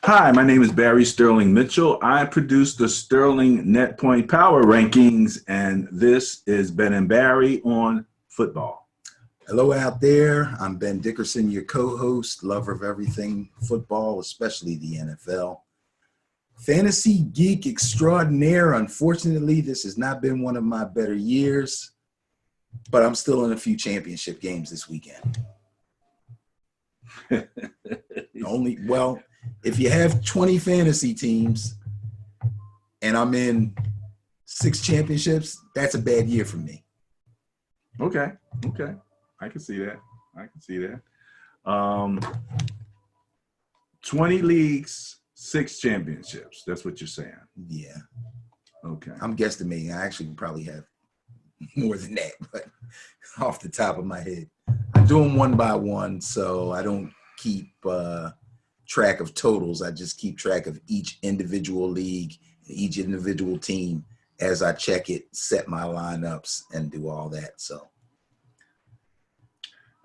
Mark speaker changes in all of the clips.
Speaker 1: Hi, my name is Barry Sterling Mitchell. I produce the Sterling Net Point Power Rankings, and this is Ben and Barry on football.
Speaker 2: Hello out there. I'm Ben Dickerson, your co-host, lover of everything football, especially the NFL. Fantasy geek extraordinaire. Unfortunately, this has not been one of my better years, but I'm still in a few championship games this weekend. If you have 20 fantasy teams and I'm in 6 championships, that's a bad year for me.
Speaker 1: Okay. I can see that. 20 leagues, 6 championships. That's what you're saying.
Speaker 2: Yeah.
Speaker 1: Okay.
Speaker 2: I'm guesstimating. I actually probably have more than that, but off the top of my head. I'm doing one by one, so I don't keep track of totals. I just keep track of each individual league, each individual team as I check it, set my lineups, and do all that. So,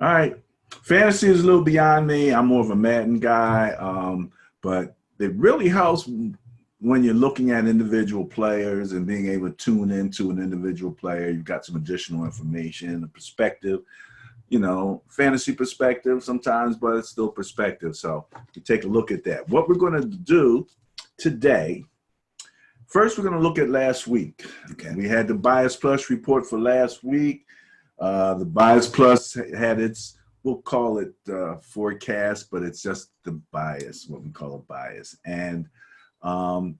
Speaker 1: all right. Fantasy is a little beyond me. I'm more of a Madden guy, but it really helps when you're looking at individual players and being able to tune into an individual player. You've got some additional information, a perspective, fantasy perspective sometimes, but it's still perspective. So you take a look at that. What we're going to do today, first we're going to look at last week.
Speaker 2: Okay.
Speaker 1: We had the Bias Plus report for last week. The Bias Plus had its, we'll call it forecast, but it's just the bias, what we call a bias. And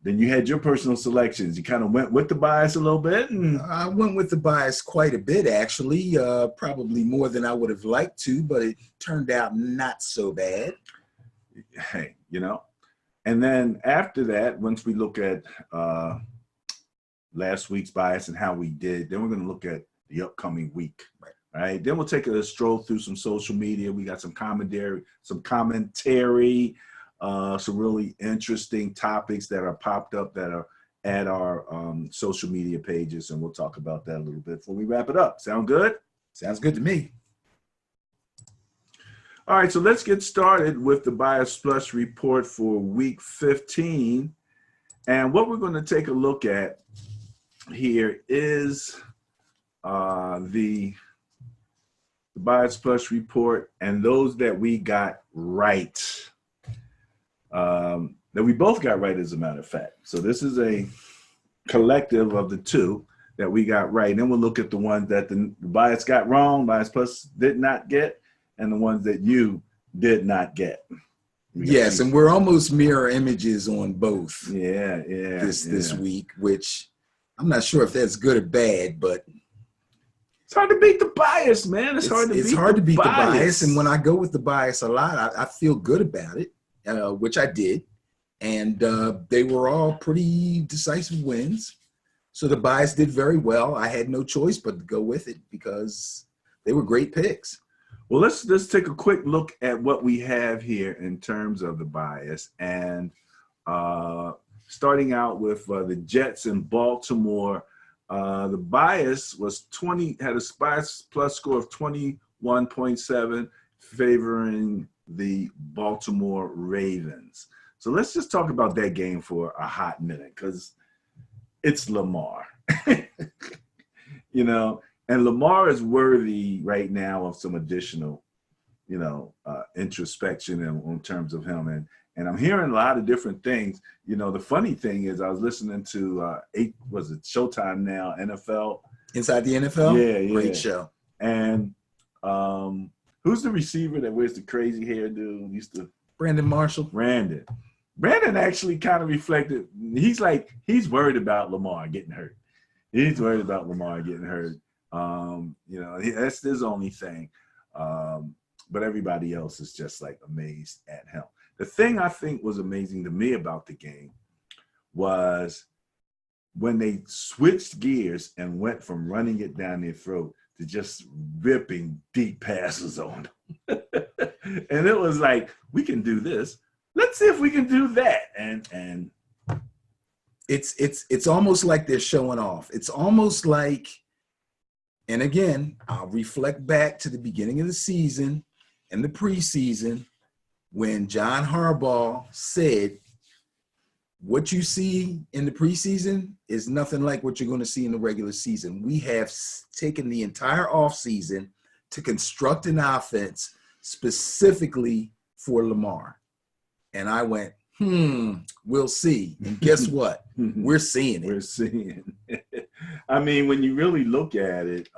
Speaker 1: then you had your personal selections. You kind of went with the bias a little bit.
Speaker 2: I went with the bias quite a bit, actually, probably more than I would have liked to, but it turned out not so bad.
Speaker 1: Hey, and then after that, once we look at last week's bias and how we did, then we're going to look at the upcoming week. Right. Then we'll take a stroll through some social media. We got some commentary, some really interesting topics that are popped up that are at our social media pages, and we'll talk about that a little bit before we wrap it up. Sound good?
Speaker 2: Sounds good to me.
Speaker 1: All right, so let's get started with the Bias Plus report for week 15. And what we're going to take a look at here is the Bias Plus report and those that we got right. That we both got right, as a matter of fact. So this is a collective of the two that we got right. And then we'll look at the ones that the bias got wrong, Bias Plus did not get, and the ones that you did not get.
Speaker 2: Yes, and we're almost mirror images on both.
Speaker 1: Yeah.
Speaker 2: This week, which I'm not sure if that's good or bad, but
Speaker 1: it's hard to beat the bias, man. It's hard to beat the bias.
Speaker 2: And when I go with the bias a lot, I feel good about it. Which I did, and they were all pretty decisive wins. So the bias did very well. I had no choice but to go with it because they were great picks.
Speaker 1: Well, let's take a quick look at what we have here in terms of the bias, and starting out with the Jets in Baltimore. The bias was had a Bias Plus score of 21.7, favoring the Baltimore Ravens. So let's just talk about that game for a hot minute, because it's Lamar. And Lamar is worthy right now of some additional, introspection in terms of him. And I'm hearing a lot of different things. The funny thing is I was listening to Showtime now, NFL.
Speaker 2: Inside the NFL?
Speaker 1: Yeah.
Speaker 2: Great show.
Speaker 1: And who's the receiver that wears the crazy hairdo?
Speaker 2: Brandon Marshall.
Speaker 1: Brandon actually kind of reflected. He's worried about Lamar getting hurt. That's his only thing. But everybody else is just amazed at him. The thing I think was amazing to me about the game was when they switched gears and went from running it down their throat to just ripping deep passes on them. And it was like, we can do this. Let's see if we can do that. And
Speaker 2: it's almost like they're showing off. It's almost like, and again, I'll reflect back to the beginning of the season and the preseason when John Harbaugh said what you see in the preseason is nothing like what you're going to see in the regular season. We have taken the entire offseason to construct an offense specifically for Lamar. And I went, we'll see. And guess what? We're seeing it.
Speaker 1: We're seeing it. I mean, when you really look at it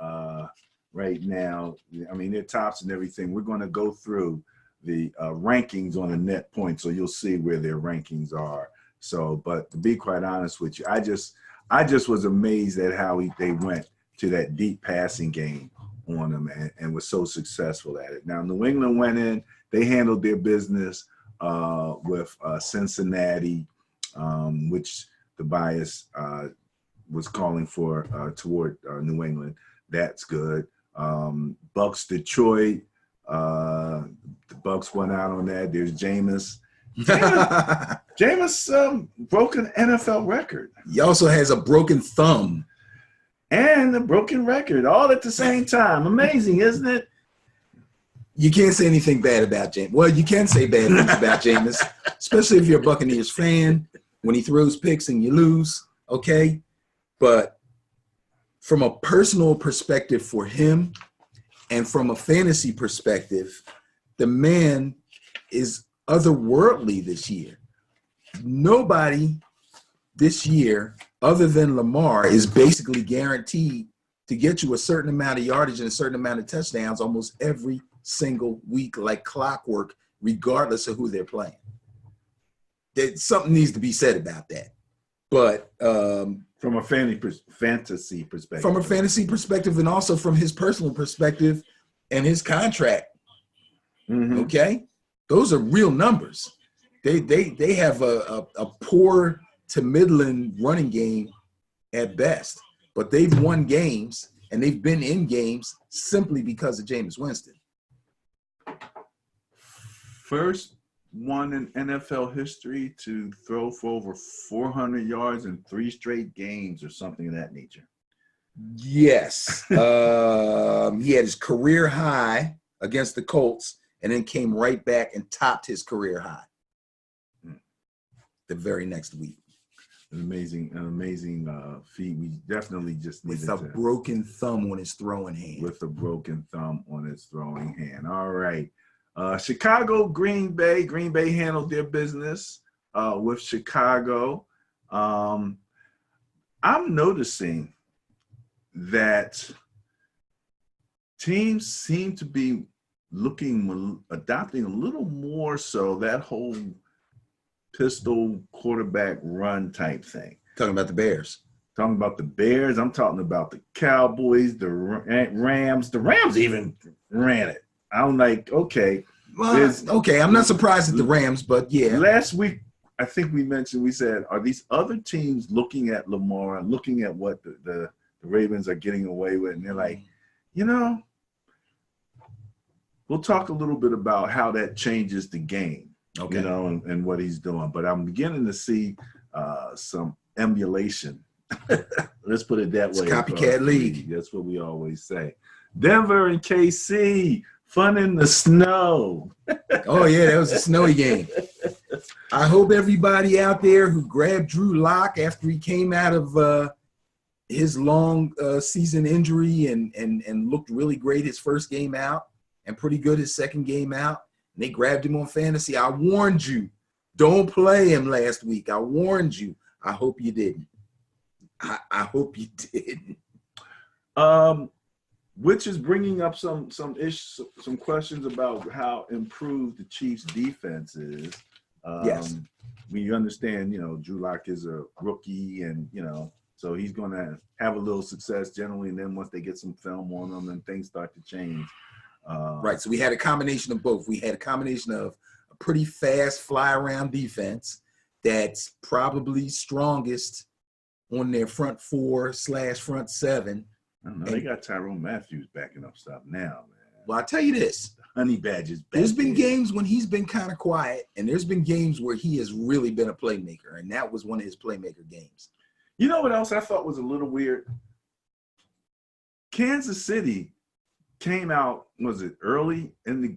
Speaker 1: right now, I mean, their tops and everything, we're going to go through the rankings on the net point, so you'll see where their rankings are. So, but to be quite honest with you, I just was amazed at how they went to that deep passing game on them and was so successful at it. Now, New England went in, they handled their business with Cincinnati, which the bias was calling for toward New England. That's good. Bucks, Detroit, the Bucks went out on that. There's Jameis. Jameis broke an NFL record.
Speaker 2: He also has a broken thumb.
Speaker 1: And a broken record all at the same time. Amazing, isn't it?
Speaker 2: You can't say anything bad about Jameis. Well, you can say bad things about Jameis, especially if you're a Buccaneers fan. When he throws picks and you lose, okay? But from a personal perspective for him and from a fantasy perspective, the man is otherworldly this year. Nobody this year, other than Lamar, is basically guaranteed to get you a certain amount of yardage and a certain amount of touchdowns almost every single week, like clockwork, regardless of who they're playing. Something needs to be said about that. But
Speaker 1: from a fantasy perspective.
Speaker 2: From a fantasy perspective and also from his personal perspective and his contract, okay? Those are real numbers. They have a poor to middling running game at best, but they've won games and they've been in games simply because of Jameis Winston.
Speaker 1: First one in NFL history to throw for over 400 yards in 3 straight games or something of that nature.
Speaker 2: Yes. He had his career high against the Colts and then came right back and topped his career high the very next week.
Speaker 1: An amazing feat. We definitely just needed
Speaker 2: with a broken thumb on his throwing hand.
Speaker 1: With a broken thumb on his throwing hand. All right. Chicago, Green Bay. Green Bay handled their business with Chicago. I'm noticing that teams seem to be adopting a little more so that whole pistol quarterback run type thing.
Speaker 2: Talking about the Bears.
Speaker 1: Talking about the Bears. I'm talking about the Cowboys, the Rams. The Rams even ran it. I'm like, okay.
Speaker 2: Well, okay, I'm not surprised at the Rams, but yeah.
Speaker 1: Last week, I think we said, are these other teams looking at Lamar and looking at what the Ravens are getting away with? And they're like, we'll talk a little bit about how that changes the game. Okay. And what he's doing. But I'm beginning to see some emulation. Let's put it that way.
Speaker 2: It's copycat league.
Speaker 1: That's what we always say. Denver and KC, fun in the snow.
Speaker 2: Oh, yeah, that was a snowy game. I hope everybody out there who grabbed Drew Lock after he came out of his long season injury and looked really great his first game out and pretty good his second game out, and they grabbed him on fantasy. I warned you, don't play him last week. I warned you. I hope you didn't. I hope you didn't.
Speaker 1: Which is bringing up some questions about how improved the Chiefs' defense is.
Speaker 2: Yes.
Speaker 1: We understand, Drew Lock is a rookie, and so he's going to have a little success generally, and then once they get some film on him, and things start to change.
Speaker 2: Right. So we had a combination of both. We had a combination of a pretty fast fly-around defense that's probably strongest on their front 4/front 7.
Speaker 1: I don't know. They got Tyrone Matthews backing up stuff now, man.
Speaker 2: Well, I'll tell you this.
Speaker 1: The Honey Badger's back.
Speaker 2: There's been games when he's been kind of quiet, and there's been games where he has really been a playmaker, and that was one of his playmaker games.
Speaker 1: You know what else I thought was a little weird? Kansas City came out, was it early in the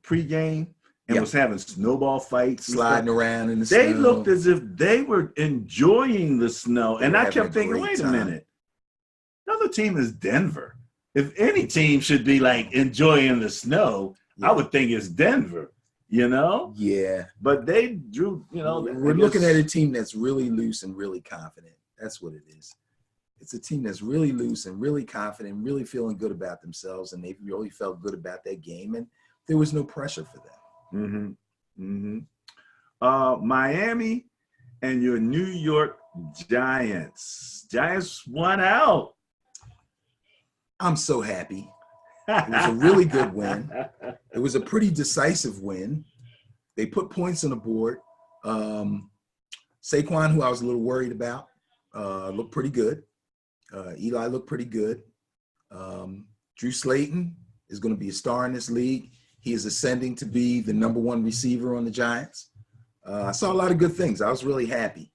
Speaker 1: pregame, and was having snowball fights,
Speaker 2: sliding around in the
Speaker 1: they
Speaker 2: snow.
Speaker 1: looked as if they were enjoying the snow. And I kept thinking, wait a minute, another team is Denver. If any team should be like enjoying the snow, I would think it's Denver, you know?
Speaker 2: Yeah.
Speaker 1: But they drew, you know.
Speaker 2: We're looking at a team that's really loose and really confident. That's what it is. It's a team that's really loose and really confident, really feeling good about themselves, and they really felt good about that game, and there was no pressure for them.
Speaker 1: Miami and your New York Giants. Giants won out.
Speaker 2: I'm so happy. It was a really good win. It was a pretty decisive win. They put points on the board. Saquon, who I was a little worried about, looked pretty good. Eli looked pretty good. Drew Slayton is going to be a star in this league. He is ascending to be the #1 receiver on the Giants. I saw a lot of good things. I was really happy.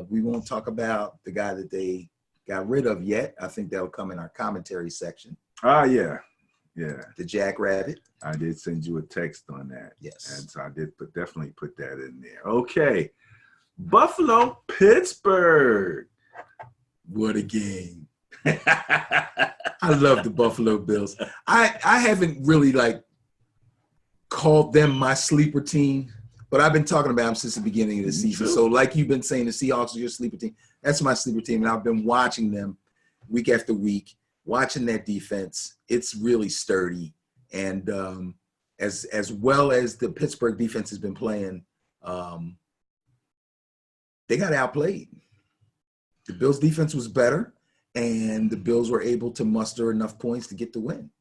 Speaker 2: We won't talk about the guy that they got rid of yet. I think that'll come in our commentary section.
Speaker 1: Yeah.
Speaker 2: The Jackrabbit.
Speaker 1: I did send you a text on that.
Speaker 2: Yes.
Speaker 1: And so I did definitely put that in there. Okay. Buffalo, Pittsburgh.
Speaker 2: What a game. I love the Buffalo Bills. I haven't really like called them my sleeper team, but I've been talking about them since the beginning of the season. So like you've been saying, the Seahawks are your sleeper team. That's my sleeper team, and I've been watching them week after week, watching that defense. It's really sturdy, and as well as the Pittsburgh defense has been playing, they got outplayed. The Bills' defense was better, and the Bills were able to muster enough points to get the win.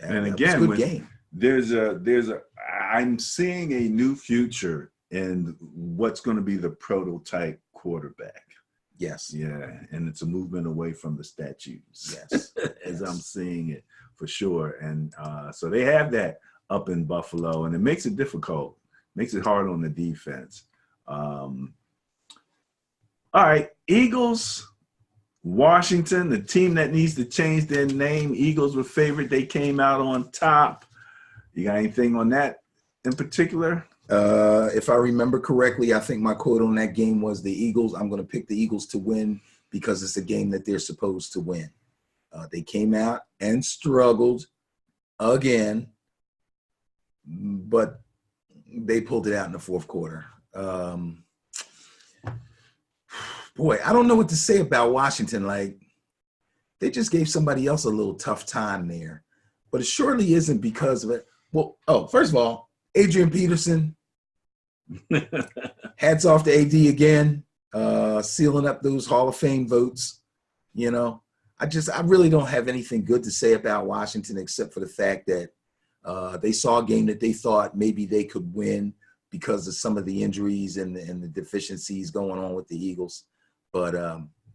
Speaker 1: And again,
Speaker 2: was a good game.
Speaker 1: I'm seeing a new future in what's going to be the prototype quarterback.
Speaker 2: Yes.
Speaker 1: Yeah, and it's a movement away from the statues.
Speaker 2: Yes.
Speaker 1: As I'm seeing it for sure. And so they have that up in Buffalo, and it makes it difficult, makes it hard on the defense. All right, Eagles, Washington, the team that needs to change their name. Eagles were favored. They came out on top. You got anything on that in particular?
Speaker 2: If I remember correctly, I think my quote on that game was the Eagles. I'm going to pick the Eagles to win because it's a game that they're supposed to win. They came out and struggled again, but they pulled it out in the fourth quarter. Boy, I don't know what to say about Washington. Like, they just gave somebody else a little tough time there, but it surely isn't because of it. Well, first of all, Adrian Peterson, hats off to AD again, sealing up those Hall of Fame votes. You know, I really don't have anything good to say about Washington except for the fact that they saw a game that they thought maybe they could win because of some of the injuries and the deficiencies going on with the Eagles. But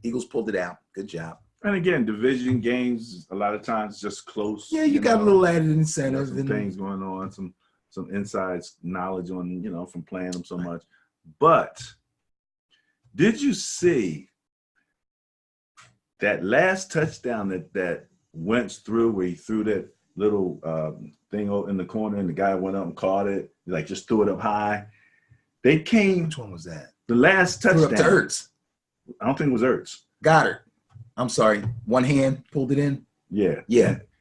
Speaker 2: Eagles pulled it out. Good job.
Speaker 1: And again, division games a lot of times just close.
Speaker 2: Yeah, you got a little added incentive.
Speaker 1: Some things going on, some inside knowledge on, from playing them so much. But did you see that last touchdown that went through where he threw that little thing in the corner and the guy went up and caught it, like just threw it up high? They came.
Speaker 2: Which one was that?
Speaker 1: The last touchdown.
Speaker 2: Threw up to Ertz.
Speaker 1: I don't think it was Ertz.
Speaker 2: Goddard. I'm sorry. One hand pulled it in.
Speaker 1: Yeah.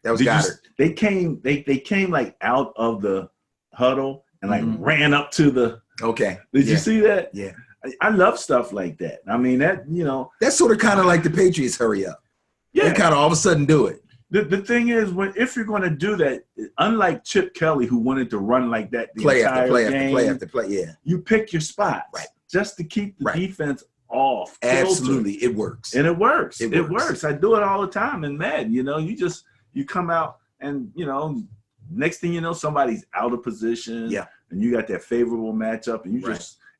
Speaker 2: That was Goddard.
Speaker 1: They came like out of the huddle and like ran up to the.
Speaker 2: Okay.
Speaker 1: Did you see that?
Speaker 2: Yeah.
Speaker 1: I love stuff like that. I mean,
Speaker 2: that's sort of kind of like the Patriots hurry up. Yeah. They kind of all of a sudden do it.
Speaker 1: The thing is, if you're going to do that, unlike Chip Kelly, who wanted to run like that the entire game,
Speaker 2: play after play, yeah.
Speaker 1: You pick your spots,
Speaker 2: right,
Speaker 1: just to keep the defense off.
Speaker 2: Absolutely, it works.
Speaker 1: And it works. It works. I do it all the time in Madden. You come out and, next thing you know, somebody's out of position.
Speaker 2: Yeah.
Speaker 1: And you got that favorable matchup, and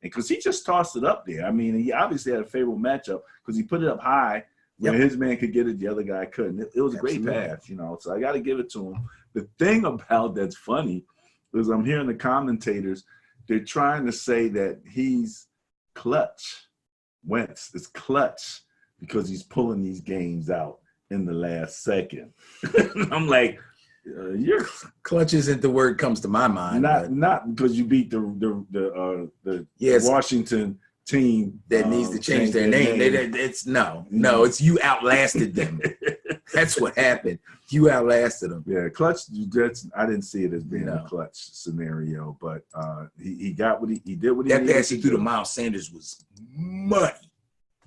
Speaker 1: because he just tossed it up there. I mean, he obviously had a favorable matchup because he put it up high. When his man could get it, the other guy couldn't. It was a great pass, so I got to give it to him. The thing about that's funny is I'm hearing the commentators, they're trying to say that he's clutch. Wentz is clutch because he's pulling these games out in the last second. I'm like, You're
Speaker 2: Clutch isn't the word comes to my mind.
Speaker 1: not because you beat the
Speaker 2: Yes,
Speaker 1: Washington team
Speaker 2: that needs to change their name. It's no, it's you outlasted them. That's what happened. You outlasted them.
Speaker 1: Yeah, clutch. I didn't see it as being a clutch scenario, but he got what he did. What he
Speaker 2: that
Speaker 1: needed
Speaker 2: pass
Speaker 1: to
Speaker 2: he threw
Speaker 1: do.
Speaker 2: to Miles Sanders was muddy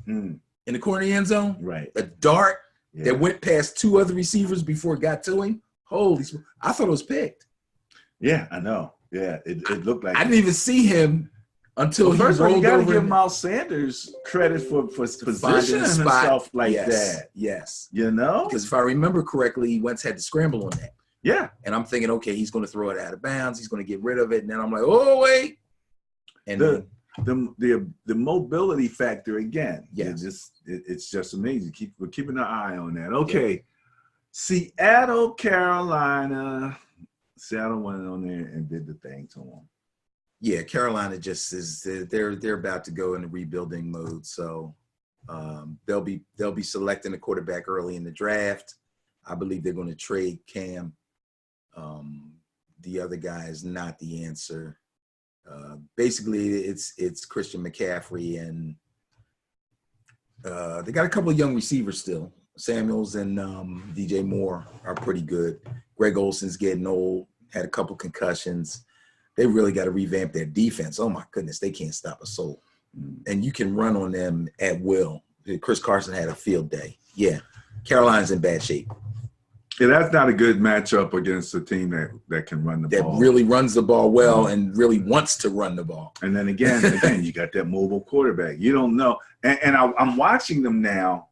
Speaker 2: in the corner of the end zone.
Speaker 1: Right,
Speaker 2: a dart that went past two other receivers before it got to him. Holy! I thought it was picked.
Speaker 1: Yeah, I know. Yeah, it looked like
Speaker 2: I didn't even see him until he rolled over.
Speaker 1: You got to give Miles Sanders credit for positioning himself like that.
Speaker 2: Yes,
Speaker 1: you know,
Speaker 2: because if I remember correctly, Wentz had to scramble on that.
Speaker 1: Yeah,
Speaker 2: and I'm thinking, okay, he's going to throw it out of bounds. He's going to get rid of it, and then I'm like, oh wait, and
Speaker 1: the mobility factor again.
Speaker 2: Yeah,
Speaker 1: it's just amazing. We're keeping an eye on that. Okay, yeah. Seattle, Carolina. Seattle went on there and did the thing to them.
Speaker 2: Yeah, Carolina just is they're about to go into rebuilding mode, so they'll be selecting a quarterback early in the draft. I believe they're going to trade Cam. The other guy is not the answer. Basically, it's Christian McCaffrey, and they got a couple of young receivers still. Samuels and DJ Moore are pretty good. Greg Olson's getting old, had a couple concussions. They really got to revamp their defense. Oh, my goodness, they can't stop a soul. And you can run on them at will. Chris Carson had a field day. Yeah, Carolina's in bad shape.
Speaker 1: Yeah, that's not a good matchup against a team that can run the ball.
Speaker 2: That really runs the ball well and really wants to run the ball.
Speaker 1: And then again, you got that mobile quarterback. You don't know. And I'm watching them now.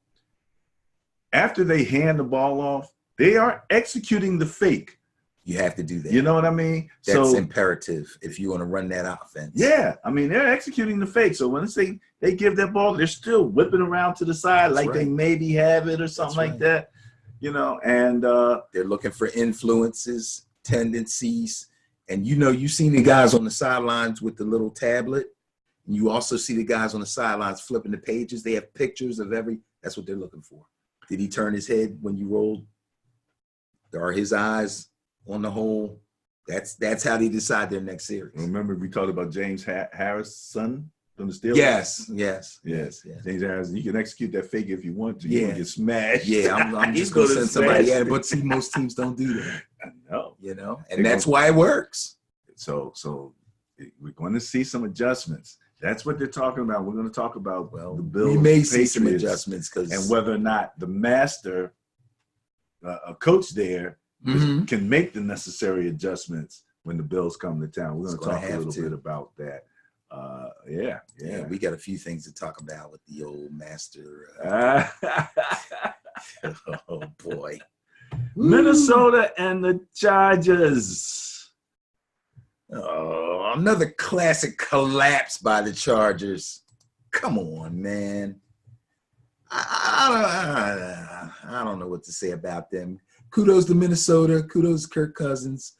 Speaker 1: After they hand the ball off, they are executing the fake.
Speaker 2: You have to do that.
Speaker 1: You know what I mean?
Speaker 2: That's imperative if you want to run that offense.
Speaker 1: Yeah. I mean, they're executing the fake. So when they give that ball, they're still whipping around to the side like they maybe have it or something like that. You know, and
Speaker 2: they're looking for influences, tendencies. And you've seen the guys on the sidelines with the little tablet. And you also see the guys on the sidelines flipping the pages. They have pictures of that's what they're looking for. Did he turn his head when you rolled? Are his eyes on the hole? That's how they decide their next series.
Speaker 1: Remember we talked about James Harris' son from the Steelers?
Speaker 2: Yes.
Speaker 1: James Harris, you can execute that fake if you want to. You can get smashed.
Speaker 2: Yeah, I'm just going to send somebody at it. But see, most teams don't do that.
Speaker 1: I know.
Speaker 2: And that's why it works.
Speaker 1: So we're going to see some adjustments. That's what they're talking about. We're going to talk about the Bills.
Speaker 2: We may see some adjustments
Speaker 1: and whether or not the master, a coach there, can make the necessary adjustments when the Bills come to town. We're going to talk a little bit about that. Yeah.
Speaker 2: We got a few things to talk about with the old master. Oh boy,
Speaker 1: Minnesota and the Chargers.
Speaker 2: Oh, another classic collapse by the Chargers. Come on, man. I don't know what to say about them. Kudos to Minnesota. Kudos to Kirk Cousins.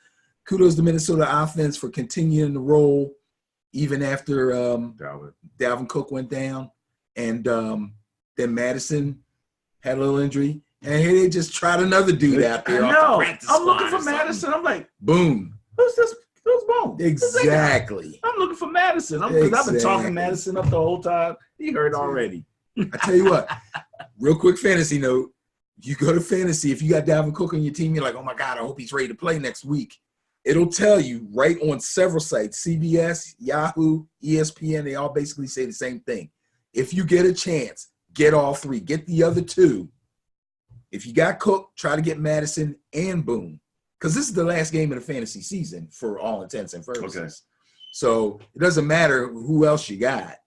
Speaker 2: Kudos to Minnesota offense for continuing to roll even after Dalvin Cook went down. And then Madison had a little injury. And here they just tried another dude out there.
Speaker 1: I'm looking for Madison. I'm like,
Speaker 2: boom.
Speaker 1: Who's this? Who's Boom?
Speaker 2: Exactly.
Speaker 1: I'm looking for Madison. I've been talking Madison up the whole time. He hurt already.
Speaker 2: I tell you what, real quick fantasy note. You go to fantasy, if you got Dalvin Cook on your team, you're like, oh my God, I hope he's ready to play next week. It'll tell you right on several sites, CBS, Yahoo, ESPN, they all basically say the same thing. If you get a chance, get all three. Get the other two. If you got Cook, try to get Madison and Boom. Because this is the last game of the fantasy season for all intents and purposes. Okay. So it doesn't matter who else you got.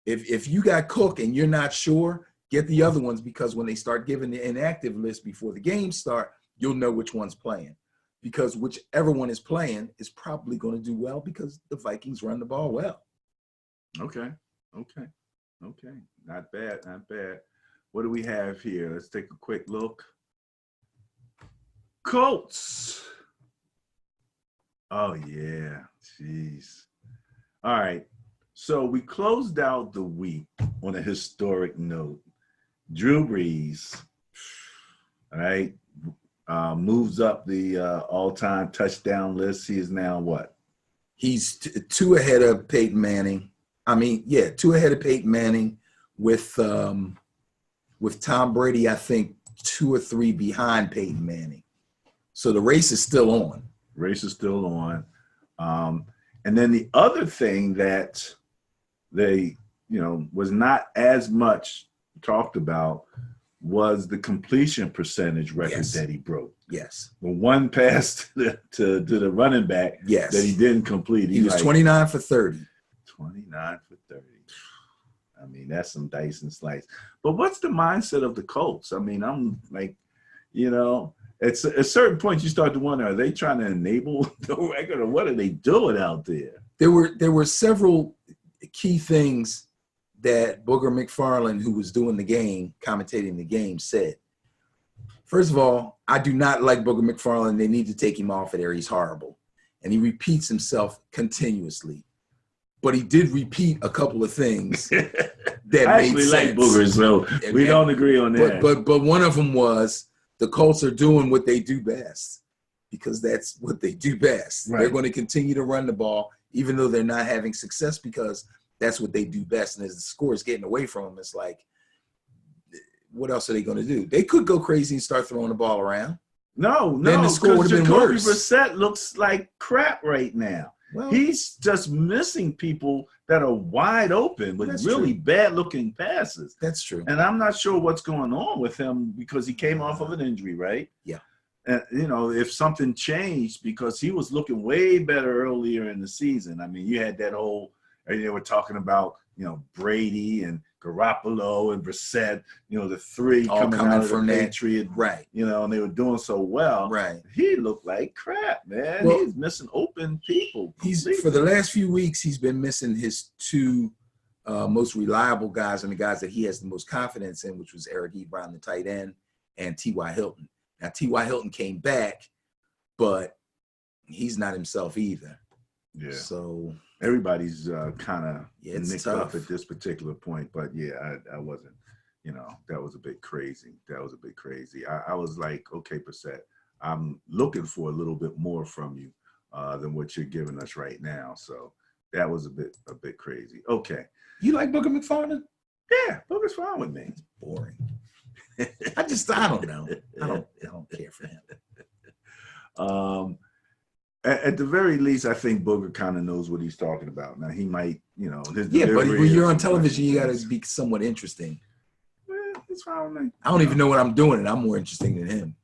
Speaker 2: If you got Cook and you're not sure, get the other ones, because when they start giving the inactive list before the games start, you'll know which one's playing. Because whichever one is playing is probably going to do well because the Vikings run the ball well.
Speaker 1: Okay. Not bad. What do we have here? Let's take a quick look. Colts. Oh, yeah. Jeez. All right. So we closed out the week on a historic note. Drew Brees, all right, moves up the all-time touchdown list. He is now what?
Speaker 2: He's two ahead of Peyton Manning. I mean, yeah, two ahead of Peyton Manning with Tom Brady, I think 2 or 3 behind Peyton Manning. So the race is still on.
Speaker 1: Race is still on. And then the other thing that they, was not as much talked about was the completion percentage record that he broke.
Speaker 2: Yes.
Speaker 1: The one pass to the running back that he didn't complete.
Speaker 2: He was 29 for 30.
Speaker 1: 29 for 30. I mean, that's some dice and slice. But what's the mindset of the Colts? I mean, I'm like, at certain points you start to wonder, are they trying to enable the record or what are they doing out there?
Speaker 2: There were several key things that Booger McFarland, who was doing the game, commentating the game, said. First of all, I do not like Booger McFarland. They need to take him off of there. He's horrible. And he repeats himself continuously. But he did repeat a couple of things that
Speaker 1: I
Speaker 2: made
Speaker 1: actually
Speaker 2: sense.
Speaker 1: Like Booger, so we don't agree on that.
Speaker 2: But one of them was the Colts are doing what they do best, because that's what they do best. Right. They're going to continue to run the ball, even though they're not having success, because that's what they do best. And as the score is getting away from them, it's like, what else are they going to do? They could go crazy and start throwing the ball around.
Speaker 1: No,
Speaker 2: then the score would have been worse.
Speaker 1: Brissett looks like crap right now. Well, he's just missing people that are wide open with really bad-looking passes.
Speaker 2: That's true.
Speaker 1: And I'm not sure what's going on with him because he came off of an injury, right?
Speaker 2: Yeah.
Speaker 1: And, if something changed, because he was looking way better earlier in the season. I mean, you had that whole – they were talking about, Brady and Garoppolo and Brissett, the three
Speaker 2: all
Speaker 1: coming out of
Speaker 2: from
Speaker 1: the
Speaker 2: that.
Speaker 1: Patriot,
Speaker 2: right?
Speaker 1: And they were doing so well.
Speaker 2: Right.
Speaker 1: He looked like crap, man.
Speaker 2: Well,
Speaker 1: he's missing open people.
Speaker 2: For the last few weeks, he's been missing his 2 most reliable guys and the guys that he has the most confidence in, which was Eric Ebron, the tight end, and T.Y. Hilton. Now, T.Y. Hilton came back, but he's not himself either.
Speaker 1: Yeah.
Speaker 2: So
Speaker 1: everybody's kind of nicked
Speaker 2: tough
Speaker 1: up at this particular point. But yeah, I wasn't, that was a bit crazy. I was like, okay, Brissett, I'm looking for a little bit more from you than what you're giving us right now. So that was a bit crazy. Okay.
Speaker 2: You like Booger McFarland?
Speaker 1: Yeah, Booger's fine with me.
Speaker 2: It's boring. I don't know. I don't care for him.
Speaker 1: At the very least, I think Booger kind of knows what he's talking about. Now, he might, his
Speaker 2: but when you're on television, you got to be somewhat interesting.
Speaker 1: It's fine with me.
Speaker 2: I don't even know what I'm doing, and I'm more interesting than him.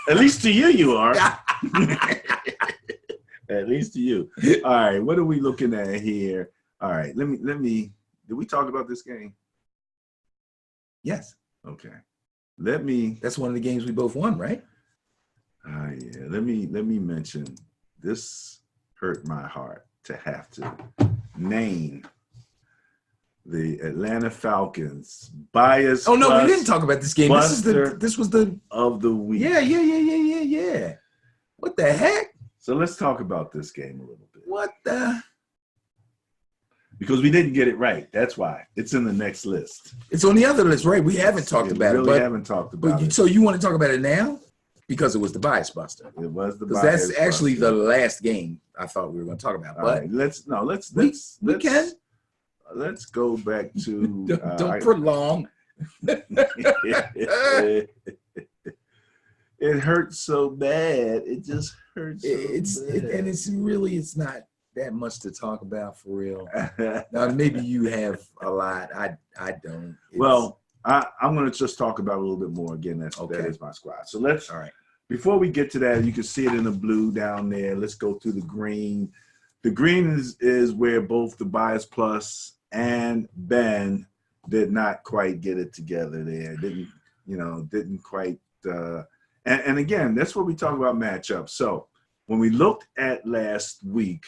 Speaker 1: At least to you are. At least to you. All right, what are we looking at here? All right, let me. Did we talk about this game?
Speaker 2: Yes.
Speaker 1: Okay.
Speaker 2: That's one of the games we both won, right?
Speaker 1: Yeah. Let me mention this. Hurt my heart to have to name the Atlanta Falcons bias.
Speaker 2: Oh no, we didn't talk about this game. This was the
Speaker 1: of the week.
Speaker 2: Yeah. What the heck?
Speaker 1: So let's talk about this game a little bit.
Speaker 2: What the?
Speaker 1: Because we didn't get it right. That's why. It's in the next list.
Speaker 2: It's on the other list, right? We haven't talked about it.
Speaker 1: We really haven't talked about it.
Speaker 2: So you want to talk about it now? Because it was the bias buster.
Speaker 1: It was the bias
Speaker 2: buster. Because that's actually the last game I thought we were going to talk about.
Speaker 1: All
Speaker 2: but
Speaker 1: right, let's
Speaker 2: we can.
Speaker 1: Let's go back to
Speaker 2: don't prolong.
Speaker 1: It hurts so bad. It just hurts.
Speaker 2: And it's not that much to talk about for real. Now maybe you have a lot. I don't.
Speaker 1: I'm going to just talk about it a little bit more. Again, that is my squad. So let's.
Speaker 2: All right.
Speaker 1: Before we get to that, you can see it in the blue down there. Let's go through the green. The green is where both the Bias Plus and Ben did not quite get it together there. Didn't quite. And again, that's what we talk about matchups. So when we looked at last week,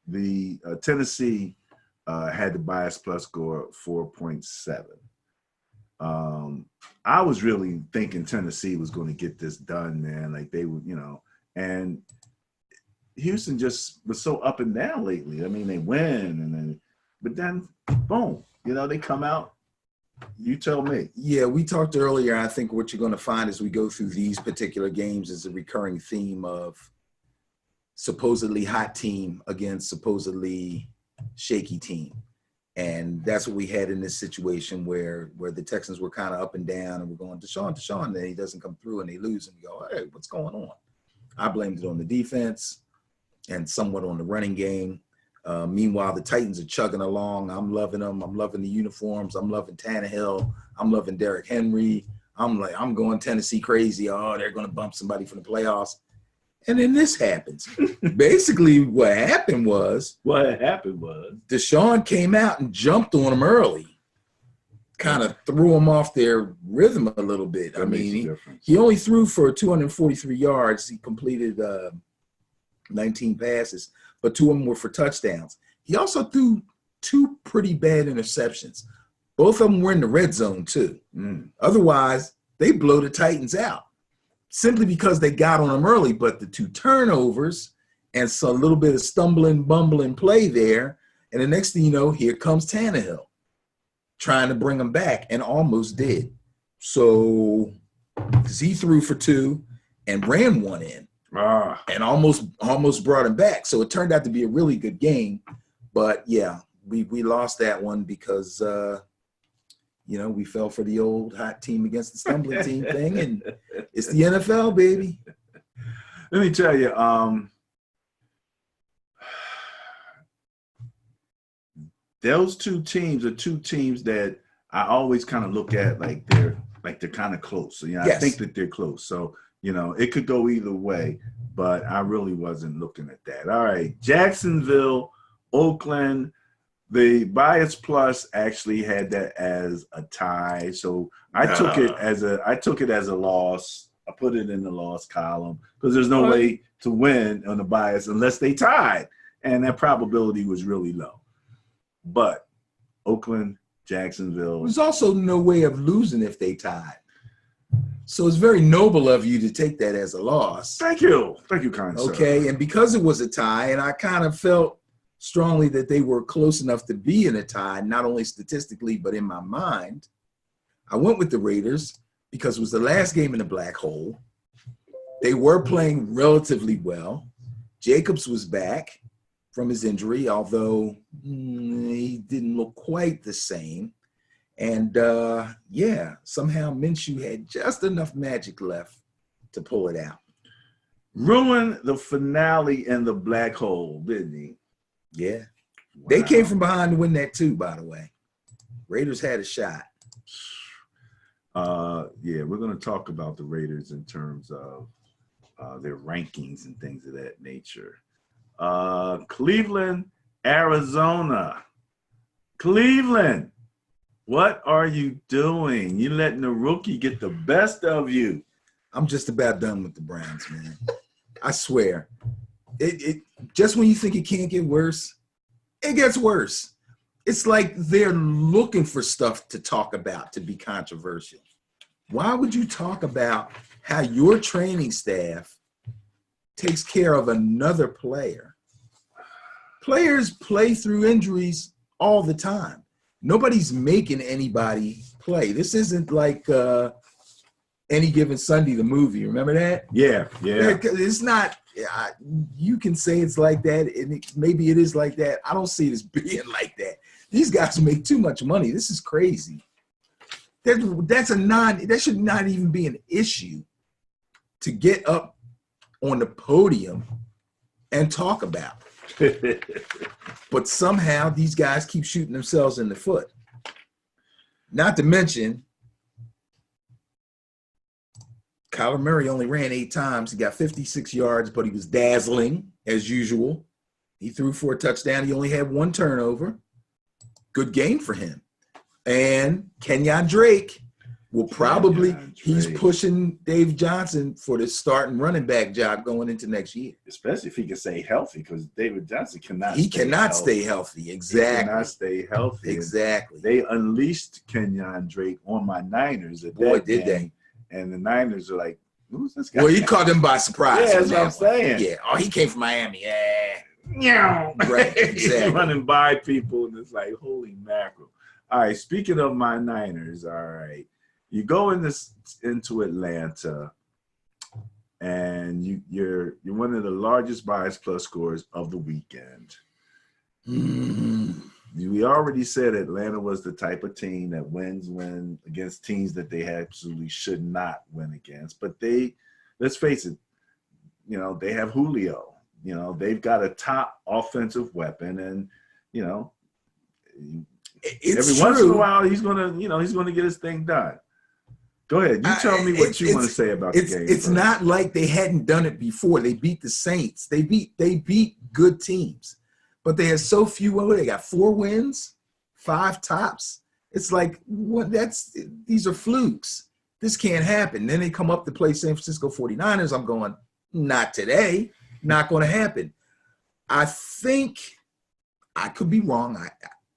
Speaker 1: the Tennessee had the Bias Plus score 4.7. I was really thinking Tennessee was going to get this done, man. Like they would, and Houston just was so up and down lately. I mean, they win but then boom, they come out You tell me.
Speaker 2: Yeah, we talked earlier. I think what you're going to find as we go through these particular games is a recurring theme of supposedly hot team against supposedly shaky team. And that's what we had in this situation where the Texans were kind of up and down and we're going, Deshaun, then he doesn't come through and they lose and we go, hey, what's going on? I blamed it on the defense and somewhat on the running game. Meanwhile, the Titans are chugging along. I'm loving them. I'm loving the uniforms. I'm loving Tannehill. I'm loving Derrick Henry. I'm going Tennessee crazy. Oh, they're going to bump somebody from the playoffs. And then this happens. Basically, what happened was Deshaun came out and jumped on them early, kind of threw them off their rhythm a little bit.
Speaker 1: That
Speaker 2: he only threw for 243 yards. He completed 19 passes, but 2 of them were for touchdowns. He also threw 2 pretty bad interceptions. Both of them were in the red zone too. Otherwise, they blow the Titans out simply because they got on them early. But the 2 turnovers and so a little bit of stumbling, bumbling play there. And the next thing you know, here comes Tannehill trying to bring them back and almost did. So, because he threw for 2 and ran 1 in. And almost brought him back. So it turned out to be a really good game. But yeah, we lost that one because we fell for the old hot team against the stumbling team thing, and it's the NFL, baby.
Speaker 1: Let me tell you, those 2 teams are 2 teams that I always kind of look at like they're kind of close. So
Speaker 2: Yes.
Speaker 1: I think that they're close. So it could go either way, but I really wasn't looking at that. All right, Jacksonville, Oakland. The Bias Plus actually had that as a tie, so I took it as a loss. I put it in the loss column because there's no way to win on the Bias unless they tied, and that probability was really low. But Oakland, Jacksonville.
Speaker 2: There's also no way of losing if they tied. So it's very noble of you to take that as a loss.
Speaker 1: Thank you, kind sir.
Speaker 2: Okay, and because it was a tie, and I kind of felt strongly that they were close enough to be in a tie, not only statistically, but in my mind, I went with the Raiders because it was the last game in the black hole. They were playing relatively well. Jacobs was back from his injury, although he didn't look quite the same. And somehow Minshew had just enough magic left to pull it out.
Speaker 1: Ruined the finale in the black hole, didn't he?
Speaker 2: Yeah. Wow. They came from behind to win that too, by the way. Raiders had a shot.
Speaker 1: We're going to talk about the Raiders in terms of their rankings and things of that nature. Cleveland, Arizona. Cleveland, what are you doing? You're letting the rookie get the best of you.
Speaker 2: I'm just about done with the Browns, man. I swear. It just when you think it can't get worse, it gets worse. It's like they're looking for stuff to talk about to be controversial. Why would you talk about how your training staff takes care of another player? Players play through injuries all the time. Nobody's making anybody play. This isn't like Any Given Sunday, the movie. Remember that?
Speaker 1: Yeah.
Speaker 2: It's not. You can say it's like that, and maybe it is like that. I don't see it as being like that. These guys make too much money. This is crazy. That should not even be an issue to get up on the podium and talk about. But somehow these guys keep shooting themselves in the foot. Not to mention, Kyler Murray only ran 8 times. He got 56 yards, but he was dazzling as usual. He threw for a touchdown. He only had 1 turnover. Good game for him. And Kenyon Drake will probably, he's pushing Dave Johnson for the starting running back job going into next year.
Speaker 1: Especially if he can stay healthy, because David Johnson cannot
Speaker 2: stay healthy. Exactly.
Speaker 1: He cannot stay healthy.
Speaker 2: Exactly.
Speaker 1: They unleashed Kenyon Drake on my Niners at
Speaker 2: Boy,
Speaker 1: that
Speaker 2: did
Speaker 1: game, and the Niners are like, who's this guy?
Speaker 2: Well, he caught them by surprise.
Speaker 1: Yeah, that's what I'm saying.
Speaker 2: Yeah. Oh, he came from Miami. Yeah.
Speaker 1: Yeah.
Speaker 2: Right. Exactly.
Speaker 1: He's running by people, and it's like, holy mackerel. All right, speaking of my Niners, all right. You go into Atlanta and you're one of the largest bias plus scores of the weekend. We already said Atlanta was the type of team that wins when against teams that they absolutely should not win against. But let's face it, they have Julio. They've got a top offensive weapon, and
Speaker 2: it's
Speaker 1: every
Speaker 2: true.
Speaker 1: once in a while he's gonna get his thing done. Go ahead. You tell me what you want to say about the game.
Speaker 2: It's
Speaker 1: first.
Speaker 2: not like they hadn't done it before. They beat the Saints. They beat good teams, but they had so few. They got 4 wins, 5 tops. It's like these are flukes. This can't happen. Then they come up to play San Francisco 49ers. I'm going, not today. Not going to happen. I think I could be wrong,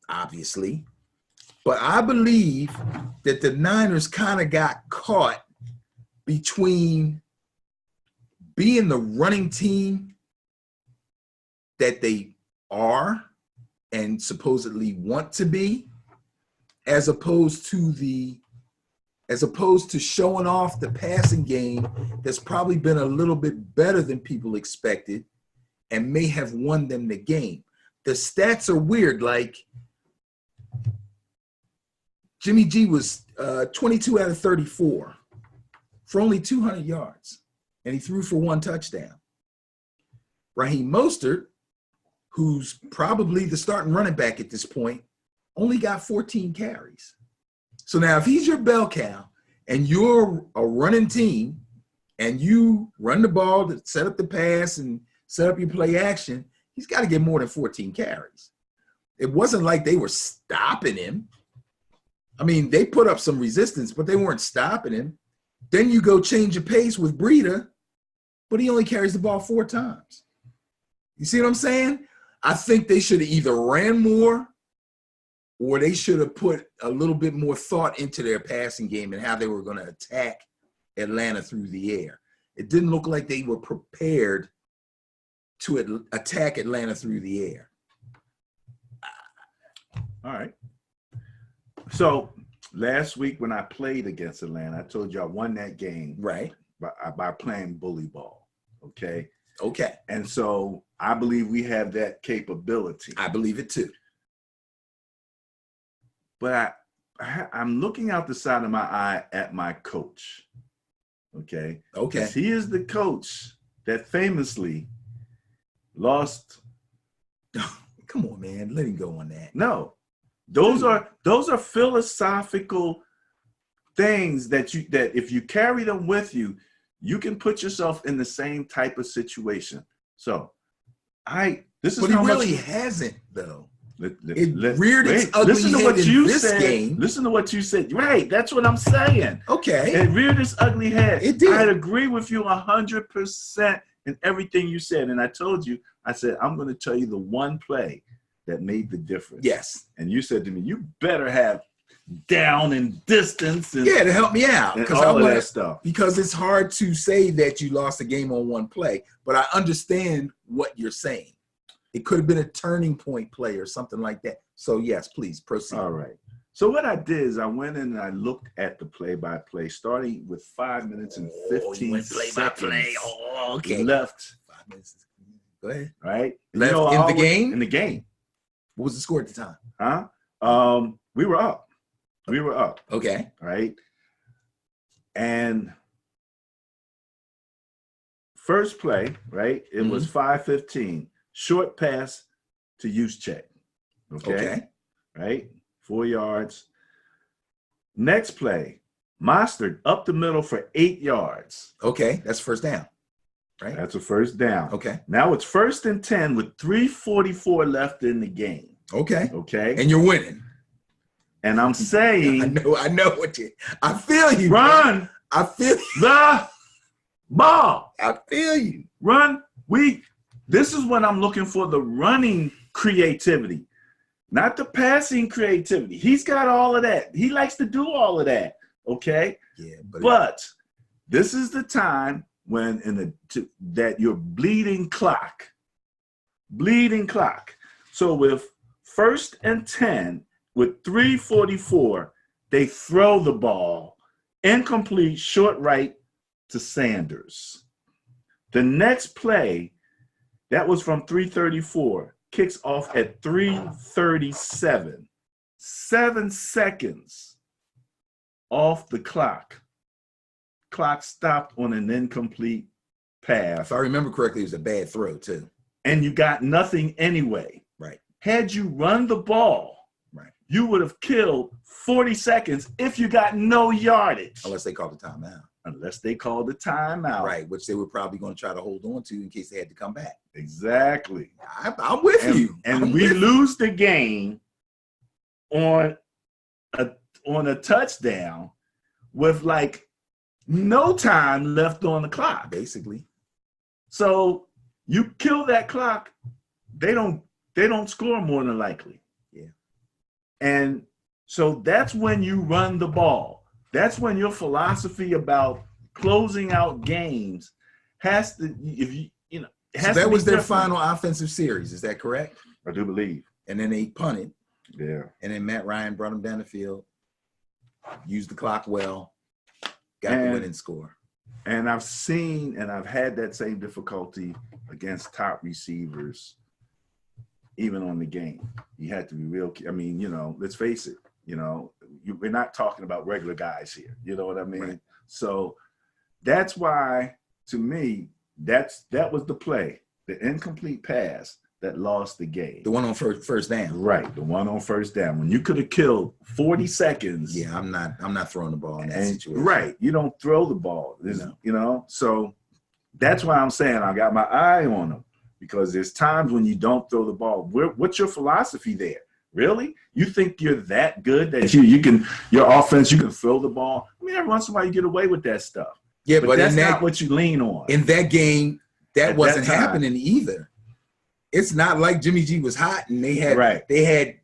Speaker 2: obviously, but I believe that the Niners kind of got caught between being the running team that they are and supposedly want to be, as opposed to showing off the passing game that's probably been a little bit better than people expected and may have won them the game. The stats are weird. Like Jimmy G was 22 out of 34 for only 200 yards, and he threw for 1 touchdown. Raheem Mostert, who's probably the starting running back at this point, only got 14 carries. So now if he's your bell cow and you're a running team and you run the ball to set up the pass and set up your play action, he's got to get more than 14 carries. It wasn't like they were stopping him. I mean, they put up some resistance, but they weren't stopping him. Then you go change your pace with Breida, but he only carries the ball 4 times. You see what I'm saying? I think they should have either ran more or they should have put a little bit more thought into their passing game and how they were going to attack Atlanta through the air. It didn't look like they were prepared to attack Atlanta through the air.
Speaker 1: All right. So last week when I played against Atlanta, I told you I won that game
Speaker 2: right
Speaker 1: by playing bully ball. Okay.
Speaker 2: And
Speaker 1: so I believe we have that capability.
Speaker 2: I believe it too.
Speaker 1: But I'm looking out the side of my eye at my coach. Okay. He is the coach that famously lost.
Speaker 2: Come on, man. Let him go on that.
Speaker 1: No. Those are philosophical things that if you carry them with you, you can put yourself in the same type of situation. So
Speaker 2: But he really hasn't, though. It reared its ugly
Speaker 1: listen to
Speaker 2: head
Speaker 1: what
Speaker 2: in
Speaker 1: you
Speaker 2: this
Speaker 1: said.
Speaker 2: game.
Speaker 1: Listen to what you said. Right, that's what I'm saying.
Speaker 2: Okay.
Speaker 1: It reared its ugly head.
Speaker 2: It did.
Speaker 1: I agree with you 100% in everything you said. And I told you, I said, I'm going to tell you the one play that made the difference.
Speaker 2: Yes.
Speaker 1: And you said to me, you better have down and distance and
Speaker 2: to help me out,
Speaker 1: and all of that stuff.
Speaker 2: Because it's hard to say that you lost a game on one play, but I understand what you're saying. It could have been a turning point play or something like that. So yes, please proceed.
Speaker 1: All right. So what I did is I went in and I looked at the play-by-play, starting with 5 minutes and 15 seconds.
Speaker 2: Oh, okay.
Speaker 1: Left.
Speaker 2: 5 minutes. Go ahead.
Speaker 1: Right.
Speaker 2: Left in the game.
Speaker 1: In the game.
Speaker 2: What was the score at the time?
Speaker 1: We were up.
Speaker 2: Okay.
Speaker 1: Right. And first play, right? It was 5:15. Short pass to Juszczyk. Okay. Right? 4 yards. Next play, Mostert up the middle for 8 yards.
Speaker 2: Okay. That's first down. Right?
Speaker 1: That's a first down.
Speaker 2: Okay.
Speaker 1: Now it's 1st and 10 with 3:44 left in the game.
Speaker 2: Okay.
Speaker 1: Okay.
Speaker 2: And you're winning.
Speaker 1: And I'm saying,
Speaker 2: I know I feel you.
Speaker 1: Run.
Speaker 2: I feel
Speaker 1: the ball.
Speaker 2: I feel you.
Speaker 1: Run. This is what I'm looking for, the running creativity, not the passing creativity. He's got all of that. He likes to do all of that. Okay.
Speaker 2: Yeah.
Speaker 1: But this is the time when that you're bleeding clock. So with 1st and 10 with 3:44, they throw the ball incomplete, short right to Sanders. The next play, that was from 3:34, kicks off at 3:37. 7 seconds off the clock. Clock stopped on an incomplete pass.
Speaker 2: If I remember correctly, it was a bad throw too.
Speaker 1: And you got nothing anyway.
Speaker 2: Right.
Speaker 1: Had you run the ball,
Speaker 2: right,
Speaker 1: you would have killed 40 seconds if you got no yardage.
Speaker 2: Unless they called the timeout.
Speaker 1: Unless they called the timeout.
Speaker 2: Right, which they were probably going to try to hold on to in case they had to come back.
Speaker 1: Exactly.
Speaker 2: I'm with you.
Speaker 1: And we lose the game on a touchdown with like no time left on the clock.
Speaker 2: Basically.
Speaker 1: So you kill that clock, they don't score more than likely.
Speaker 2: Yeah.
Speaker 1: And so that's when you run the ball. That's when your philosophy about closing out games has to, if you know, it has
Speaker 2: so that
Speaker 1: to be
Speaker 2: was their
Speaker 1: different.
Speaker 2: final offensive series. Is that correct?
Speaker 1: I do believe.
Speaker 2: And then they punted.
Speaker 1: Yeah.
Speaker 2: And then Matt Ryan brought them down the field, used the clock well, got the winning score.
Speaker 1: And I've seen and I've had that same difficulty against top receivers, even on the game. You had to be real. I mean, you know, let's face it, you know, we're not talking about regular guys here. You know what I mean? Right. So that's why, to me, that was the play, the incomplete pass that lost the game.
Speaker 2: The one on first down.
Speaker 1: Right, the one on first down. When you could have killed 40 seconds.
Speaker 2: Yeah, I'm not throwing the ball in that situation.
Speaker 1: Right, you don't throw the ball. No. You know, so that's why I'm saying I got my eye on them, because there's times when you don't throw the ball. What's your philosophy there? Really? You think you're that good that you can, your offense, you can throw the ball? I mean, every once in a while you get away with that stuff.
Speaker 2: Yeah, but
Speaker 1: that's not what you lean on.
Speaker 2: In that game, that wasn't happening either. It's not like Jimmy G was hot and they had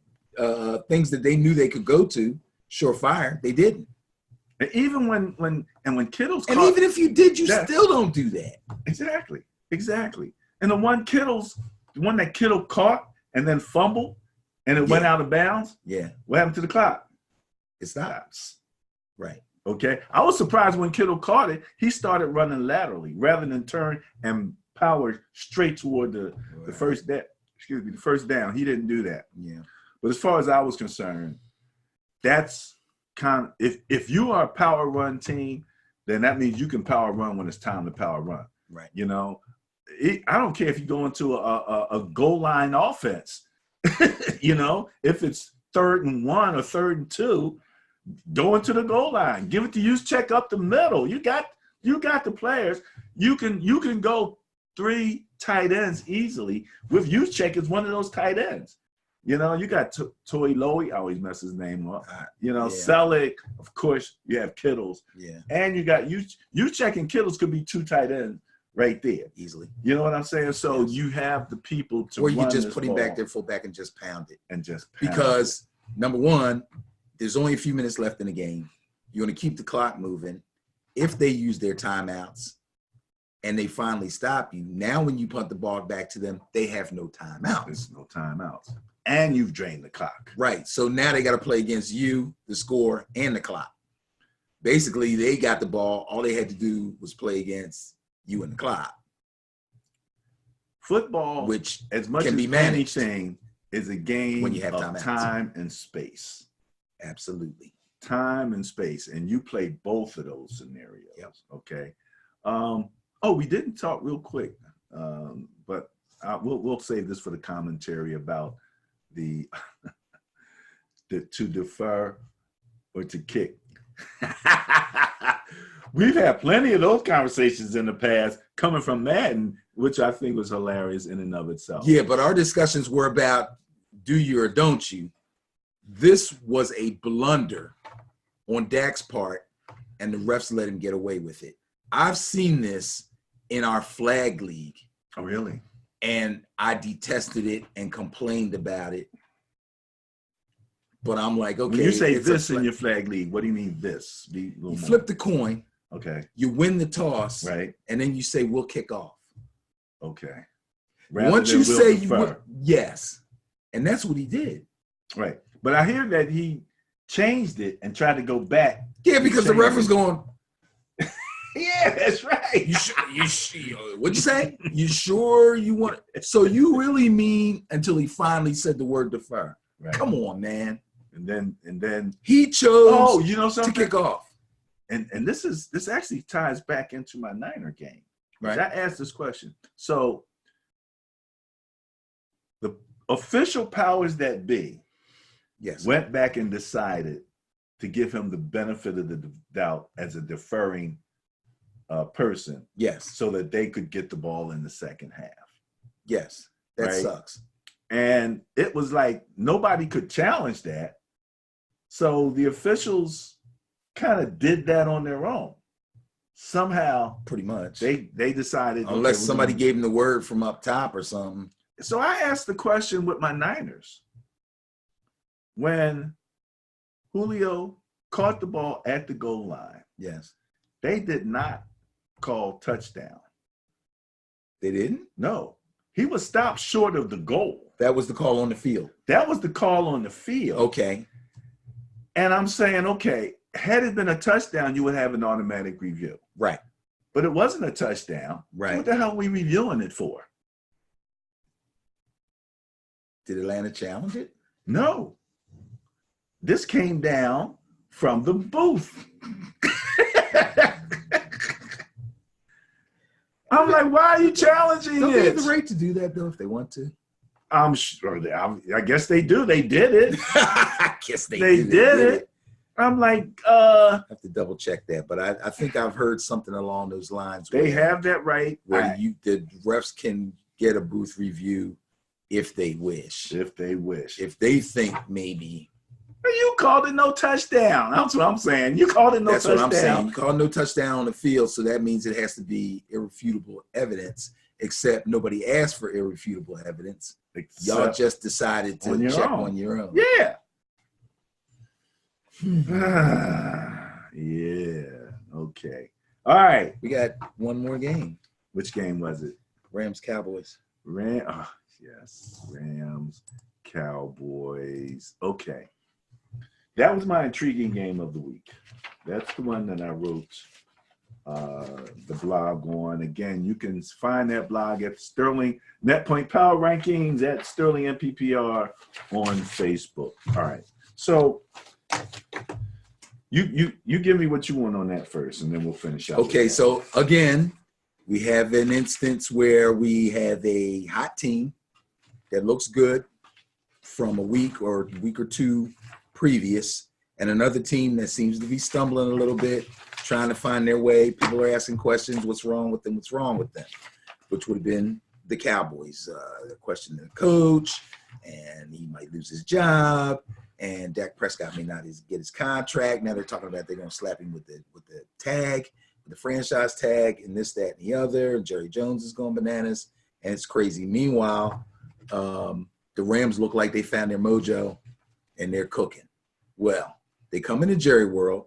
Speaker 2: things that they knew they could go to, surefire. They didn't.
Speaker 1: And even when Kittle's
Speaker 2: and even if you did, you still don't do that.
Speaker 1: Exactly. And the one that Kittle caught and then fumbled and it went out of bounds.
Speaker 2: Yeah.
Speaker 1: What happened to the clock? It stops.
Speaker 2: Right.
Speaker 1: Okay. I was surprised when Kittle caught it, he started running laterally rather than turn and power straight toward the first down. Excuse me, the first down. He didn't do that.
Speaker 2: Yeah.
Speaker 1: But as far as I was concerned, that's kind of, if you are a power run team, then that means you can power run when it's time to power run.
Speaker 2: Right.
Speaker 1: You know, I don't care if you go into a goal line offense. You know, if it's 3rd and 1 or 3rd and 2, go into the goal line. Give it to use check up the middle. You got the players. You can go 3 tight ends easily. With use check is one of those tight ends. You know, you got Toy Lowy, I always mess his name up. You know, Selleck, of course, you have Kittles.
Speaker 2: Yeah.
Speaker 1: And you got use check and Kittles could be 2 tight ends right there.
Speaker 2: Easily.
Speaker 1: You know what I'm saying? So you have the people to
Speaker 2: or you
Speaker 1: run
Speaker 2: just
Speaker 1: this
Speaker 2: put him
Speaker 1: ball
Speaker 2: back there, fullback, and just pound it.
Speaker 1: Because
Speaker 2: number one, there's only a few minutes left in the game. You want to keep the clock moving. If they use their timeouts and they finally stop you, now when you punt the ball back to them, they have no timeouts.
Speaker 1: There's no timeouts. And you've drained the clock.
Speaker 2: Right. So now they got to play against you, the score, and the clock. Basically, they got the ball. All they had to do was play against you and the clock.
Speaker 1: Football,
Speaker 2: which
Speaker 1: as much
Speaker 2: can
Speaker 1: as
Speaker 2: be managed,
Speaker 1: anything, is a game
Speaker 2: when you have
Speaker 1: of time and space.
Speaker 2: Absolutely.
Speaker 1: Time and space. And you play both of those scenarios.
Speaker 2: Yep.
Speaker 1: Okay. We didn't talk real quick, but we'll save this for the commentary about the to defer or to kick. We've had plenty of those conversations in the past coming from Madden, which I think was hilarious in and of itself.
Speaker 2: Yeah, but our discussions were about do you or don't you. This was a blunder on Dak's part, and the refs let him get away with it. I've seen this in our flag league.
Speaker 1: Oh, really?
Speaker 2: And I detested it and complained about it. But I'm like, okay.
Speaker 1: When you say this in your flag league, what do you mean this?
Speaker 2: You flip the coin.
Speaker 1: Okay.
Speaker 2: You win the toss.
Speaker 1: Right.
Speaker 2: And then you say, we'll kick off.
Speaker 1: Okay.
Speaker 2: Once you say yes. And that's what he did.
Speaker 1: Right. But I hear that he changed it and tried to go back.
Speaker 2: Yeah, because the ref was going,
Speaker 1: yeah, that's right.
Speaker 2: What'd you say? You sure you want it? So you really mean until he finally said the word defer? Right. Come on, man.
Speaker 1: And then
Speaker 2: he chose
Speaker 1: you know something?
Speaker 2: to kick off.
Speaker 1: And this actually ties back into my Niner game.
Speaker 2: Right.
Speaker 1: I asked this question. So the official powers that be went back and decided to give him the benefit of the doubt as a deferring person.
Speaker 2: Yes.
Speaker 1: So that they could get the ball in the second half.
Speaker 2: Yes. That sucks.
Speaker 1: And it was like nobody could challenge that. So the officials kind of did that on their own. Somehow,
Speaker 2: pretty much,
Speaker 1: they decided,
Speaker 2: unless somebody gave them the word from up top or something.
Speaker 1: So I asked the question with my Niners. When Julio caught the ball at the goal line,
Speaker 2: yes,
Speaker 1: they did not call touchdown.
Speaker 2: They didn't?
Speaker 1: No. He was stopped short of the goal.
Speaker 2: That was the call on the field.
Speaker 1: That was the call on the field.
Speaker 2: Okay.
Speaker 1: And I'm saying, okay, had it been a touchdown, you would have an automatic review.
Speaker 2: Right.
Speaker 1: But it wasn't a touchdown.
Speaker 2: Right.
Speaker 1: What the hell are we reviewing it for?
Speaker 2: Did Atlanta challenge it?
Speaker 1: No. This came down from the booth. I'm like, why are you challenging
Speaker 2: Don't
Speaker 1: it?
Speaker 2: they have the right to do that, though, if they want to?
Speaker 1: I'm sure. I guess they do. They did it.
Speaker 2: I guess they
Speaker 1: did it. I'm like,
Speaker 2: I have to double check that, but I think I've heard something along those lines.
Speaker 1: They have that right.
Speaker 2: Where the refs can get a booth review if they wish.
Speaker 1: If they wish.
Speaker 2: If they think maybe.
Speaker 1: You called it no touchdown. That's what I'm saying. You called it no touchdown.
Speaker 2: That's what I'm saying. You called no touchdown on the field, so that means it has to be irrefutable evidence, except nobody asked for irrefutable evidence. Y'all just decided to check on your own.
Speaker 1: Yeah. Yeah. Okay. All right.
Speaker 2: We got one more game.
Speaker 1: Which game was it?
Speaker 2: Rams Cowboys.
Speaker 1: Yes. Rams Cowboys. Okay. That was my intriguing game of the week. That's the one that I wrote the blog on. Again, you can find that blog at Sterling Net Point Power Rankings at Sterling MPPR on Facebook. All right. So you give me what you want on that first, and then we'll finish up.
Speaker 2: Okay. So again, we have an instance where we have a hot team that looks good from a week or two previous, and another team that seems to be stumbling a little bit, trying to find their way. People are asking questions, what's wrong with them, which would have been the Cowboys. They're questioning the coach, and he might lose his job, and Dak Prescott may not get his contract. Now they're talking about they're going to slap him with the tag, with the franchise tag, and this, that, and the other. Jerry Jones is going bananas, and it's crazy. Meanwhile, the Rams look like they found their mojo, and they're cooking. Well, they come into Jerry World.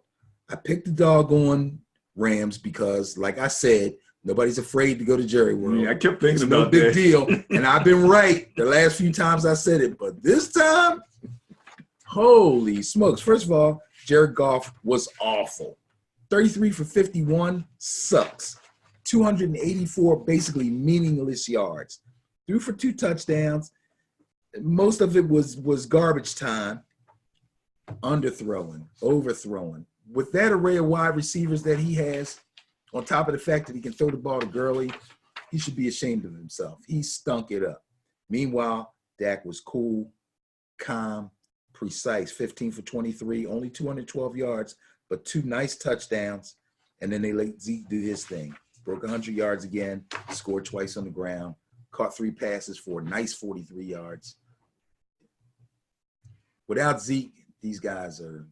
Speaker 2: I picked the doggone Rams because, like I said, nobody's afraid to go to Jerry World.
Speaker 1: Yeah, I kept thinking
Speaker 2: it's
Speaker 1: about
Speaker 2: no big deal. And I've been right the last few times I said it. But this time, holy smokes. First of all, Jared Goff was awful. 33 for 51 sucks. 284 basically meaningless yards. Threw for 2 touchdowns. Most of it was garbage time. Underthrowing, overthrowing. With that array of wide receivers that he has, on top of the fact that he can throw the ball to Gurley, he should be ashamed of himself. He stunk it up. Meanwhile, Dak was cool, calm, precise. 15 for 23, only 212 yards, but 2 nice touchdowns. And then they let Zeke do his thing. Broke 100 yards again, scored twice on the ground, caught 3 passes for a nice 43 yards. Without Zeke, these guys are,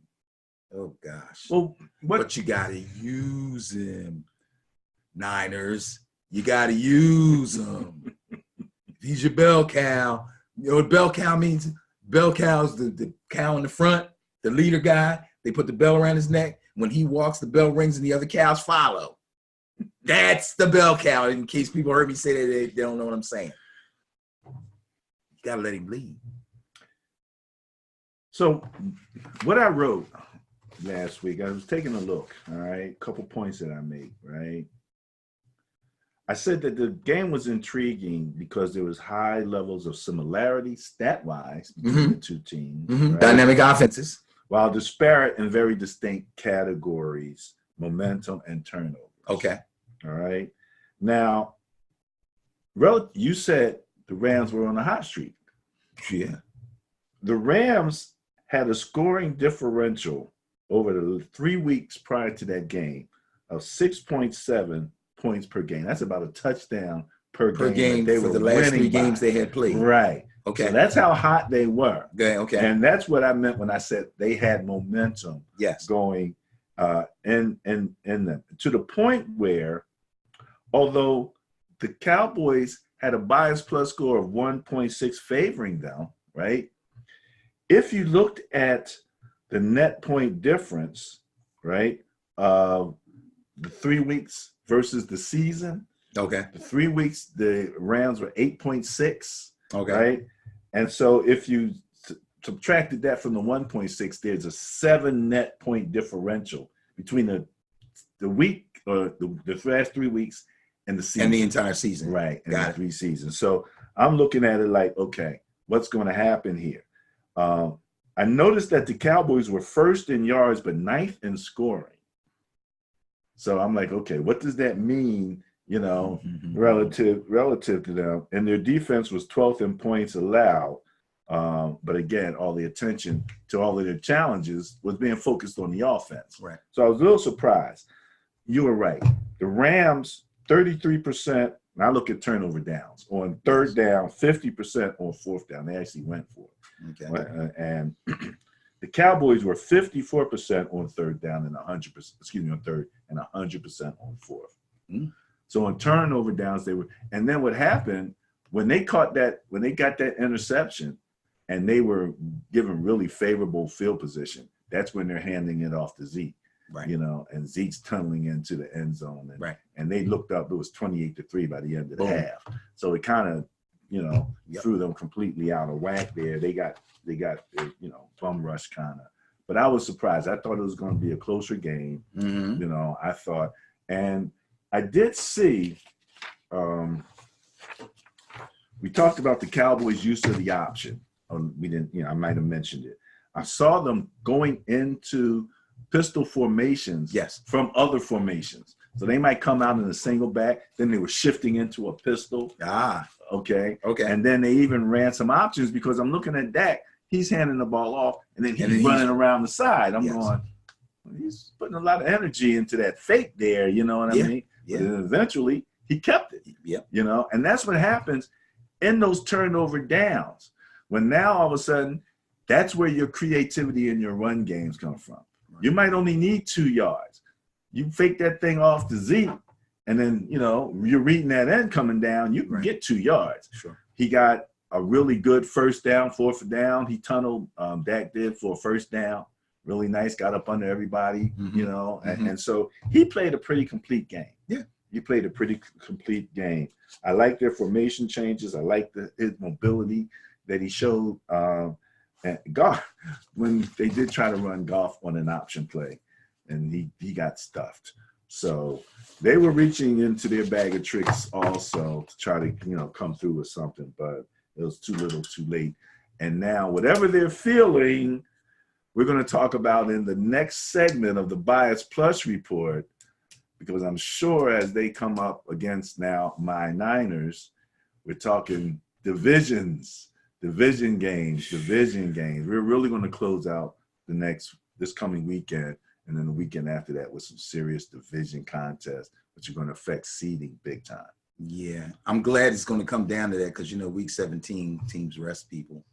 Speaker 2: oh gosh.
Speaker 1: Well,
Speaker 2: but you got to use him, Niners. You got to use him. He's your bell cow. You know what bell cow means? Bell cow's the cow in the front, the leader guy. They put the bell around his neck. When he walks, the bell rings and the other cows follow. That's the bell cow, in case people heard me say that they don't know what I'm saying. You got to let him lead.
Speaker 1: So what I wrote last week, I was taking a look, all right, a couple points that I made, right? I said that the game was intriguing because there was high levels of similarity stat-wise between the two teams. Right?
Speaker 2: Dynamic offenses.
Speaker 1: While disparate in very distinct categories, momentum and turnovers.
Speaker 2: Okay.
Speaker 1: All right. Now, you said the Rams were on a hot streak.
Speaker 2: Yeah.
Speaker 1: The Rams had a scoring differential over the 3 weeks prior to that game of 6.7 points per game. That's about a touchdown per game
Speaker 2: they
Speaker 1: for
Speaker 2: the last 3 games they had played.
Speaker 1: Right.
Speaker 2: Okay.
Speaker 1: So that's how hot they were.
Speaker 2: Okay.
Speaker 1: And that's what I meant when I said they had momentum.
Speaker 2: Yes.
Speaker 1: Going in them, to the point where, although the Cowboys had a bias plus score of 1.6 favoring them, right? If you looked at the net point difference, right, of the 3 weeks versus the season,
Speaker 2: okay,
Speaker 1: the 3 weeks, the Rams were 8.6,
Speaker 2: okay,
Speaker 1: right? And so if you subtracted that from the 1.6, there's a 7 net point differential between the week or the last 3 weeks and the season.
Speaker 2: And the entire season.
Speaker 1: Right. And
Speaker 2: Got
Speaker 1: the
Speaker 2: it.
Speaker 1: 3 seasons. So I'm looking at it like, okay, what's going to happen here? I noticed that the Cowboys were first in yards, but 9th in scoring. So I'm like, okay, what does that mean, you know, relative to them? And their defense was 12th in points allowed. But again, all the attention to all of their challenges was being focused on the offense.
Speaker 2: Right.
Speaker 1: So I was a little surprised. You were right. The Rams, 33%, and I look at turnover downs. On third down, 50% on fourth down. They actually went for it.
Speaker 2: Okay.
Speaker 1: And the Cowboys were 54% on third down and 100%, on third and 100% on fourth.
Speaker 2: Mm.
Speaker 1: So on turnover downs, they were, and then what happened when they got that interception and they were given really favorable field position, that's when they're handing it off to Zeke.
Speaker 2: Right.
Speaker 1: You know, and Zeke's tunneling into the end zone. And,
Speaker 2: right.
Speaker 1: And they looked up, it was 28-3 by the end of the
Speaker 2: Boom.
Speaker 1: half. So it kind of,
Speaker 2: Yep.
Speaker 1: threw them completely out of whack there. They got bum rush kind of. But I was surprised. I thought it was going to be a closer game.
Speaker 2: Mm-hmm.
Speaker 1: I thought, and I did see, we talked about the Cowboys' use of the option. We didn't, I might have mentioned it. I saw them going into pistol formations from other formations. So they might come out in a single back, then they were shifting into a pistol. Okay. And then they even ran some options because I'm looking at Dak. He's handing the ball off, and then he's running around the side. I'm going, he's putting a lot of energy into that fake there, you know what I mean?
Speaker 2: Yeah.
Speaker 1: But then eventually he kept it.
Speaker 2: Yep.
Speaker 1: And that's what happens in those turnover downs. When now all of a sudden, that's where your creativity in your run games come from. Right. You might only need 2 yards. You fake that thing off to Zeke, and then, you're reading that end coming down, you can get 2 yards.
Speaker 2: Sure.
Speaker 1: He got a really good first down, fourth down. He tunneled, Dak did, for a first down. Really nice, got up under everybody, and so he played a pretty complete game.
Speaker 2: Yeah.
Speaker 1: He played a pretty complete game. I like their formation changes. I like his mobility that he showed. And Goff, when they did try to run Goff on an option play, and he got stuffed. So they were reaching into their bag of tricks also to try to, come through with something, but it was too little too late. And now whatever they're feeling, we're going to talk about in the next segment of the Bias Plus report, because I'm sure as they come up against now my Niners, we're talking division games. We're really going to close out this coming weekend, and then the weekend after that with some serious division contests, which are going to affect seeding big time.
Speaker 2: Yeah, I'm glad it's going to come down to that because, week 17 teams rest people.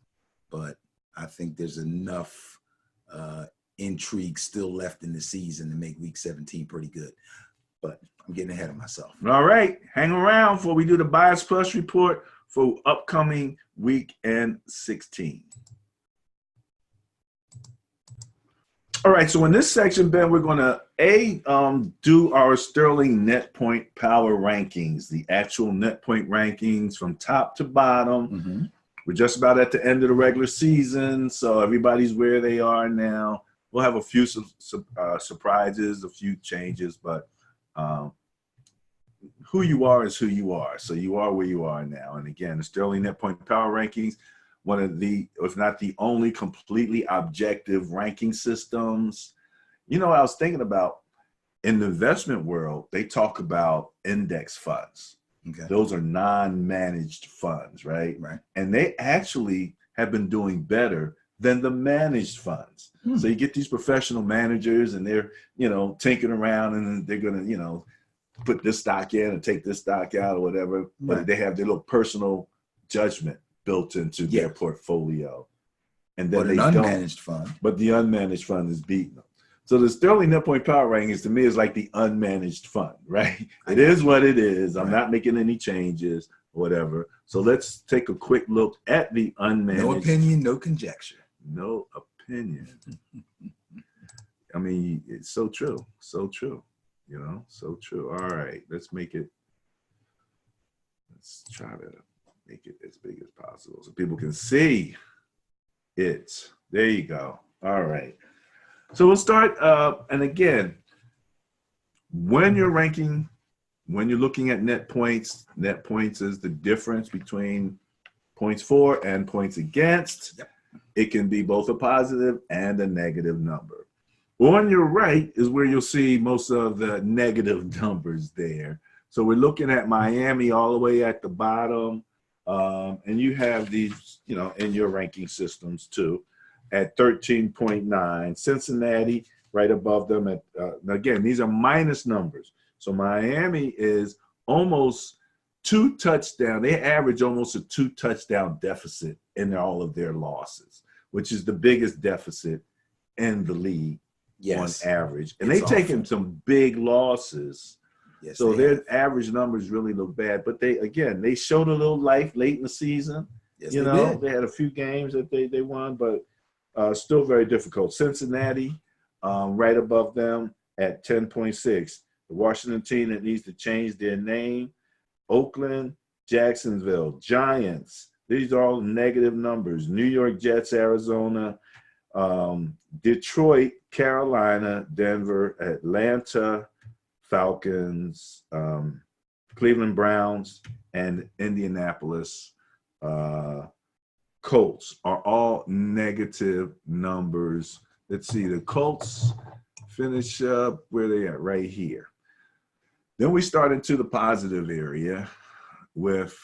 Speaker 2: But I think there's enough intrigue still left in the season to make week 17 pretty good. But I'm getting ahead of myself.
Speaker 1: All right, hang around before we do the Bias Plus report for upcoming week and 16. All right, so in this section, Ben, we're going to do our Sterling net point power rankings, the actual net point rankings from top to bottom. We're just about at the end of the regular season, so everybody's where they are now. We'll have a few surprises, a few changes, but who you are is who you are. So you are where you are now. And again, the Sterling Net Point Power Rankings, one of the, if not the only completely objective ranking systems. You know, I was thinking about in the investment world, they talk about index funds.
Speaker 2: Okay.
Speaker 1: Those are non-managed funds, right?
Speaker 2: Right.
Speaker 1: And they actually have been doing better than the managed funds. So you get these professional managers and they're, you know, tinkering around and they're going to, you know, put this stock in and take this stock out or whatever, but
Speaker 2: Right.
Speaker 1: they have their little personal judgment built into their portfolio. And then
Speaker 2: But
Speaker 1: they
Speaker 2: an
Speaker 1: don't.
Speaker 2: unmanaged fund.
Speaker 1: But the unmanaged fund is beating them. So the Sterling Net Point Power Rankings to me is like the unmanaged fund, right? It is what it is. I'm not making any changes or whatever. So let's take a quick look at the unmanaged.
Speaker 2: No opinion, no conjecture.
Speaker 1: No opinion. I mean, it's so true. So true. You know, so true. All right, let's make it. Let's try to make it as big as possible so people can see it. There you go. All right. So we'll start, and again, when you're ranking, when you're looking at net points is the difference between points for and points against.
Speaker 2: Yep.
Speaker 1: It can be both a positive and a negative number. On your right is where you'll see most of the negative numbers there. So we're looking at Miami all the way at the bottom, and you have these, you know, in your ranking systems too. At 13.9, Cincinnati right above them at, again, these are minus numbers. So Miami is almost 2 touchdowns. They average almost a 2 touchdown deficit in all of their losses, which is the biggest deficit in the league on average. And they've taken some big losses.
Speaker 2: Yes,
Speaker 1: so their average numbers really look bad. But they, again, they showed a little life late in the season.
Speaker 2: Yes,
Speaker 1: you know, they had a few games that they won, but still very difficult. Cincinnati, right above them at 10.6. The Washington team that needs to change their name. Oakland, Jacksonville, Giants. These are all negative numbers. New York Jets, Arizona, Detroit, Carolina, Denver, Atlanta, Falcons, Cleveland Browns, and Indianapolis Colts are all negative numbers. Let's see, the Colts finish up where they are, right here. Then we start into the positive area with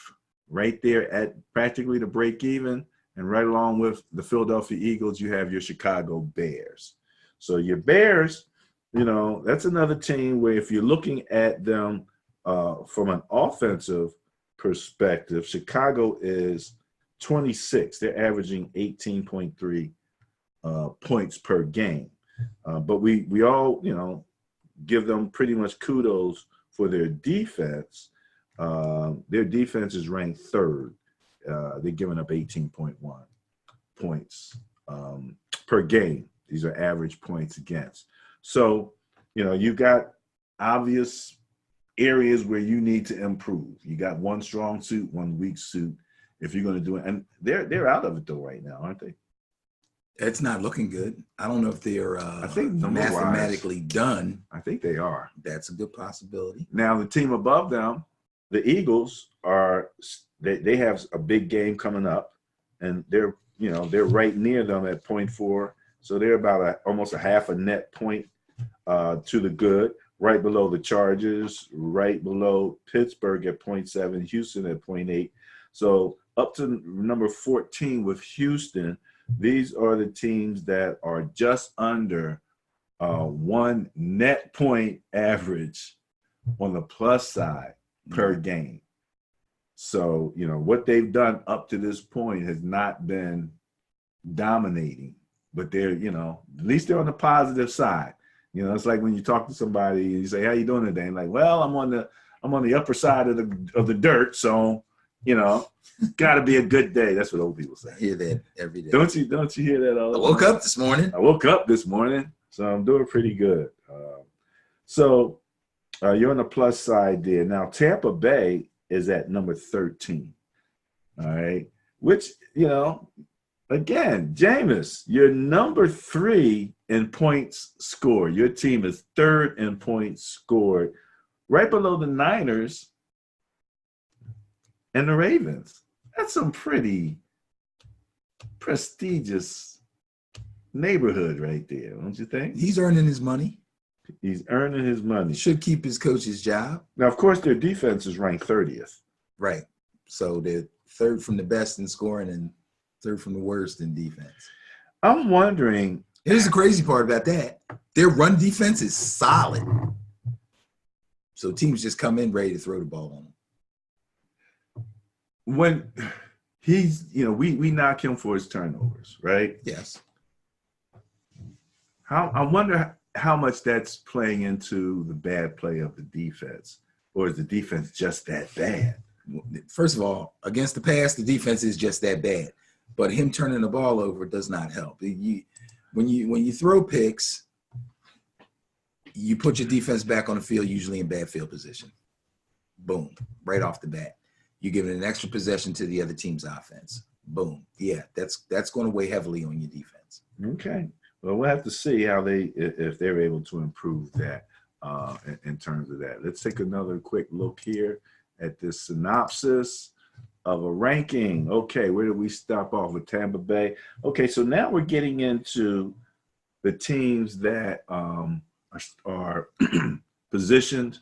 Speaker 1: right there at practically the break even, and right along with the Philadelphia Eagles, you have your Chicago Bears. So your Bears, you know, that's another team where if you're looking at them from an offensive perspective, Chicago is 26. They're averaging 18.3 points per game. But we all, you know, give them pretty much kudos for their defense. Their defense is ranked 3rd. They're giving up 18.1 points per game. These are average points against. So, you know, you've got obvious areas where you need to improve. You got one strong suit, one weak suit. If you're going to do it, and they're out of it though right now, aren't they?
Speaker 2: It's not looking good. I don't know if they're
Speaker 1: I think
Speaker 2: mathematically done.
Speaker 1: I think they are.
Speaker 2: That's a good possibility.
Speaker 1: Now the team above them, the Eagles, they have a big game coming up, and they're right near them at 0.4. So they're about almost a half a net point to the good. Right below the Chargers, right below Pittsburgh at 0.7, Houston at 0.8. So up to number 14 with Houston, these are the teams that are just under 1 net point average on the plus side per game. So, you know, what they've done up to this point has not been dominating, but they're, you know, at least they're on the positive side. You know, it's like when you talk to somebody and you say, "How you doing today?" And like, "Well, I'm on the upper side of the dirt, so, you know, got to be a good day." That's what old people say.
Speaker 2: I hear that every day.
Speaker 1: Don't you hear that all the time?
Speaker 2: I woke up this morning.
Speaker 1: I woke up this morning, so I'm doing pretty good. So you're on the plus side there. Now Tampa Bay is at number 13. All right. which, you know, again, Jameis, you're number 3 in points scored. Your team is 3rd in points scored, right below the Niners and the Ravens. That's some pretty prestigious neighborhood right there, don't you think?
Speaker 2: He's earning his money.
Speaker 1: He's earning his money.
Speaker 2: Should keep his coach's job.
Speaker 1: Now, of course, their defense is ranked 30th.
Speaker 2: Right. So they're 3rd from the best in scoring and 3rd from the worst in defense.
Speaker 1: I'm wondering.
Speaker 2: Here's the crazy part about that. Their run defense is solid. So teams just come in ready to throw the ball on them.
Speaker 1: When he's, you know, we knock him for his turnovers, right?
Speaker 2: Yes.
Speaker 1: I wonder how much that's playing into the bad play of the defense, or is the defense just that bad?
Speaker 2: First of all, against the pass, the defense is just that bad. But him turning the ball over does not help. When you throw picks, you put your defense back on the field, usually in bad field position. Boom, right off the bat. You're giving an extra possession to the other team's offense. Boom. Yeah, that's going to weigh heavily on your defense.
Speaker 1: Okay. Well, we'll have to see how if they're able to improve that in terms of that. Let's take another quick look here at this synopsis of a ranking. Okay, where did we stop off with Tampa Bay? Okay, so now we're getting into the teams that are positioned.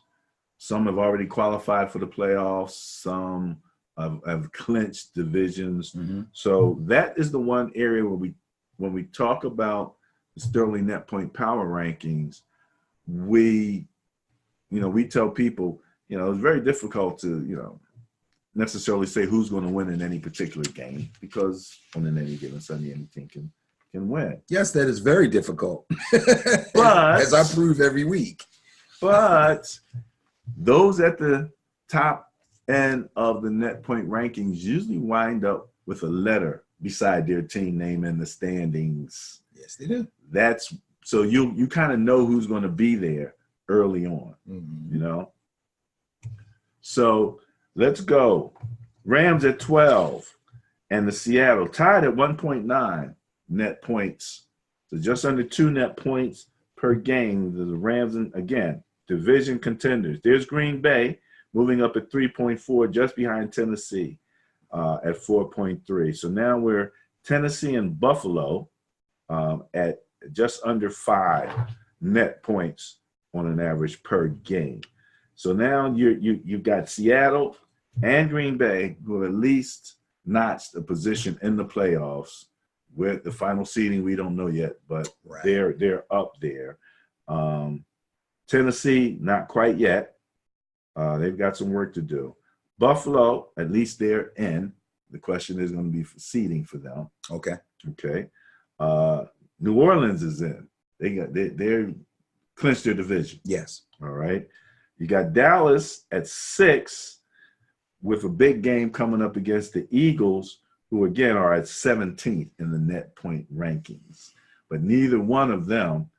Speaker 1: Some have already qualified for the playoffs. Some have clinched divisions.
Speaker 2: Mm-hmm.
Speaker 1: So that is the one area where when we talk about the Sterling Net Point Power Rankings, we tell people, it's very difficult to, necessarily say who's going to win in any particular game, because on any given Sunday, any team can win.
Speaker 2: Yes, that is very difficult.
Speaker 1: But
Speaker 2: as I prove every week.
Speaker 1: But those at the top end of the net point rankings usually wind up with a letter beside their team name in the standings.
Speaker 2: Yes, they do.
Speaker 1: So you kind of know who's going to be there early on,
Speaker 2: mm-hmm.
Speaker 1: So let's go. Rams at 12 and the Seattle tied at 1.9 net points. So just under 2 net points per game. The Rams, again, division contenders. There's Green Bay moving up at 3.4, just behind Tennessee at 4.3. So now we're Tennessee and Buffalo at just under 5 net points on an average per game. So now you've got Seattle and Green Bay, who have at least notched a position in the playoffs. With the final seeding, we don't know yet, but
Speaker 2: right.
Speaker 1: they're up there. Tennessee, not quite yet. They've got some work to do. Buffalo, at least they're in. The question is going to be for seeding for them.
Speaker 2: Okay.
Speaker 1: New Orleans is in. They're clinched their division.
Speaker 2: Yes.
Speaker 1: All right. You got Dallas at 6 with a big game coming up against the Eagles, who again are at 17th in the net point rankings. But neither one of them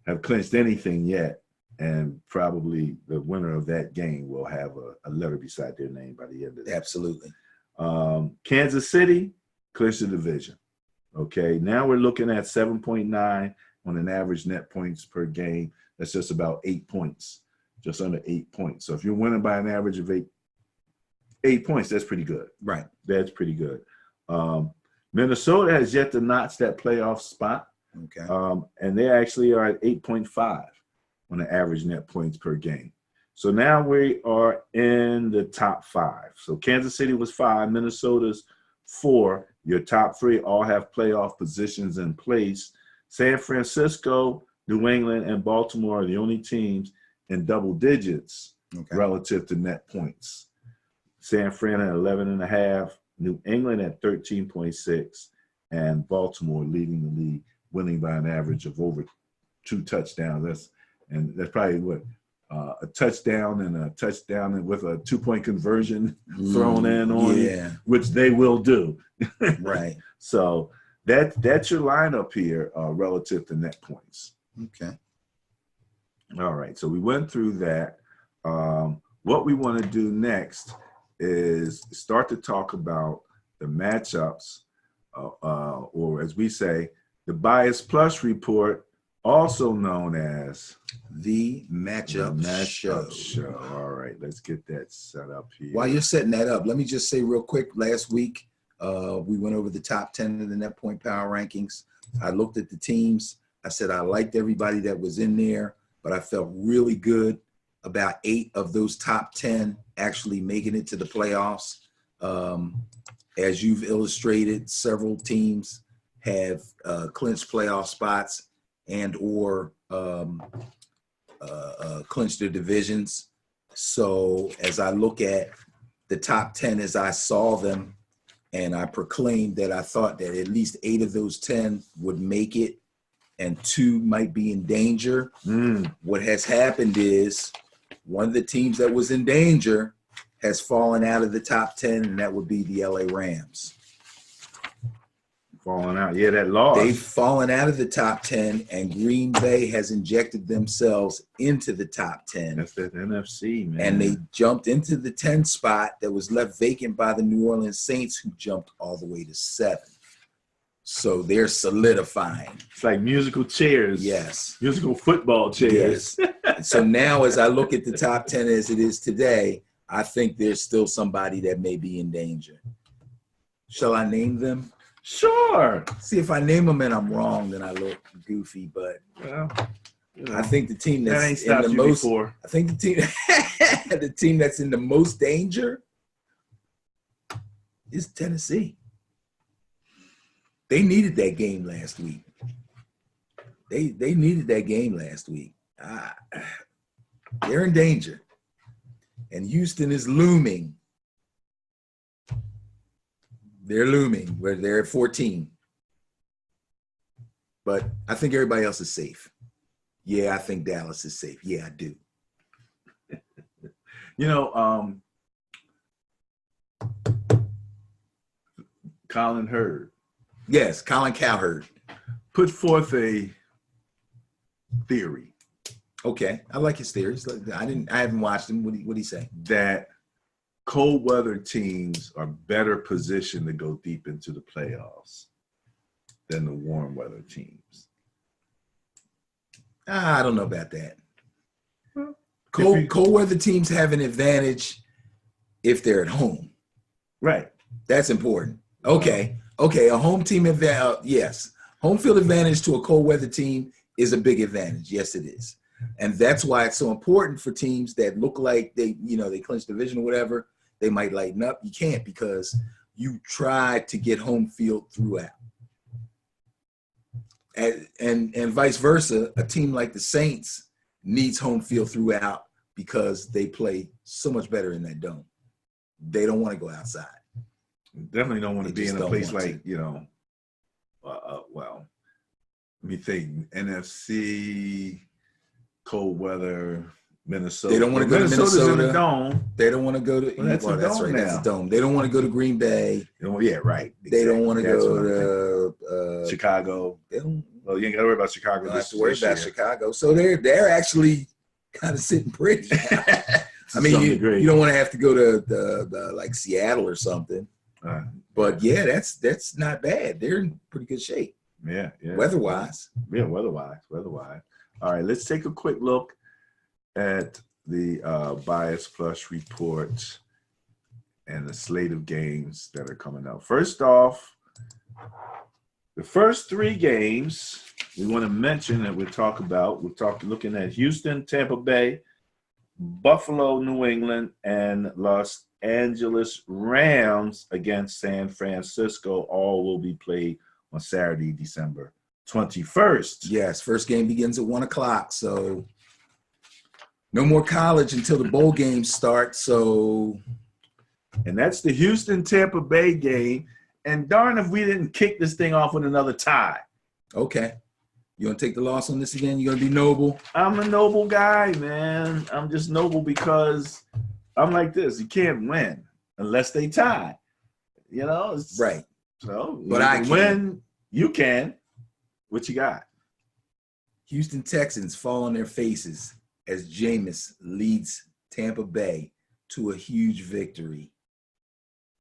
Speaker 1: have clinched anything yet, and probably the winner of that game will have a letter beside their name by the end of it.
Speaker 2: Absolutely.
Speaker 1: Kansas City clinched the division. Okay, now we're looking at 7.9 on an average net points per game. That's just about 8 points, just under 8 points. So if you're winning by an average of 8 points, that's pretty good.
Speaker 2: Right.
Speaker 1: That's pretty good. Minnesota has yet to notch that playoff spot.
Speaker 2: Okay.
Speaker 1: And they actually are at 8.5 on the average net points per game. So now we are in the top 5. So Kansas City was 5, Minnesota's 4. Your top 3 all have playoff positions in place. San Francisco, New England, and Baltimore are the only teams in double digits relative to net points. San Fran at 11.5, New England at 13.6, and Baltimore leading the league, winning by an average of over 2 touchdowns. That's probably what a touchdown and a touchdown with a 2-point conversion thrown in on you, which they will do.
Speaker 2: Right.
Speaker 1: So that's your lineup here relative to net points.
Speaker 2: Okay.
Speaker 1: All right. So we went through that. What we want to do next is start to talk about the matchups, or as we say, the Bias Plus report, also known as
Speaker 2: the matchup
Speaker 1: show. All right, let's get that set up here.
Speaker 2: While you're setting that up, let me just say real quick, last week, we went over the top 10 of the Net Point Power Rankings. I looked at the teams. I said I liked everybody that was in there, but I felt really good about 8 of those top 10 actually making it to the playoffs. As you've illustrated, several teams have clinched playoff spots and or clinched their divisions. So as I look at the top 10 as I saw them, and I proclaimed that I thought that at least 8 of those 10 would make it and 2 might be in danger. What has happened is one of the teams that was in danger has fallen out of the top 10, and that would be the LA Rams.
Speaker 1: Falling out. Yeah, that loss.
Speaker 2: They've fallen out of the top 10, and Green Bay has injected themselves into the top 10.
Speaker 1: That's that NFC, man.
Speaker 2: And they jumped into the 10 spot that was left vacant by the New Orleans Saints, who jumped all the way to 7. So they're solidifying.
Speaker 1: It's like musical chairs.
Speaker 2: Yes.
Speaker 1: Musical football chairs.
Speaker 2: Yes. So now as I look at the top 10 as it is today, I think there's still somebody that may be in danger. Shall I name them?
Speaker 1: Sure.
Speaker 2: See, if I name them and I'm wrong, then I look goofy. But
Speaker 1: well,
Speaker 2: I think the team that's
Speaker 1: ain't
Speaker 2: in the most,
Speaker 1: before.
Speaker 2: I think the team, the team that's in the most danger is Tennessee. They needed that game last week. They needed that game last week. They're in danger, and Houston is looming. They're looming where they're at 14. But I think everybody else is safe. Yeah, I think Dallas is safe. Yeah, I do.
Speaker 1: You know, Colin Hurd.
Speaker 2: Yes, Colin Cowherd
Speaker 1: put forth a theory.
Speaker 2: Okay, I like his theories. I haven't watched him. What did he say?
Speaker 1: That cold weather teams are better positioned to go deep into the playoffs than the warm weather teams.
Speaker 2: I don't know about that. Cold weather teams have an advantage if they're at home.
Speaker 1: Right.
Speaker 2: That's important. Okay. Okay, a home team advantage, yes. Home field advantage to a cold weather team is a big advantage. Yes, it is. And that's why it's so important for teams that look like they clinch division or whatever, they might lighten up. You can't, because you try to get home field throughout. And vice versa, a team like the Saints needs home field throughout because they play so much better in that dome. They don't want to go outside.
Speaker 1: Definitely don't want to be in a place like,
Speaker 2: to.
Speaker 1: Well, let me think. NFC, cold weather, Minnesota.
Speaker 2: They don't want to go to Minnesota.
Speaker 1: In the dome.
Speaker 2: They don't want to go to.
Speaker 1: Well, that's a dome now.
Speaker 2: That's a dome. They don't want to go to Green Bay.
Speaker 1: Yeah, right. Exactly.
Speaker 2: They don't want to go to
Speaker 1: Chicago.
Speaker 2: They don't.
Speaker 1: Well, you ain't got to worry about Chicago.
Speaker 2: Don't have to worry about Chicago. So they're actually kind of sitting pretty. I mean, you don't want to have to go to the like Seattle or something. But yeah, that's not bad. They're in pretty good shape.
Speaker 1: Yeah.
Speaker 2: Weather-wise.
Speaker 1: Yeah, weather-wise. All right, let's take a quick look at the Bias Plus report and the slate of games that are coming up. First off, the first 3 games we want to mention that we'll talk about. Looking at Houston, Tampa Bay, Buffalo, New England, and Los Angeles Rams against San Francisco. All will be played on Saturday, December 21st.
Speaker 2: Yes, first game begins at 1:00. So no more college until the bowl games start. So,
Speaker 1: and that's the Houston Tampa Bay game. And darn if we didn't kick this thing off with another tie.
Speaker 2: Okay. You want to take the loss on this again? You're going to be noble?
Speaker 1: I'm a noble guy, man. I'm just noble because I'm like this. You can't win unless they tie. You know?
Speaker 2: Right.
Speaker 1: So,
Speaker 2: but I can
Speaker 1: win. You can. What you got?
Speaker 2: Houston Texans fall on their faces as Jameis leads Tampa Bay to a huge victory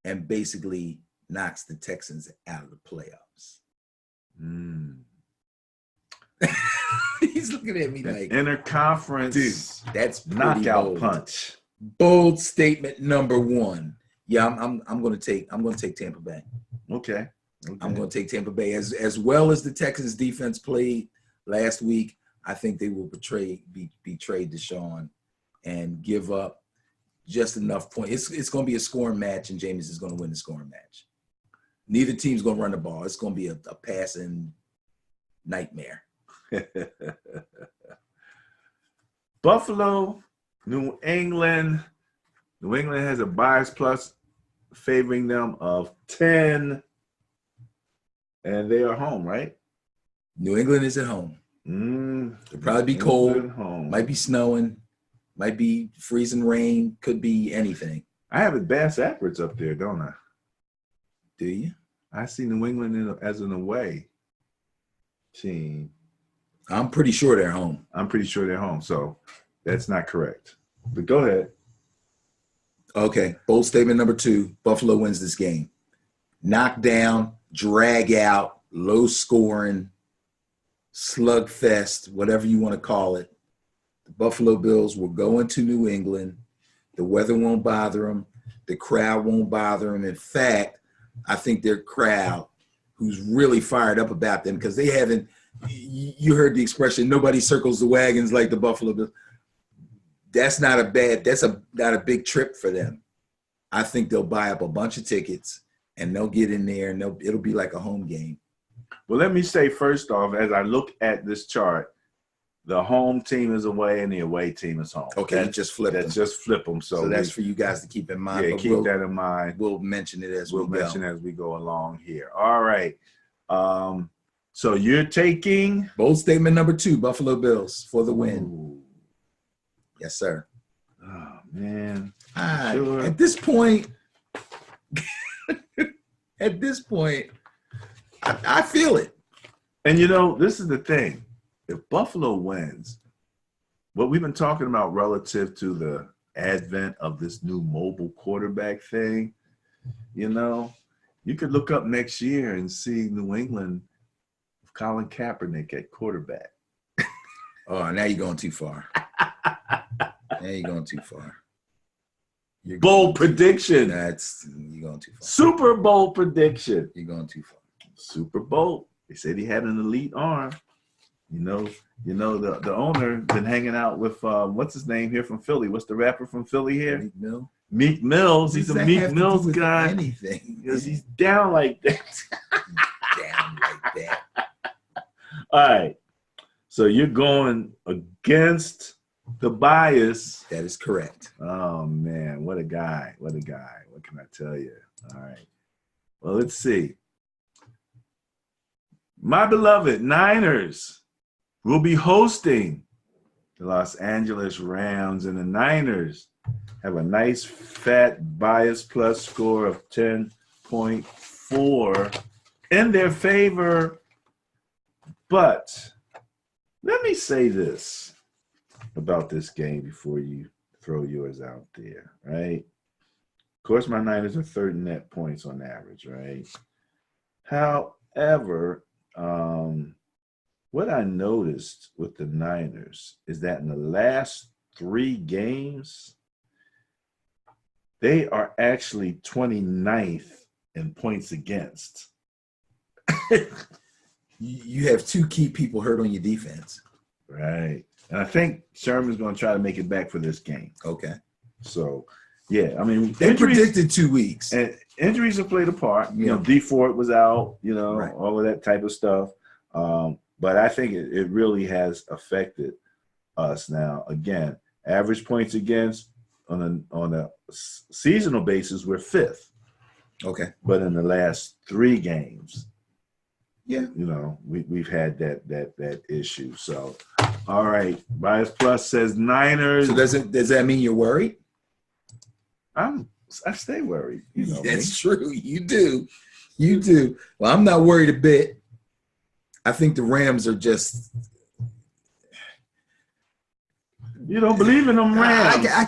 Speaker 2: and basically knocks the Texans out of the playoffs. He's looking at me like
Speaker 1: interconference,
Speaker 2: dude, that's
Speaker 1: knockout
Speaker 2: bold.
Speaker 1: punch.
Speaker 2: Bold statement number one. Yeah, I'm gonna take Tampa Bay.
Speaker 1: Okay.
Speaker 2: I'm gonna take Tampa Bay as well as the Texans defense played last week. I think they will betray Deshaun and give up just enough points. It's going to be a scoring match, and Jameis is going to win the scoring match. Neither team's going to run the ball. It's going to be a passing nightmare.
Speaker 1: Buffalo, New England. New England has a bias plus favoring them of 10, and they are home, right?
Speaker 2: New England is at home. It'll probably be cold.
Speaker 1: Home.
Speaker 2: Might be snowing. Might be freezing rain. Could be anything.
Speaker 1: I have it Bass Backwards up there, don't I?
Speaker 2: Do you?
Speaker 1: I see New England as an away team.
Speaker 2: I'm pretty sure they're home.
Speaker 1: I'm pretty sure they're home, so that's not correct. But go ahead.
Speaker 2: Okay, bold statement number 2. Buffalo wins this game. Knockdown, drag out, low scoring, slugfest, whatever you want to call it. The Buffalo Bills will go into New England. The weather won't bother them. The crowd won't bother them. In fact, I think their crowd, who's really fired up about them, because they haven't, you heard the expression, nobody circles the wagons like the Buffalo Bills. That's not a big trip for them. I think they'll buy up a bunch of tickets and they'll get in there and it'll be like a home game.
Speaker 1: Well, let me say first off, as I look at this chart, the home team is away and the away team is home.
Speaker 2: Okay, just flip them.
Speaker 1: Just flip them. So
Speaker 2: that's for you guys to keep in mind.
Speaker 1: Yeah, keep that in mind.
Speaker 2: We'll mention it as we go.
Speaker 1: We'll mention it as we go along here. All right. So you're taking
Speaker 2: bold statement number 2, Buffalo Bills for the win.
Speaker 1: Ooh.
Speaker 2: Yes, sir.
Speaker 1: Oh man.
Speaker 2: Sure. At this point, I feel it.
Speaker 1: And this is the thing. If Buffalo wins, what we've been talking about relative to the advent of this new mobile quarterback thing, you could look up next year and see New England with Colin Kaepernick at quarterback.
Speaker 2: Oh, now you're going too far. Now you're going too far.
Speaker 1: Bold prediction.
Speaker 2: You're going too far.
Speaker 1: Super bowl prediction.
Speaker 2: You're going too far.
Speaker 1: Super bowl. They said he had an elite arm. The owner been hanging out with what's his name here from Philly? What's the rapper from Philly here? Meek Mills. He's a Meek Mills guy.
Speaker 2: Anything.
Speaker 1: Because he's down like that.
Speaker 2: Down like that.
Speaker 1: All right. So you're going against the bias.
Speaker 2: That is correct.
Speaker 1: Oh man, what a guy. What can I tell you? All right. Well, let's see. My beloved Niners will be hosting the Los Angeles Rams, and the Niners have a nice fat bias plus score of 10.4 in their favor. But let me say this about this game before you throw yours out there, right? Of course, my Niners are third in net points on average, right? However, what I noticed with the Niners is that in the last 3 games, they are actually 29th in points against.
Speaker 2: You have 2 key people hurt on your defense.
Speaker 1: Right. And I think Sherman's going to try to make it back for this game.
Speaker 2: Okay.
Speaker 1: So, yeah, I mean,
Speaker 2: they predicted 2 weeks.
Speaker 1: And injuries have played a part.
Speaker 2: Yeah.
Speaker 1: D Ford was out,
Speaker 2: right.
Speaker 1: All of that type of stuff. But I think it really has affected us now. Again, average points against on a seasonal basis, we're 5th.
Speaker 2: Okay.
Speaker 1: But in the last 3 games,
Speaker 2: yeah,
Speaker 1: we've had that issue. So, all right, Bias Plus says Niners.
Speaker 2: So does that mean you're worried?
Speaker 1: I stay worried.
Speaker 2: That's true. You do. Well, I'm not worried a bit. I think the Rams are just
Speaker 1: You don't believe in them Rams. I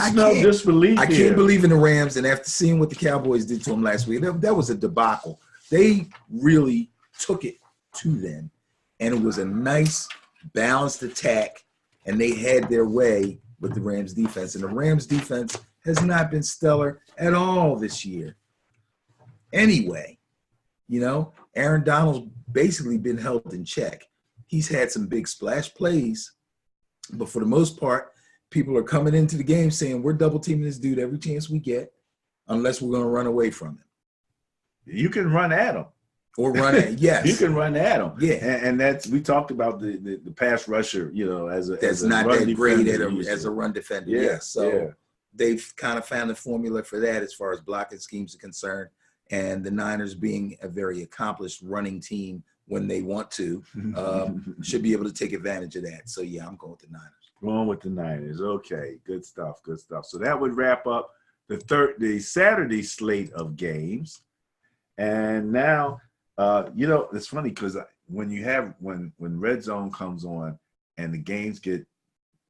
Speaker 1: smell disbelief
Speaker 2: I
Speaker 1: here.
Speaker 2: can't believe in the Rams. And after seeing what the Cowboys did to them last week, that was a debacle. They really took it to them. And it was a nice, balanced attack. And they had their way with the Rams defense. And the Rams defense has not been stellar at all this year. Anyway, you know, Aaron Donald's basically been held in check. He's had some big splash plays, but for the most part, people are coming into the game saying we're double teaming this dude every chance we get, unless we're going to run away from him.
Speaker 1: You can run at him.
Speaker 2: Or run at yes.
Speaker 1: You can run at him.
Speaker 2: Yeah.
Speaker 1: And that's, we talked about the pass rusher, you know,
Speaker 2: that's not that great as a run defender.
Speaker 1: Yeah.
Speaker 2: So they've kind of found a formula for that as far as blocking schemes are concerned. And the Niners, being a very accomplished running team when they want to, should be able to take advantage of that. So, yeah, I'm going with the Niners.
Speaker 1: Going with the Niners. Okay, good stuff, good stuff. So that would wrap up the Saturday slate of games. And now, you know, it's funny because when you have when Red Zone comes on and the games get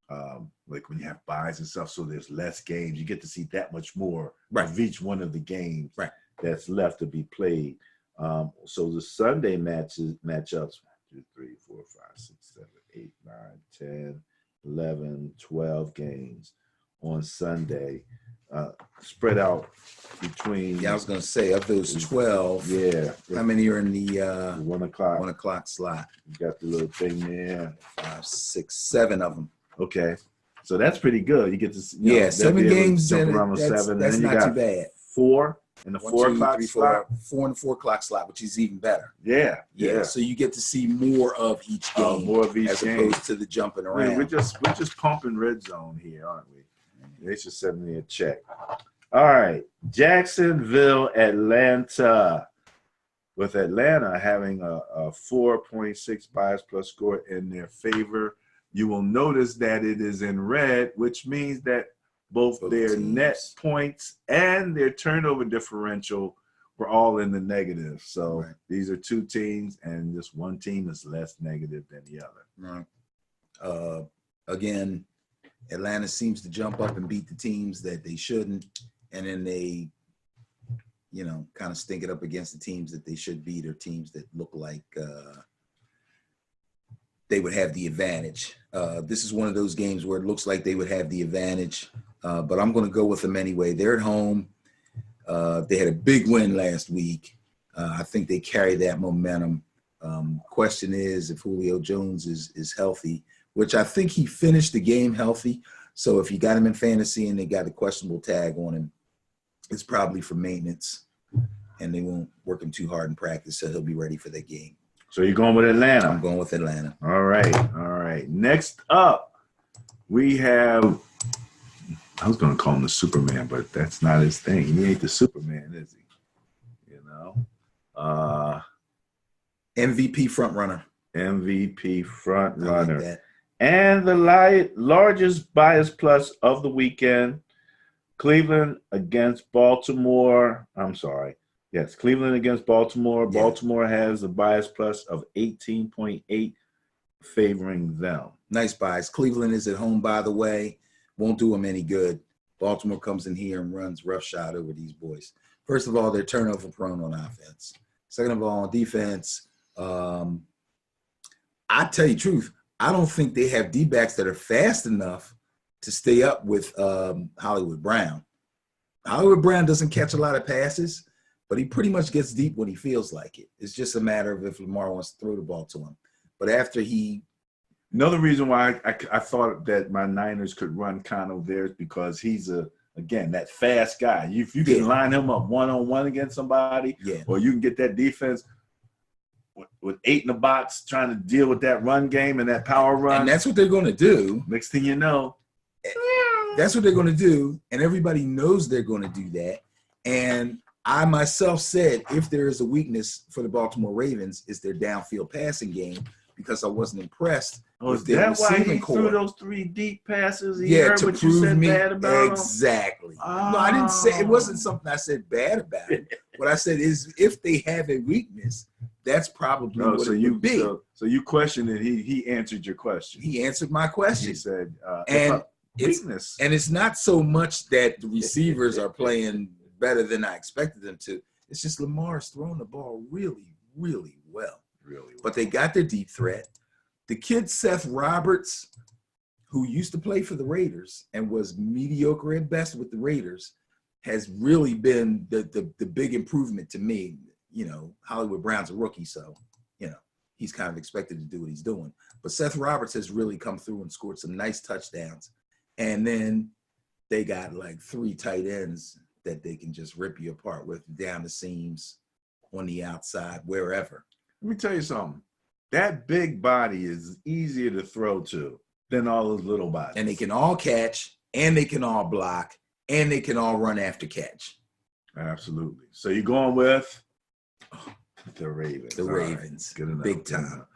Speaker 1: like when you have buys and stuff, so there's less games, you get to see that much more of each one of the games that's left to be played. So the Sunday matchups, 1, 2, 3, 4, 5, 6, 7, 8, 9, 10, 11, 12 games on Sunday, spread out between.
Speaker 2: Yeah, I was going to say, of those 12, how many are in the
Speaker 1: 1 o'clock?
Speaker 2: 1 o'clock slot.
Speaker 1: You got the little thing there.
Speaker 2: 5, 6, 7 of them.
Speaker 1: Okay, so that's pretty good. You get to
Speaker 2: 7 games
Speaker 1: jump around on 7.
Speaker 2: That's
Speaker 1: and then
Speaker 2: not
Speaker 1: you got
Speaker 2: too bad.
Speaker 1: 4 in the 4 o'clock slot.
Speaker 2: 4 in the 4 o'clock slot, which is even better.
Speaker 1: Yeah.
Speaker 2: So you get to see more of each game, as opposed to the jumping around.
Speaker 1: We're just pumping Red Zone here, aren't we? They should send me a check. All right, Jacksonville, Atlanta. With Atlanta having a 4.6 bias plus score in their favor, you will notice that it is in red, which means that both their
Speaker 2: teams.
Speaker 1: net points and their turnover differential were all in the negative. So these are 2 teams, and just one team is less negative than the other.
Speaker 2: Right. Again, Atlanta seems to jump up and beat the teams that they shouldn't, and then they, you know, kind of stink it up against the teams that they should beat, or teams that look like they would have the advantage. This is one of those games where it looks like they would have the advantage, but I'm going to go with them anyway. They're at home. They had a big win last week. I think they carry that momentum. Question is if Julio Jones is healthy, which I think he finished the game healthy. So if you got him in fantasy and they got a questionable tag on him, it's probably for maintenance, and they won't work him too hard in practice, so he'll be ready for that game.
Speaker 1: So you're going with Atlanta?
Speaker 2: I'm going with Atlanta.
Speaker 1: All right. Next up, we have, I was going to call him the Superman, but that's not his thing. He ain't the Superman, is he? You know?
Speaker 2: MVP front runner.
Speaker 1: MVP front runner.
Speaker 2: Like that.
Speaker 1: And the largest bias plus of the weekend, Cleveland against Baltimore. Cleveland against Baltimore. Yeah. Baltimore has a bias plus of 18.8 favoring them.
Speaker 2: Nice bias. Cleveland is at home, by the way. Won't do them any good. Baltimore comes in here and runs roughshod over these boys. First of all, they're turnover prone on offense. Second of all, on defense, I tell you the truth, I don't think they have D-backs that are fast enough to stay up with Hollywood Brown. Hollywood Brown doesn't catch a lot of passes, but he pretty much gets deep when he feels like it. It's just a matter of if Lamar wants to throw the ball to him. But after he...
Speaker 1: Another reason why I thought that my Niners could run kind of there is because he's, again, that fast guy. If you can line him up one-on-one against somebody, or you can get that defense with 8 in the box trying to deal with that run game and that power run.
Speaker 2: And that's what they're going to do.
Speaker 1: Next thing you know.
Speaker 2: That's what they're going to do, and everybody knows they're going to do that. And I myself said if there is a weakness for the Baltimore Ravens, is their downfield passing game, because I wasn't impressed with their receiving core.
Speaker 1: Threw those 3 deep passes? He heard what you said bad about
Speaker 2: exactly.
Speaker 1: Oh.
Speaker 2: No, I didn't say it wasn't something I said bad about it. What I said is if they have a weakness, that's probably
Speaker 1: Oh,
Speaker 2: what
Speaker 1: so
Speaker 2: it
Speaker 1: you
Speaker 2: would be.
Speaker 1: so you questioned it. He answered your question.
Speaker 2: He answered my question.
Speaker 1: He said,
Speaker 2: And
Speaker 1: weakness.
Speaker 2: it's not so much that the receivers are playing better than I expected them to. It's just Lamar's throwing the ball really, really well.
Speaker 1: Really well.
Speaker 2: But they got their deep threat. The kid Seth Roberts, who used to play for the Raiders and was mediocre at best with the Raiders, has really been the big improvement to me. You know, Hollywood Brown's a rookie, so, you know, he's kind of expected to do what he's doing. But Seth Roberts has really come through and scored some nice touchdowns. And then they got like 3 tight ends that they can just rip you apart with down the seams, on the outside, wherever.
Speaker 1: Let me tell you something. That big body is easier to throw to than all those little bodies.
Speaker 2: And they can all catch, and they can all block, and they can all run after catch.
Speaker 1: Absolutely. So you're going with the Ravens.
Speaker 2: The Ravens.
Speaker 1: Right. Good enough.
Speaker 2: Big
Speaker 1: Good
Speaker 2: time.
Speaker 1: enough.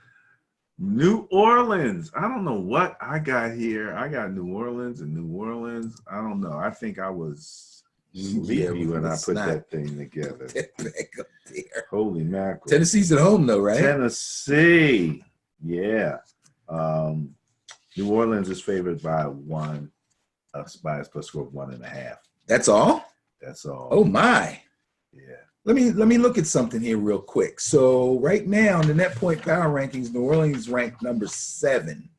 Speaker 1: New Orleans. I don't know what I got here. I got New Orleans and New Orleans. I don't know. I think I was sleepy when I put that thing together.
Speaker 2: Back up there.
Speaker 1: Holy mackerel.
Speaker 2: Tennessee's at home, though, right?
Speaker 1: Tennessee. Yeah. New Orleans is favored by one, bias plus score of 1.5.
Speaker 2: That's all?
Speaker 1: That's all.
Speaker 2: Oh, my.
Speaker 1: Yeah.
Speaker 2: Let me look at something here real quick. So right now in the net point power rankings, New Orleans is ranked number 7.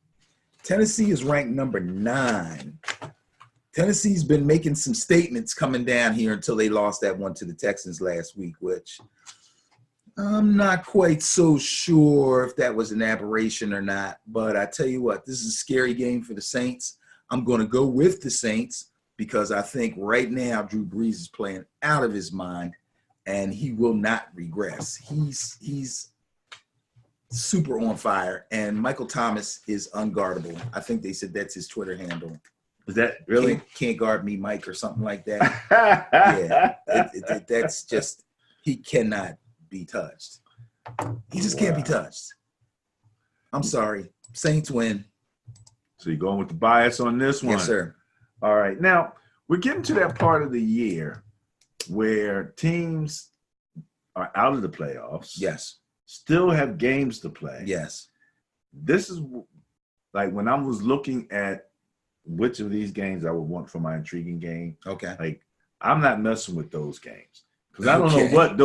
Speaker 2: Tennessee is ranked number 9. Tennessee's been making some statements coming down here until they lost that one to the Texans last week, which I'm not quite so sure if that was an aberration or not. But I tell you what, this is a scary game for the Saints. I'm going to go with the Saints because I think right now Drew Brees is playing out of his mind. And he will not regress. He's super on fire. And Michael Thomas is unguardable. I think they said that's his Twitter handle.
Speaker 1: Is that really?
Speaker 2: Can't guard me, Mike, or something like that. Yeah, that's just, he cannot be touched. He just can't be touched. I'm sorry. Saints win.
Speaker 1: So you're going with the bias on this one?
Speaker 2: Yes, sir.
Speaker 1: All right. Now, we're getting to that part of the year where teams are out of the playoffs.
Speaker 2: Yes.
Speaker 1: Still have games to play.
Speaker 2: Yes.
Speaker 1: This is like when I was looking at which of these games I would want for my intriguing game.
Speaker 2: Okay.
Speaker 1: Like, I'm not messing with those games because I don't know what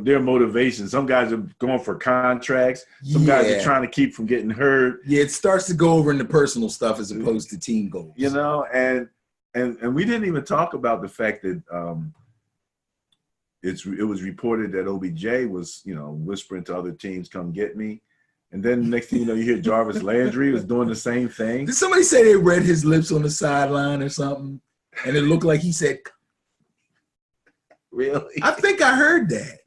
Speaker 1: their motivations. Some guys are going for contracts. Some guys are trying to keep from getting hurt.
Speaker 2: Yeah, it starts to go over into personal stuff as opposed to team goals.
Speaker 1: You know, and we didn't even talk about the fact that it was reported that OBJ was, you know, whispering to other teams, "Come get me." And then next thing you know, you hear Jarvis Landry was doing the same thing.
Speaker 2: Did somebody say they read his lips on the sideline or something? And it looked like he said,
Speaker 1: really?
Speaker 2: I think I heard that.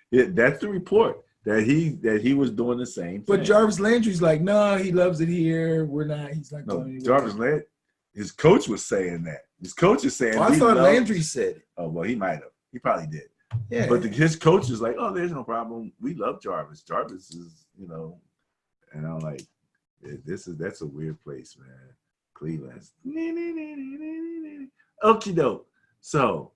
Speaker 1: Yeah, that's the report, that he was doing the same thing.
Speaker 2: But Jarvis Landry's like, no, he loves it here. We're not. He's not going anywhere.
Speaker 1: Jarvis Landry, his coach was saying that. His coach is saying,
Speaker 2: I thought Landry said it.
Speaker 1: Oh, well, he might have. He probably did.
Speaker 2: Yeah.
Speaker 1: But his coach is like, oh, there's no problem. We love Jarvis. Jarvis is, you know, and I'm like, that's a weird place, man. Cleveland. Okie doke. So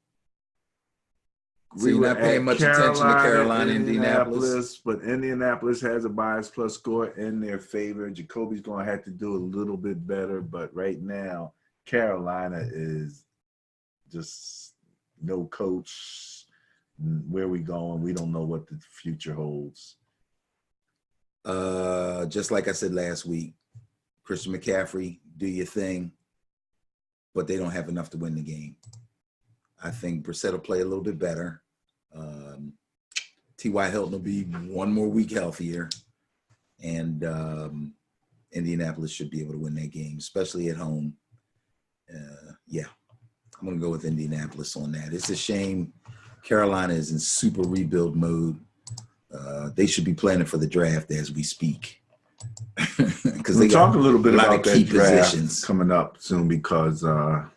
Speaker 2: you're not paying much attention to Carolina, Indianapolis.
Speaker 1: But Indianapolis has a bias plus score in their favor. Jacoby's going to have to do a little bit better. But right now, Carolina is just no coach. Where we going? We don't know what the future holds.
Speaker 2: Just like I said last week, Christian McCaffrey, do your thing, but they don't have enough to win the game. I think Brissett will play a little bit better. T.Y. Hilton will be one more week healthier, and Indianapolis should be able to win that game, especially at home. Yeah, I'm going to go with Indianapolis on that. It's a shame Carolina is in super rebuild mode. They should be planning for the draft as we speak. Because
Speaker 1: we'll talk a little bit about that draft
Speaker 2: positions
Speaker 1: coming up soon, because the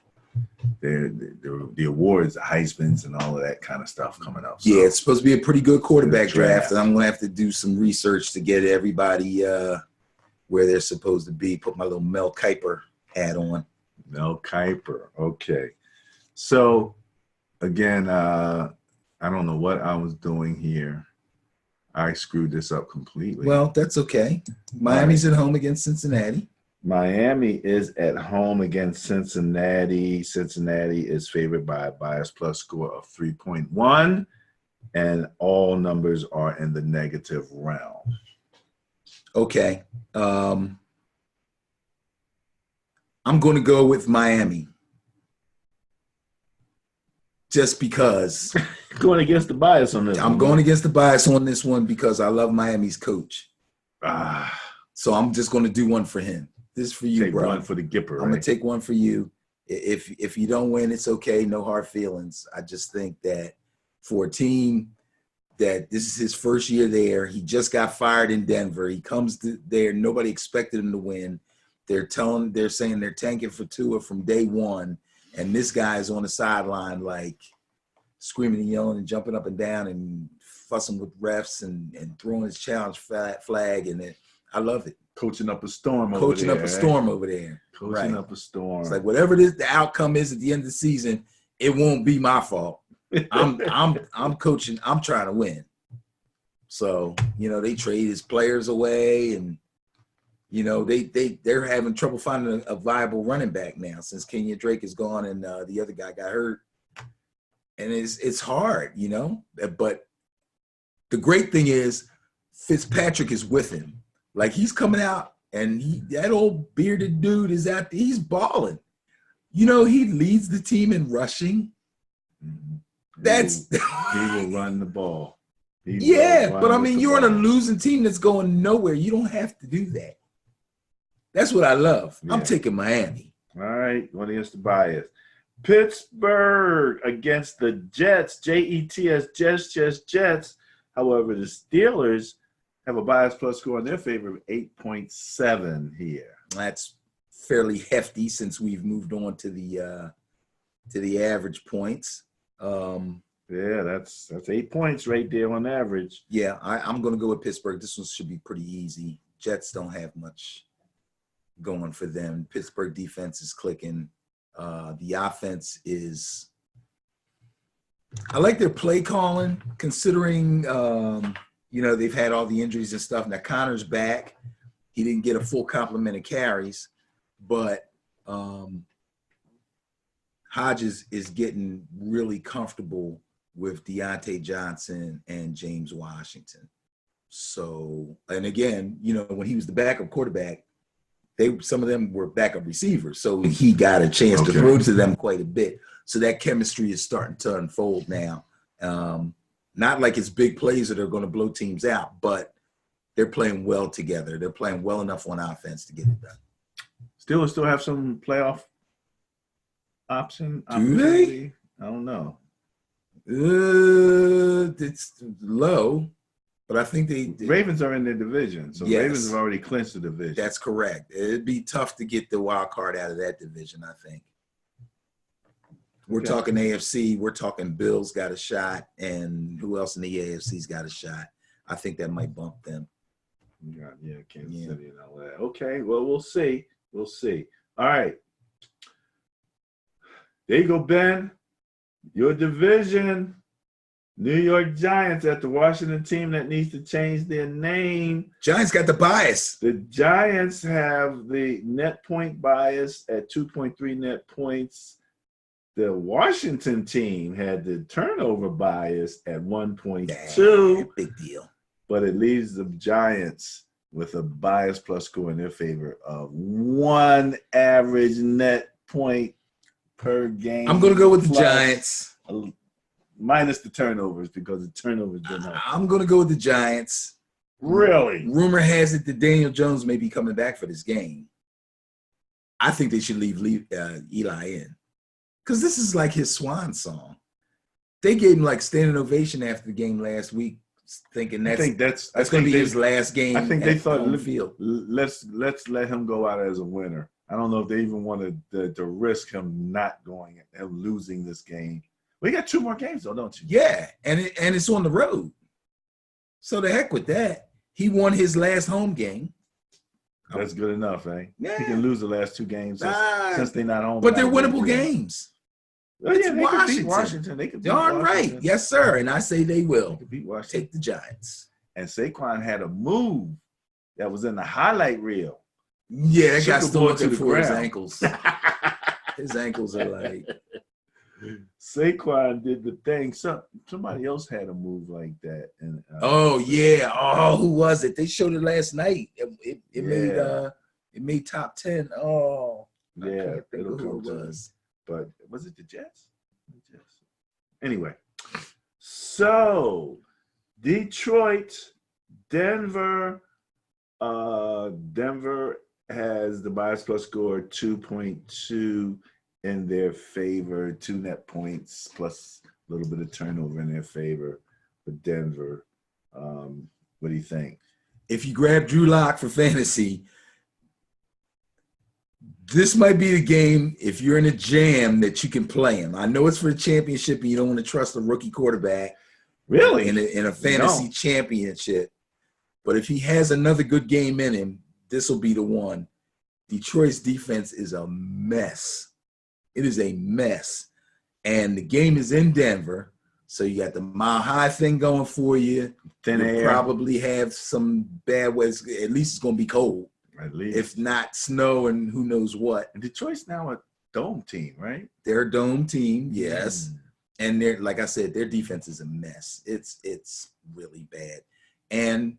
Speaker 1: awards, the Heisman's, and all of that kind of stuff coming up. So,
Speaker 2: yeah, it's supposed to be a pretty good quarterback draft, and I'm going to have to do some research to get everybody where they're supposed to be. Put my little Mel Kiper hat on.
Speaker 1: Mel Kiper, okay. So, again, I don't know what I was doing here. I screwed this up completely.
Speaker 2: Well, that's okay. Miami's at home against Cincinnati.
Speaker 1: Miami is at home against Cincinnati. Cincinnati is favored by a bias plus score of 3.1, and all numbers are in the negative realm.
Speaker 2: Okay. I'm going to go with Miami. Just because.
Speaker 1: Going against the bias on this one.
Speaker 2: I'm going against the bias on this one because I love Miami's coach. So I'm just going to do one for him. This is for you, bro.
Speaker 1: Take one for the Gipper.
Speaker 2: I'm going to take one for you. If you don't win, it's okay. No hard feelings. I just think that for a team that this is his first year there, he just got fired in Denver. He comes there. Nobody expected him to win. They're saying they're tanking for Tua from day one. And this guy is on the sideline, like screaming and yelling and jumping up and down and fussing with refs and throwing his challenge flag. And I love it.
Speaker 1: Coaching up a storm over there.
Speaker 2: Coaching up a storm over there.
Speaker 1: Coaching up a storm.
Speaker 2: It's like whatever the outcome is at the end of the season, it won't be my fault. I'm coaching. I'm trying to win. So, they trade his players away and, they're having trouble finding a viable running back now since Kenyon Drake is gone and the other guy got hurt. And it's hard, but the great thing is Fitzpatrick is with him. Like he's coming out and that old bearded dude is out there. He's balling. He leads the team in rushing.
Speaker 1: He will run the ball.
Speaker 2: But I mean, you're on a losing team that's going nowhere. You don't have to do that. That's what I love. Yeah. I'm taking Miami.
Speaker 1: All right, going against the bias. Pittsburgh against the Jets, Jets, Jets. However, the Steelers have a bias plus score in their favor of 8.7 here.
Speaker 2: That's fairly hefty since we've moved on to the average points.
Speaker 1: Yeah, that's 8 points right there on average.
Speaker 2: Yeah, I'm going to go with Pittsburgh. This one should be pretty easy. Jets don't have much going for them. Pittsburgh defense is clicking. The offense is – I like their play calling considering, they've had all the injuries and stuff. Now, Connor's back. He didn't get a full complement of carries, but Hodges is getting really comfortable with Deontay Johnson and James Washington. So, and again, when he was the backup quarterback, some of them were backup receivers. So he got a chance to throw to them quite a bit. So that chemistry is starting to unfold now. Not like it's big plays that are going to blow teams out, but they're playing well together. They're playing well enough on offense to get it done.
Speaker 1: Steelers still have some playoff option.
Speaker 2: Do they?
Speaker 1: I don't know.
Speaker 2: It's low, but I think they
Speaker 1: Ravens are in their division, so yes. Ravens have already clinched the division.
Speaker 2: That's correct. It'd be tough to get the wild card out of that division, I think. We're talking AFC. We're talking Bills got a shot, and who else in the AFC's got a shot? I think that might bump them.
Speaker 1: Yeah, Kansas City and all that. Okay, well, we'll see. We'll see. All right. There you go, Ben. Your division, New York Giants at the Washington team that needs to change their name.
Speaker 2: Giants got the bias.
Speaker 1: The Giants have the net point bias at 2.3 net points. The Washington team had the turnover bias at 1.2.
Speaker 2: Big deal.
Speaker 1: But it leaves the Giants with a bias plus score in their favor of 1 average net point per game.
Speaker 2: I'm going to go with the Giants.
Speaker 1: Minus the turnovers because the turnovers didn't help.
Speaker 2: I'm going to go with the Giants.
Speaker 1: Really?
Speaker 2: Rumor has it that Daniel Jones may be coming back for this game. I think they should leave Eli in because this is like his swan song. They gave him like standing ovation after the game last week, thinking that's going to be his last game.
Speaker 1: I think they thought
Speaker 2: on the field.
Speaker 1: Let's let him go out as a winner. I don't know if they even wanted to risk him not going and losing this game. We got 2 more games though, don't you?
Speaker 2: Yeah, and it's on the road. So the heck with that. He won his last home game.
Speaker 1: That's good enough, eh?
Speaker 2: Yeah.
Speaker 1: He can lose the last 2 games since they're not home.
Speaker 2: But they're winnable games.
Speaker 1: Well, yeah, they could beat Washington. They could beat
Speaker 2: Darn
Speaker 1: Washington.
Speaker 2: right. Yes, sir. And I say they will.
Speaker 1: They could beat Washington.
Speaker 2: Take the Giants.
Speaker 1: and Saquon had a move that was in the highlight reel.
Speaker 2: Yeah, that
Speaker 1: Shook
Speaker 2: guy's
Speaker 1: the
Speaker 2: still
Speaker 1: ball
Speaker 2: looking
Speaker 1: to the
Speaker 2: for his
Speaker 1: ground.
Speaker 2: ankles. His ankles are like.
Speaker 1: Saquon did the thing. Somebody else had a move like that. And
Speaker 2: oh yeah. Oh, who was it? They showed it last night. It
Speaker 1: yeah.
Speaker 2: made top 10. Oh,
Speaker 1: Yeah,
Speaker 2: I can't think
Speaker 1: it'll
Speaker 2: of who
Speaker 1: come
Speaker 2: it
Speaker 1: to
Speaker 2: was.
Speaker 1: But was it the Jets? Anyway, so Detroit, Denver. Denver has the bias plus score 2.2 in their favor, 2 net points plus a little bit of turnover in their favor for Denver. What do you think?
Speaker 2: If you grab Drew Lock for fantasy, this might be the game, if you're in a jam, that you can play him. I know it's for the championship and you don't want to trust a rookie quarterback.
Speaker 1: Really?
Speaker 2: In a fantasy championship. But if he has another good game in him, this will be the one. Detroit's defense is a mess. It is a mess. And the game is in Denver. So you got the mile high thing going for you.
Speaker 1: Thin
Speaker 2: You'll
Speaker 1: air.
Speaker 2: probably have some bad weather. At least it's going to be cold.
Speaker 1: At least.
Speaker 2: If not snow and who knows what.
Speaker 1: And Detroit's now a dome team, right?
Speaker 2: They're a dome team, yes. And they're, like I said, their defense is a mess. It's really bad. And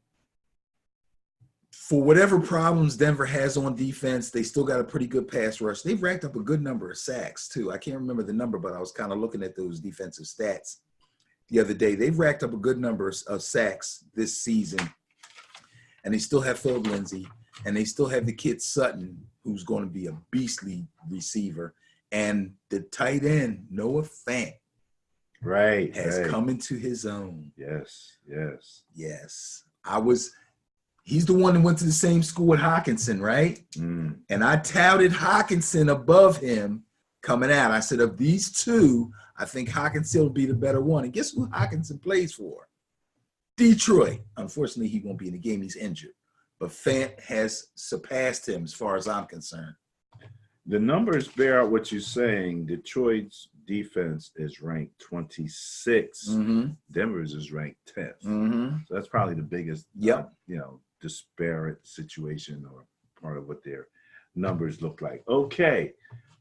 Speaker 2: for whatever problems Denver has on defense, they still got a pretty good pass rush. They've racked up a good number of sacks, too. I can't remember the number, but I was kind of looking at those defensive stats the other day. They've racked up a good number of sacks this season. And they still have Philip Lindsay. And they still have the kid Sutton, who's going to be a beastly receiver. And the tight end, Noah Fant, has come into his own.
Speaker 1: Yes.
Speaker 2: Yes. He's the one that went to the same school with Hawkinson, right?
Speaker 1: Mm.
Speaker 2: And I touted Hawkinson above him coming out. I said, of these two, I think Hawkinson will be the better one. And guess who Hawkinson plays for? Detroit. Unfortunately, he won't be in the game. He's injured. But Fant has surpassed him as far as I'm concerned.
Speaker 1: The numbers bear out what you're saying. Detroit's defense is ranked 26.
Speaker 2: Mm-hmm.
Speaker 1: Denver's is ranked 10th.
Speaker 2: Mm-hmm.
Speaker 1: So that's probably the biggest, disparate situation or part of what their numbers look like. Okay,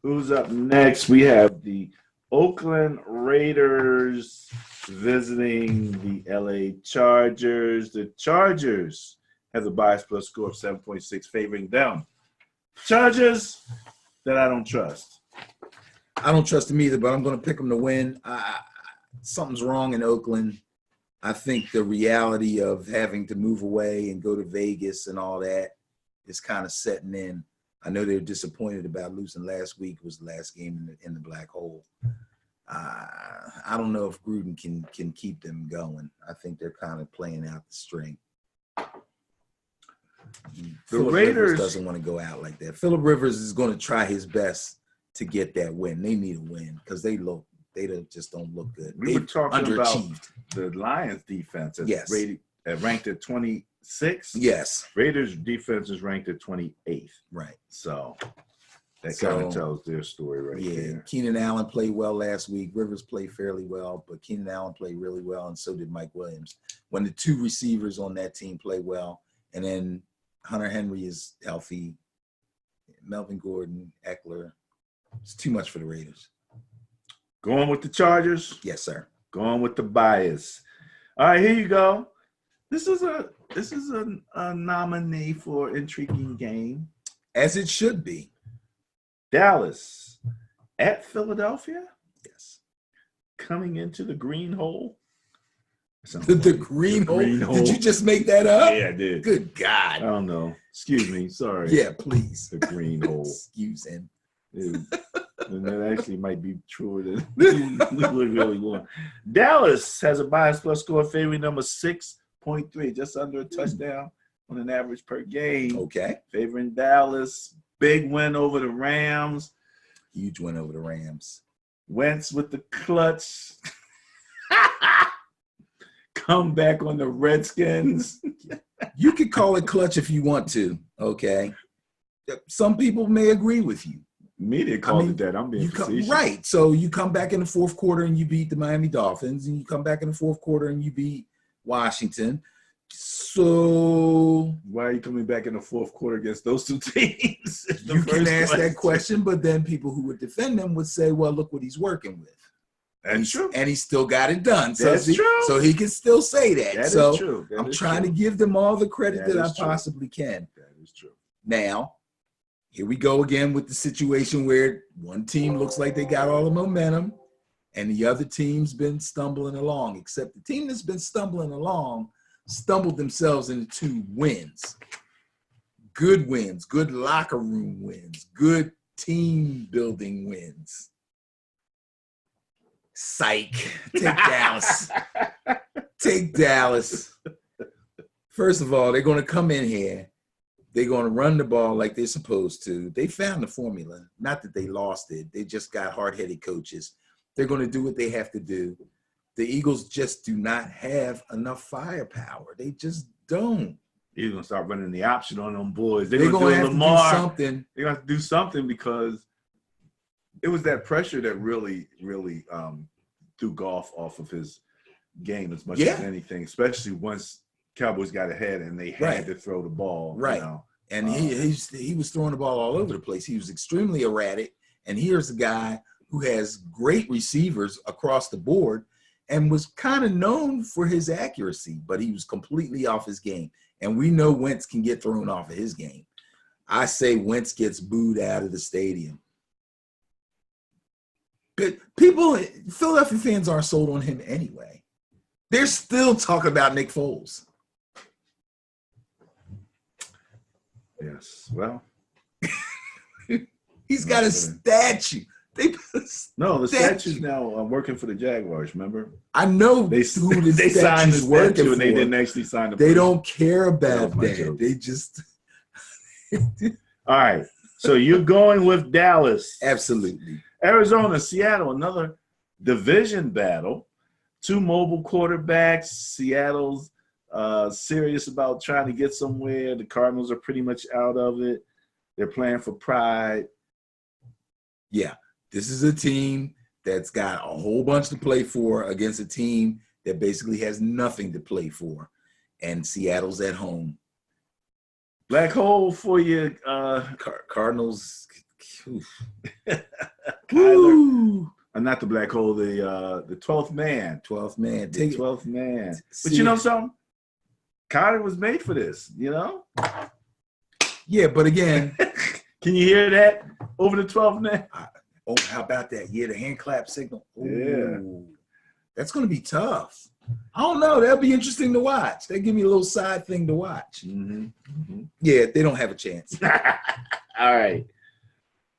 Speaker 1: who's up next? We have the Oakland Raiders visiting the LA Chargers. The Chargers have a bias plus score of 7.6 favoring them. Chargers that I don't trust.
Speaker 2: I don't trust them either, but I'm going to pick them to win. Something's wrong in Oakland. I think the reality of having to move away and go to Vegas and all that is kind of setting in. I know they're disappointed about losing last week. It was the last game in the black hole. I don't know if Gruden can keep them going. I think they're kind of playing out the string. Phillip Rivers doesn't want to go out like that. Phillip Rivers is going to try his best to get that win. They need a win because they just don't look good.
Speaker 1: We were talking about the Lions defense ranked at 26.
Speaker 2: Yes.
Speaker 1: Raiders defense is ranked at 28th.
Speaker 2: Right.
Speaker 1: So that kind of tells their story right there.
Speaker 2: Keenan Allen played well last week. Rivers played fairly well, but Keenan Allen played really well, and so did Mike Williams. When the two receivers on that team play well, and then Hunter Henry is healthy, Melvin Gordon, Eckler, it's too much for the Raiders.
Speaker 1: Going with the Chargers?
Speaker 2: Yes, sir.
Speaker 1: Going with the bias. All right, here you go. This is a nominee for intriguing game.
Speaker 2: As it should be.
Speaker 1: Dallas at Philadelphia?
Speaker 2: Yes.
Speaker 1: Coming into the green hole?
Speaker 2: The green hole? Did you just make that up?
Speaker 1: Yeah, I did.
Speaker 2: Good God.
Speaker 1: I don't know. Excuse me. Sorry.
Speaker 2: Yeah, please.
Speaker 1: The green hole.
Speaker 2: Excuse him.
Speaker 1: And that actually might be truer than we really want. Dallas has a bias plus score favoring number 6.3, just under a touchdown on an average per game.
Speaker 2: Okay.
Speaker 1: Favoring Dallas. Big win over the Rams.
Speaker 2: Huge win over the Rams.
Speaker 1: Wentz with the clutch. Come back on the Redskins.
Speaker 2: You could call it clutch if you want to, okay? Some people may agree with you.
Speaker 1: Media called it that. I'm being facetious.
Speaker 2: Right. So you come back in the fourth quarter and you beat the Miami Dolphins, and you come back in the fourth quarter and you beat Washington. So
Speaker 1: Why are you coming back in the fourth quarter against those two teams?
Speaker 2: you can ask that question, but then people who would defend him would say, well, look what he's working with.
Speaker 1: That's true.
Speaker 2: And he still got it done. So
Speaker 1: That's true.
Speaker 2: So he can still say that.
Speaker 1: That
Speaker 2: so
Speaker 1: is true.
Speaker 2: I'm trying to give them all the credit that I
Speaker 1: true.
Speaker 2: possibly can.
Speaker 1: That is true.
Speaker 2: Now, here we go again with the situation where one team looks like they got all the momentum and the other team's been stumbling along, except the team that's been stumbling along stumbled themselves into 2 wins. Good wins, good locker room wins, good team building wins. Psych. Take Dallas. Take Dallas. First of all, they're going to come in here. They're going to run the ball like they're supposed to. They found the formula. Not that they lost it. They just got hard-headed coaches. They're going to do what they have to do. The Eagles just do not have enough firepower. They just don't.
Speaker 1: He's going to start running the option on them boys.
Speaker 2: They're going to have
Speaker 1: Lamar.
Speaker 2: to do something.
Speaker 1: They're going to have to do something because it was that pressure that really threw Goff off of his game as much as anything, especially once Cowboys got ahead and they had to throw the ball.
Speaker 2: Right.
Speaker 1: You know?
Speaker 2: And he was throwing the ball all over the place. He was extremely erratic. And here's a guy who has great receivers across the board and was kind of known for his accuracy, but he was completely off his game. And we know Wentz can get thrown off of his game. I say Wentz gets booed out of the stadium. But Philadelphia fans aren't sold on him anyway. They're still talking about Nick Foles.
Speaker 1: Yes. Well,
Speaker 2: he's got a statue.
Speaker 1: The statue's now working for the Jaguars. Remember?
Speaker 2: I know
Speaker 1: they
Speaker 2: who the
Speaker 1: they signed the statue and they didn't actually sign the.
Speaker 2: They don't care about that.
Speaker 1: Joke.
Speaker 2: They just.
Speaker 1: All right. So you're going with Dallas.
Speaker 2: Absolutely.
Speaker 1: Arizona, Seattle, another division battle. 2 mobile quarterbacks. Seattle's serious about trying to get somewhere. The Cardinals are pretty much out of it. They're playing for pride.
Speaker 2: Yeah, this is a team that's got a whole bunch to play for against a team that basically has nothing to play for. And Seattle's at home.
Speaker 1: Black hole for you,
Speaker 2: Cardinals.
Speaker 1: Kyler. Not the black hole, the 12th man.
Speaker 2: 12th man.
Speaker 1: The 12th man. But you know something? Kyler was made for this, you know?
Speaker 2: Yeah, but again.
Speaker 1: Can you hear that over the 12th man?
Speaker 2: How about that? Yeah, the hand clap signal. Ooh,
Speaker 1: yeah.
Speaker 2: That's going to be tough. I don't know. That'll be interesting to watch. They give me a little side thing to watch.
Speaker 1: Mm-hmm. Mm-hmm.
Speaker 2: Yeah, they don't have a chance.
Speaker 1: All right.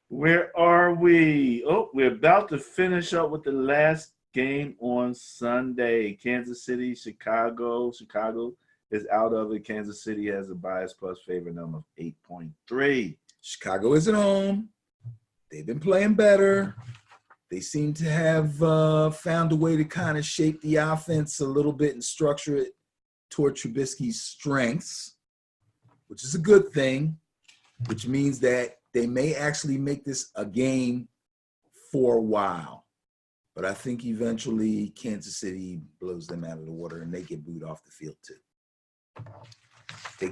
Speaker 1: Where are we? Oh, we're about to finish up with the last game on Sunday. Kansas City, Chicago. Chicago is out of it. Kansas City has a bias plus favorite number of 8.3.
Speaker 2: Chicago is at home. They've been playing better. They seem to have found a way to kind of shape the offense a little bit and structure it toward Trubisky's strengths, which is a good thing, which means that they may actually make this a game for a while. But I think eventually Kansas City blows them out of the water and they get booed off the field too.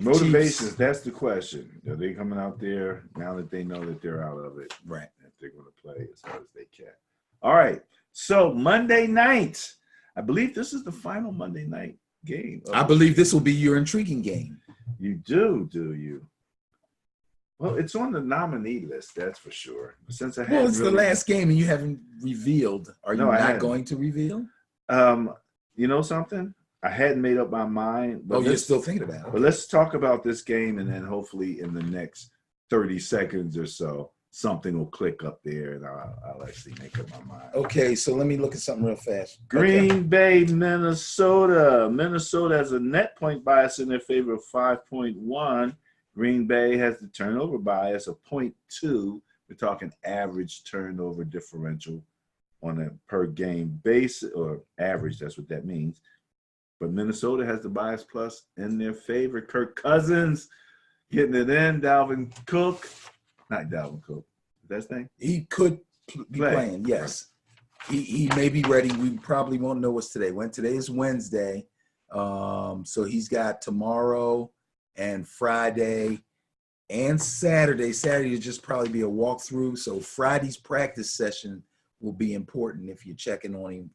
Speaker 1: Motivations, that's the question. Are they coming out there now that they know that they're out of it?
Speaker 2: Right.
Speaker 1: That they're going to play as hard as they can. All right. So Monday night, I believe this is the final Monday night game.
Speaker 2: I believe this will be your intriguing game.
Speaker 1: You do you? Well, it's on the nominee list, that's for sure. Since I
Speaker 2: it's the last game and you haven't revealed. Are you not going to reveal?
Speaker 1: You know something? I hadn't made up my mind.
Speaker 2: But you're still thinking about it.
Speaker 1: But let's talk about this game, and then hopefully in the next 30 seconds or so, something will click up there, and I'll actually make up my mind.
Speaker 2: Okay, so let me look at something real fast.
Speaker 1: Green Bay, Minnesota. Minnesota has a net point bias in their favor of 5.1. Green Bay has the turnover bias of 0.2. We're talking average turnover differential on a per game basis, or average, that's what that means. But Minnesota has the bias plus in their favor. Kirk Cousins getting it in. Dalvin Cook. Not Dalvin Cook. Is that his name?
Speaker 2: He could be playing, yes. He may be ready. We probably won't know what's today. When today is Wednesday, So he's got tomorrow and Friday and Saturday. Saturday will just probably be a walkthrough. So Friday's practice session will be important if you're checking on him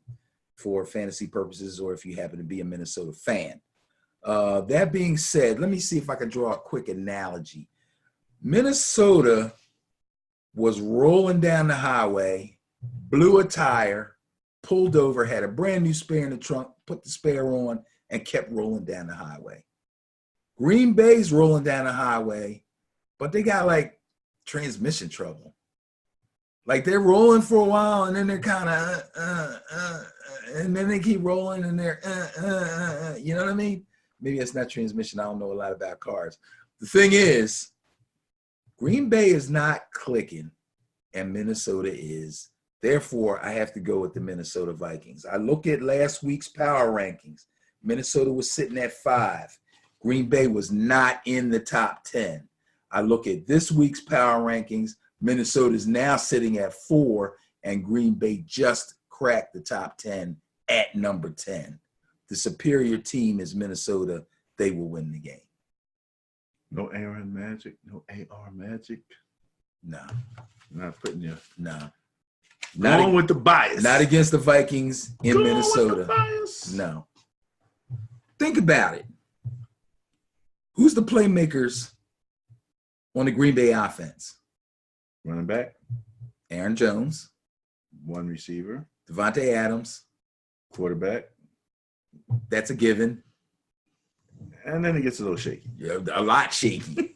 Speaker 2: for fantasy purposes or if you happen to be a Minnesota fan. That being said, let me see if I can draw a quick analogy. Minnesota was rolling down the highway, blew a tire, pulled over, had a brand new spare in the trunk, put the spare on, and kept rolling down the highway. Green Bay's rolling down the highway, but they got like transmission trouble. Like they're rolling for a while and then they're kind of, and then they keep rolling and they're, you know what I mean? Maybe it's not transmission. I don't know a lot about cars. The thing is, Green Bay is not clicking and Minnesota is. Therefore, I have to go with the Minnesota Vikings. I look at last week's power rankings. Minnesota was sitting at 5. Green Bay was not in the top 10. I look at this week's power rankings. Minnesota is now sitting at 4, and Green Bay just cracked the top 10 at number 10. The superior team is Minnesota. They will win the game.
Speaker 1: No Aaron Magic, no AR Magic.
Speaker 2: No.
Speaker 1: Not putting you.
Speaker 2: No.
Speaker 1: Going with the bias.
Speaker 2: Not against the Vikings in
Speaker 1: Going
Speaker 2: Minnesota.
Speaker 1: with the bias.
Speaker 2: No. Think about it. Who's the playmakers on the Green Bay offense?
Speaker 1: Running back.
Speaker 2: Aaron Jones.
Speaker 1: One receiver.
Speaker 2: Devontae Adams.
Speaker 1: Quarterback.
Speaker 2: That's a given.
Speaker 1: And then it gets a little shaky.
Speaker 2: Yeah, a lot shaky.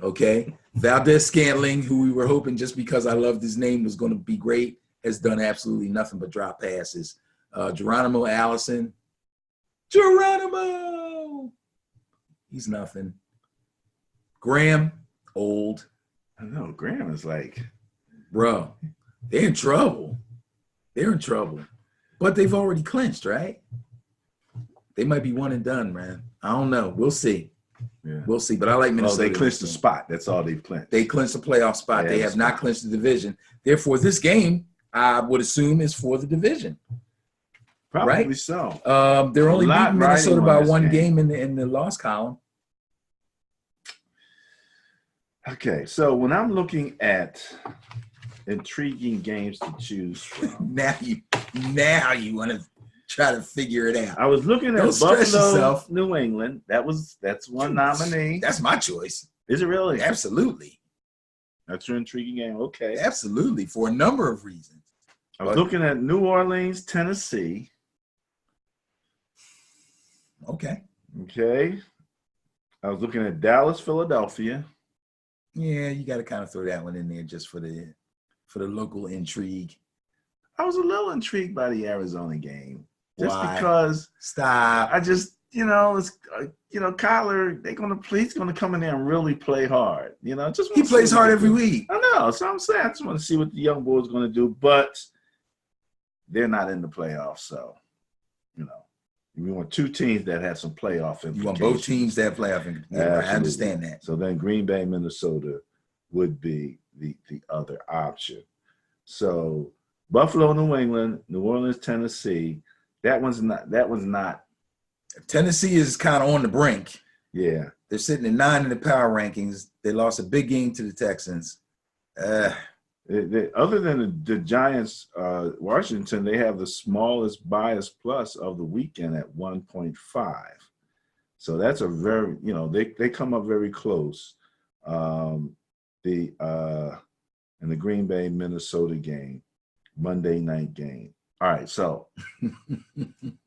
Speaker 2: Okay. Valdez-Scantling, who we were hoping just because I loved his name was going to be great, has done absolutely nothing but drop passes. Geronimo Allison. Geronimo! He's nothing. Graham, old.
Speaker 1: I know. Graham is like.
Speaker 2: Bro, they're in trouble. They're in trouble. But they've already clinched, right? They might be one and done, man. I don't know. We'll see.
Speaker 1: Yeah.
Speaker 2: We'll see. But I like Minnesota.
Speaker 1: They clinched the spot. That's all they've clinched.
Speaker 2: They clinched the playoff spot. They have not clinched the division. Therefore, this game, I would assume, is for the division.
Speaker 1: Probably
Speaker 2: right?
Speaker 1: so.
Speaker 2: They're only beating Minnesota by one game in the loss column.
Speaker 1: Okay, so when I'm looking at intriguing games to choose from,
Speaker 2: now you want to try to figure it out.
Speaker 1: I was looking at Buffalo, New England. That's one nominee.
Speaker 2: That's my choice.
Speaker 1: Is it really?
Speaker 2: Absolutely.
Speaker 1: That's your intriguing game. Okay.
Speaker 2: Absolutely, for a number of reasons.
Speaker 1: I was looking at New Orleans, Tennessee.
Speaker 2: Okay.
Speaker 1: Okay. I was looking at Dallas, Philadelphia.
Speaker 2: Yeah, you got to kind of throw that one in there just for the local intrigue.
Speaker 1: I was a little intrigued by the Arizona game. Just
Speaker 2: Why?
Speaker 1: Because
Speaker 2: stop.
Speaker 1: I just, it's, Kyler, he's gonna come in there and really play hard. Just
Speaker 2: he plays hard every week.
Speaker 1: I know. So I'm saying I just want to see what the young boy's gonna do, but they're not in the playoffs, so we want two teams that have some playoff implications.
Speaker 2: You want both teams that have playoff implications. I understand that.
Speaker 1: So then Green Bay, Minnesota would be the other option. So Buffalo, New England, New Orleans, Tennessee. That one's not.
Speaker 2: Tennessee is kind of on the brink.
Speaker 1: Yeah.
Speaker 2: They're sitting at 9 in the power rankings. They lost a big game to the Texans.
Speaker 1: Other than the Giants, Washington, they have the smallest bias plus of the weekend at 1.5. So that's a very, they come up very close. In the Green Bay, Minnesota game, Monday night game. All right, so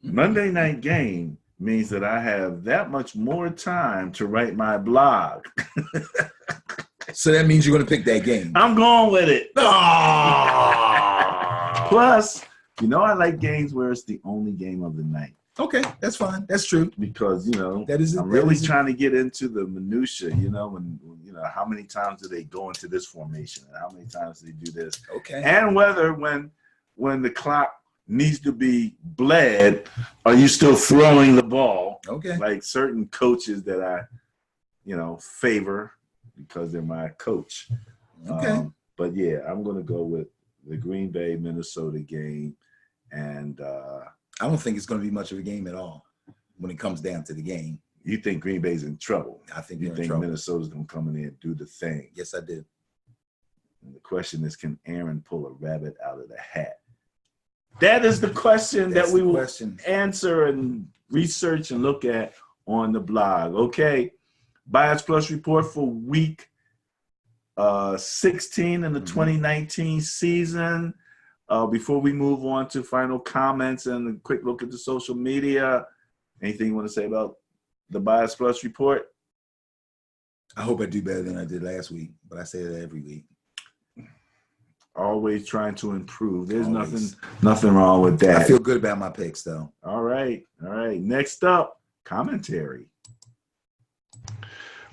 Speaker 1: Monday night game means that I have that much more time to write my blog.
Speaker 2: So that means you're going to pick that game.
Speaker 1: I'm going with it.
Speaker 2: Oh!
Speaker 1: Plus, I like games where it's the only game of the night.
Speaker 2: Okay, that's fine. That's true.
Speaker 1: Because, I'm really trying to get into the minutia, when how many times do they go into this formation and how many times do they do this?
Speaker 2: Okay.
Speaker 1: And whether when the clock needs to be bled, are you still throwing the ball?
Speaker 2: Okay.
Speaker 1: Like certain coaches that I, favor because they're my coach.
Speaker 2: Okay.
Speaker 1: But yeah, I'm going to go with the Green Bay, Minnesota game. And
Speaker 2: I don't think it's going to be much of a game at all. when it comes down to the game.
Speaker 1: You think Green Bay's in trouble?
Speaker 2: I think
Speaker 1: you
Speaker 2: they're in
Speaker 1: think
Speaker 2: trouble.
Speaker 1: Minnesota's gonna come in there and do the thing?
Speaker 2: Yes, I do.
Speaker 1: And the question is, can Aaron pull a rabbit out of the hat? That is the question that we will answer and research and look at on the blog. Okay, Bias Plus report for week 16 in the 2019 season. Before we move on to final comments and a quick look at the social media, anything you want to say about the Bias Plus report?
Speaker 2: I hope I do better than I did last week, but I say that every week.
Speaker 1: Always trying to improve. There's nothing wrong with that.
Speaker 2: I feel good about my picks, though.
Speaker 1: All right. Next up, commentary.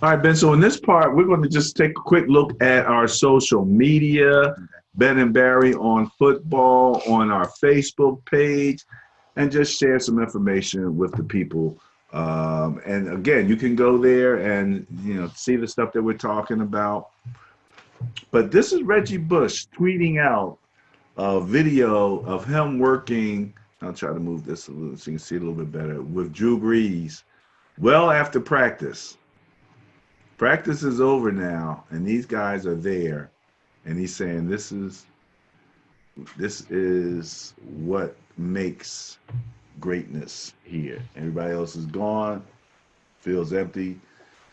Speaker 1: All right, Ben. So in this part, we're going to just take a quick look at our social media. Ben and Barry on football on our Facebook page, and just share some information with the people. And again, you can go there and see the stuff that we're talking about. But this is Reggie Bush tweeting out a video of him working. I'll try to move this a little so you can see it a little bit better, with Drew Brees well after practice. Practice is over now, and these guys are there, and he's saying this is what makes greatness here. Everybody else is gone, feels empty.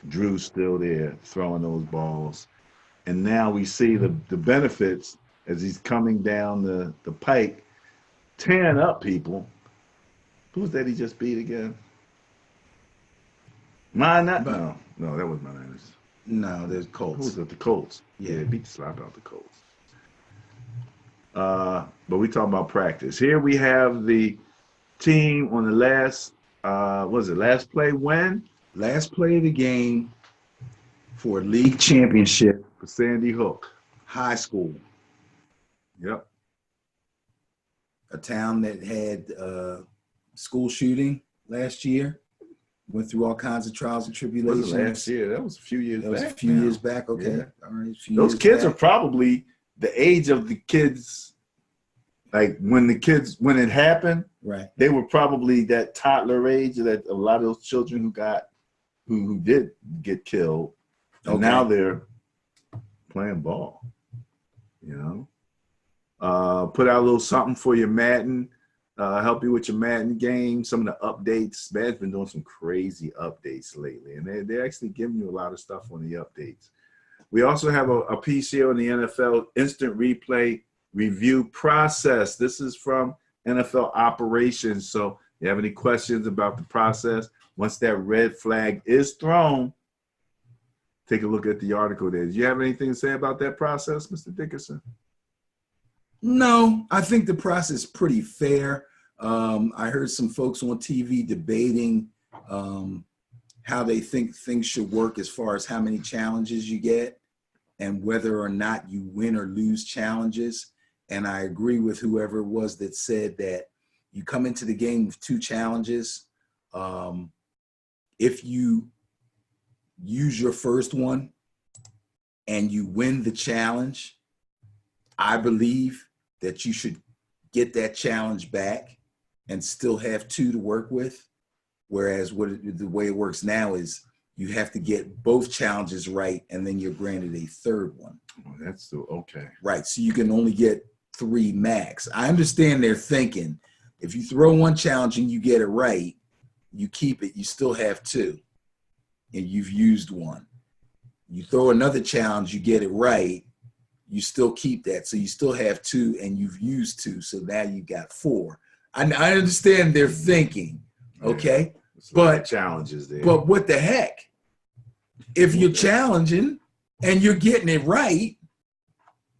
Speaker 1: Drew's still there throwing those balls. And now we see the benefits as he's coming down the pike, tearing up people. Who's that he just beat again? No, that was my name.
Speaker 2: No, there's Colts.
Speaker 1: Who was it? The Colts.
Speaker 2: Yeah,
Speaker 1: beat the slap out the Colts. But we talking about practice. Here we have the team on the last play win?
Speaker 2: Last play of the game for league championship
Speaker 1: for Sandy Hook
Speaker 2: High School.
Speaker 1: Yep.
Speaker 2: A town that had school shooting last year. Went through all kinds of trials and tribulations.
Speaker 1: Wasn't last year. That was a few years back.
Speaker 2: That was a few years back. Okay.
Speaker 1: Yeah.
Speaker 2: All right.
Speaker 1: Those kids are probably the age of the kids, like when it happened.
Speaker 2: Right.
Speaker 1: They were probably that toddler age that a lot of those children who did get killed. And now they're playing ball. Put out a little something for your Madden. Help you with your Madden game, some of the updates. Madden's been doing some crazy updates lately, and they're actually giving you a lot of stuff on the updates. We also have a piece here on the NFL instant replay review process. This is from NFL operations. So if you have any questions about the process, once that red flag is thrown, take a look at the article there. Do you have anything to say about that process, Mr. Dickerson?
Speaker 2: No, I think the process is pretty fair. I heard some folks on TV debating how they think things should work as far as how many challenges you get and whether or not you win or lose challenges. And I agree with whoever it was that said that you come into the game with 2 challenges. If you use your first one and you win the challenge, I believe that you should get that challenge back and still have 2 to work with. Whereas the way it works now is you have to get both challenges right, and then you're granted a 3rd one.
Speaker 1: Oh, that's still okay.
Speaker 2: Right, so you can only get 3 max. I understand their thinking. If you throw one challenge and you get it right, you keep it, you still have 2, and you've used 1. You throw another challenge, you get it right, you still keep that. So you still have 2 and you've used 2. So now you got 4. I understand their thinking. Okay.
Speaker 1: Yeah, but challenges there.
Speaker 2: But what the heck? If you're challenging and you're getting it right,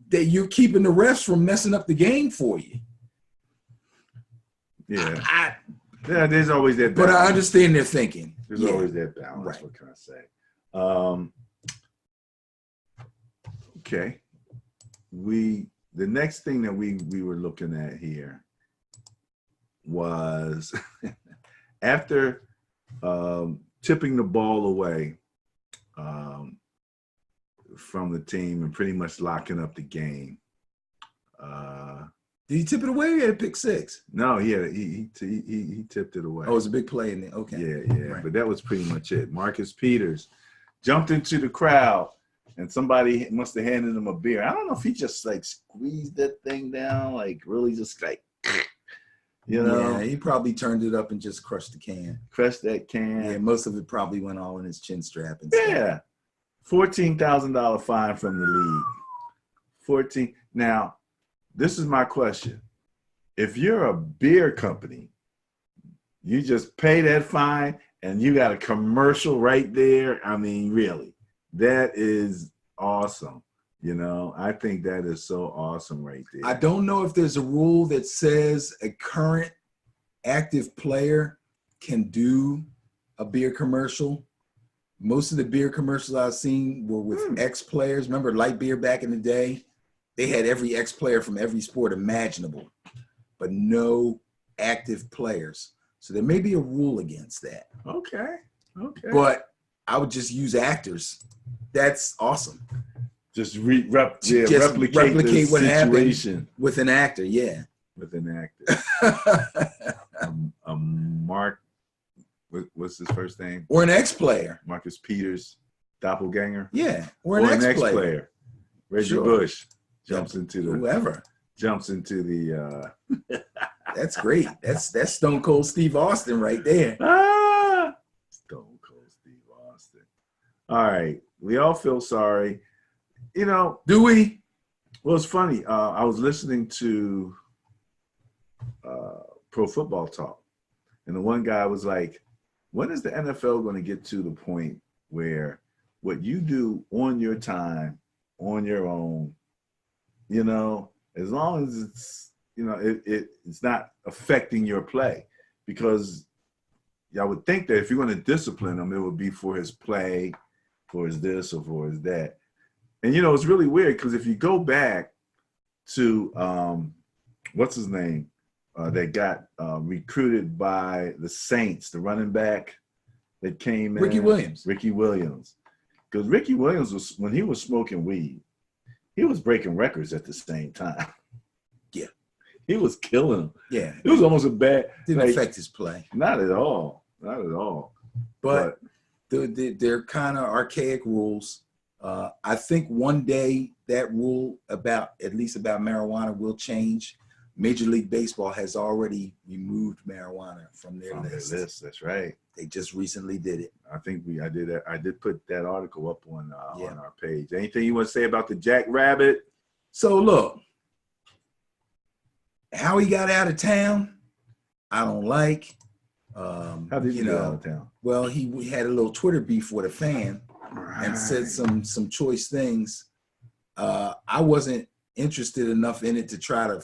Speaker 2: that you're keeping the refs from messing up the game for you.
Speaker 1: Yeah. There's always that balance.
Speaker 2: But I understand their thinking.
Speaker 1: There's always that balance. Right. What can I say? Okay. The next thing that we were looking at here was after tipping the ball away from the team and pretty much locking up the game,
Speaker 2: Did he tip it away or he had a pick six?
Speaker 1: No, he tipped it away.
Speaker 2: Oh, it was a big play in there. Okay.
Speaker 1: Yeah.
Speaker 2: Right.
Speaker 1: But that was pretty much it. Marcus Peters jumped into the crowd, and somebody must have handed him a beer. I don't know if he just like squeezed that thing down, like really just like, you know.
Speaker 2: Yeah, he probably turned it up and just crushed the can.
Speaker 1: Crushed that can.
Speaker 2: Yeah, most of it probably went all in his chin strap and stuff.
Speaker 1: Yeah. $14,000 fine from the league. 14. Now, this is my question. If you're a beer company, you just pay that fine and you got a commercial right there. I mean, really, that is awesome. You know, I think that is so awesome right there.
Speaker 2: I don't know if there's a rule that says a current active player can do a beer commercial. Most of the beer commercials I've seen were with ex-players. Remember Light Beer back in the day? They had every ex-player from every sport imaginable, but no active players. So there may be a rule against that.
Speaker 1: Okay.
Speaker 2: But I would just use actors. That's awesome.
Speaker 1: Just replicate the
Speaker 2: what
Speaker 1: situation
Speaker 2: happened with an actor, yeah.
Speaker 1: With an actor. Mark, what's his first name?
Speaker 2: Or an ex-player.
Speaker 1: Marcus Peters, doppelganger.
Speaker 2: Yeah, or an ex-player.
Speaker 1: Reggie Bush jumps into the
Speaker 2: whoever
Speaker 1: jumps into the.
Speaker 2: That's great. That's Stone Cold Steve Austin right there.
Speaker 1: Stone Cold Steve Austin. All right, we all feel sorry. You know,
Speaker 2: do we?
Speaker 1: Well, it's funny. I was listening to Pro Football Talk, and the one guy was like, when is the NFL going to get to the point where what you do on your time, on your own, you know, as long as it's, you know, it's not affecting your play? Because I would think that if you're going to discipline him, it would be for his play, for his this or for his that. And, you know, it's really weird because if you go back to, what's his name, that got recruited by the Saints, the running back that came in.
Speaker 2: Ricky Williams.
Speaker 1: Because Ricky Williams, was when he was smoking weed, he was breaking records at the same time.
Speaker 2: Yeah.
Speaker 1: He was killing them.
Speaker 2: Yeah.
Speaker 1: It was almost a bad.
Speaker 2: Didn't affect his play.
Speaker 1: Not at all. Not at all.
Speaker 2: But they're kind of archaic rules. I think one day that rule at least about marijuana will change. Major League Baseball has already removed marijuana from their list.
Speaker 1: That's right.
Speaker 2: They just recently did it.
Speaker 1: I think I did put that article up on our page. Anything you want to say about the Jackrabbit?
Speaker 2: So look, how he got out of town, I don't like.
Speaker 1: How did he get out of town?
Speaker 2: Well, he had a little Twitter beef with a fan and said some choice things. I wasn't interested enough in it to try to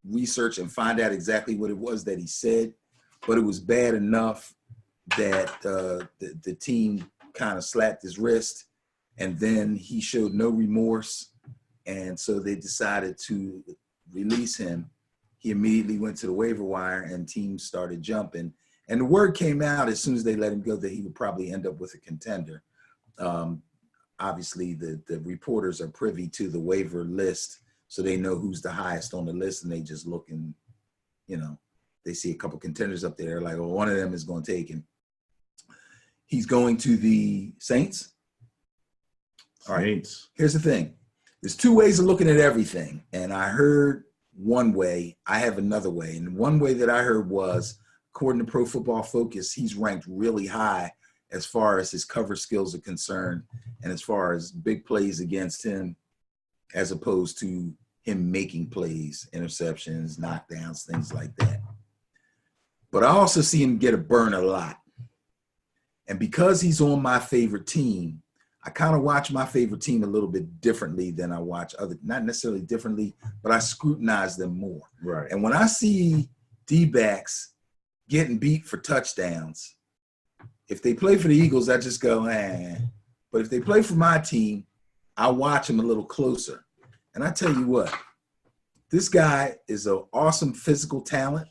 Speaker 2: research and find out exactly what it was that he said, but it was bad enough that the team kind of slapped his wrist, and then he showed no remorse, and so they decided to release him. He immediately went to the waiver wire, and teams started jumping. And the word came out as soon as they let him go that he would probably end up with a contender. Obviously, the reporters are privy to the waiver list, so they know who's the highest on the list, and they just look and, you know, they see a couple contenders up there, like, well, one of them is going to take him. He's going to the Saints. All right. Here's the thing. There's two ways of looking at everything, and I heard one way. I have another way, and one way that I heard was, according to Pro Football Focus, he's ranked really high as far as his cover skills are concerned and as far as big plays against him, as opposed to him making plays, interceptions, knockdowns, things like that. But I also see him get a burn a lot. And because he's on my favorite team, I kind of watch my favorite team a little bit differently than I watch other, not necessarily differently, but I scrutinize them more.
Speaker 1: Right.
Speaker 2: And when I see D-backs getting beat for touchdowns, if they play for the Eagles, I just go, eh. But if they play for my team, I watch them a little closer. And I tell you what, this guy is an awesome physical talent.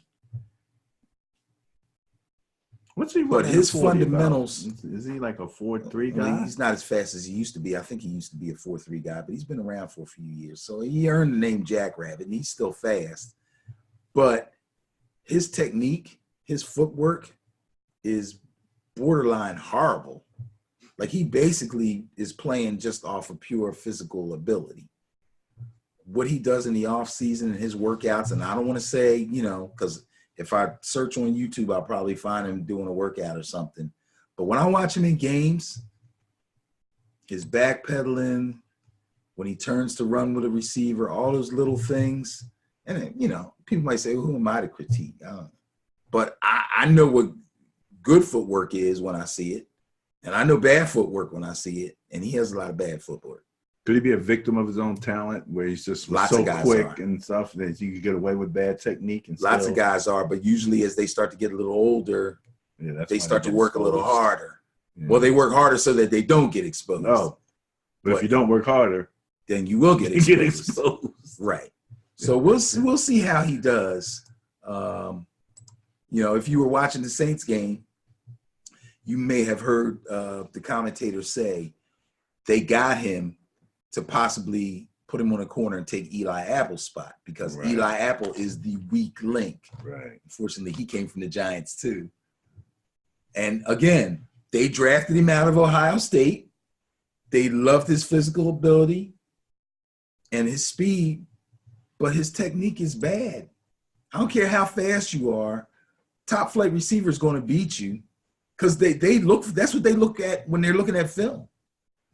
Speaker 1: What's he running?
Speaker 2: But his fundamentals.
Speaker 1: Is he like a 4.3 guy?
Speaker 2: Well, he's not as fast as he used to be. I think he used to be a 4.3 guy, but he's been around for a few years. So he earned the name Jackrabbit, and he's still fast. but his technique, his footwork is borderline horrible. Like he basically is playing just off of pure physical ability. What he does in the off season and his workouts, and I don't want to say, you know, because if I search on YouTube, I'll probably find him doing a workout or something. But when I watch him in games, his backpedaling, when he turns to run with a receiver, all those little things. And then, you know, people might say, well, who am I to critique? I don't know. But I know what good footwork is when I see it. And I know bad footwork when I see it. And he has a lot of bad footwork.
Speaker 1: Could he be a victim of his own talent where he's just
Speaker 2: Lots
Speaker 1: so
Speaker 2: of guys
Speaker 1: quick
Speaker 2: are.
Speaker 1: and stuff that you could get away with bad technique? And
Speaker 2: Lots of guys are, but usually as they start to get a little older, they start to work a little harder. Yeah. Well, they work harder so that they don't get exposed.
Speaker 1: No, but if you don't work harder,
Speaker 2: then you will get exposed. Right. So we'll see how he does. You know, if you were watching the Saints game, you may have heard the commentator say they got him to possibly put him on a corner and take Eli Apple's spot because Eli Apple is the weak link.
Speaker 1: Right.
Speaker 2: Unfortunately, he came from the Giants too. And again, they drafted him out of Ohio State. They loved his physical ability and his speed, but his technique is bad. I don't care how fast you are. Top flight receiver is going to beat you because that's what they look at when they're looking at film.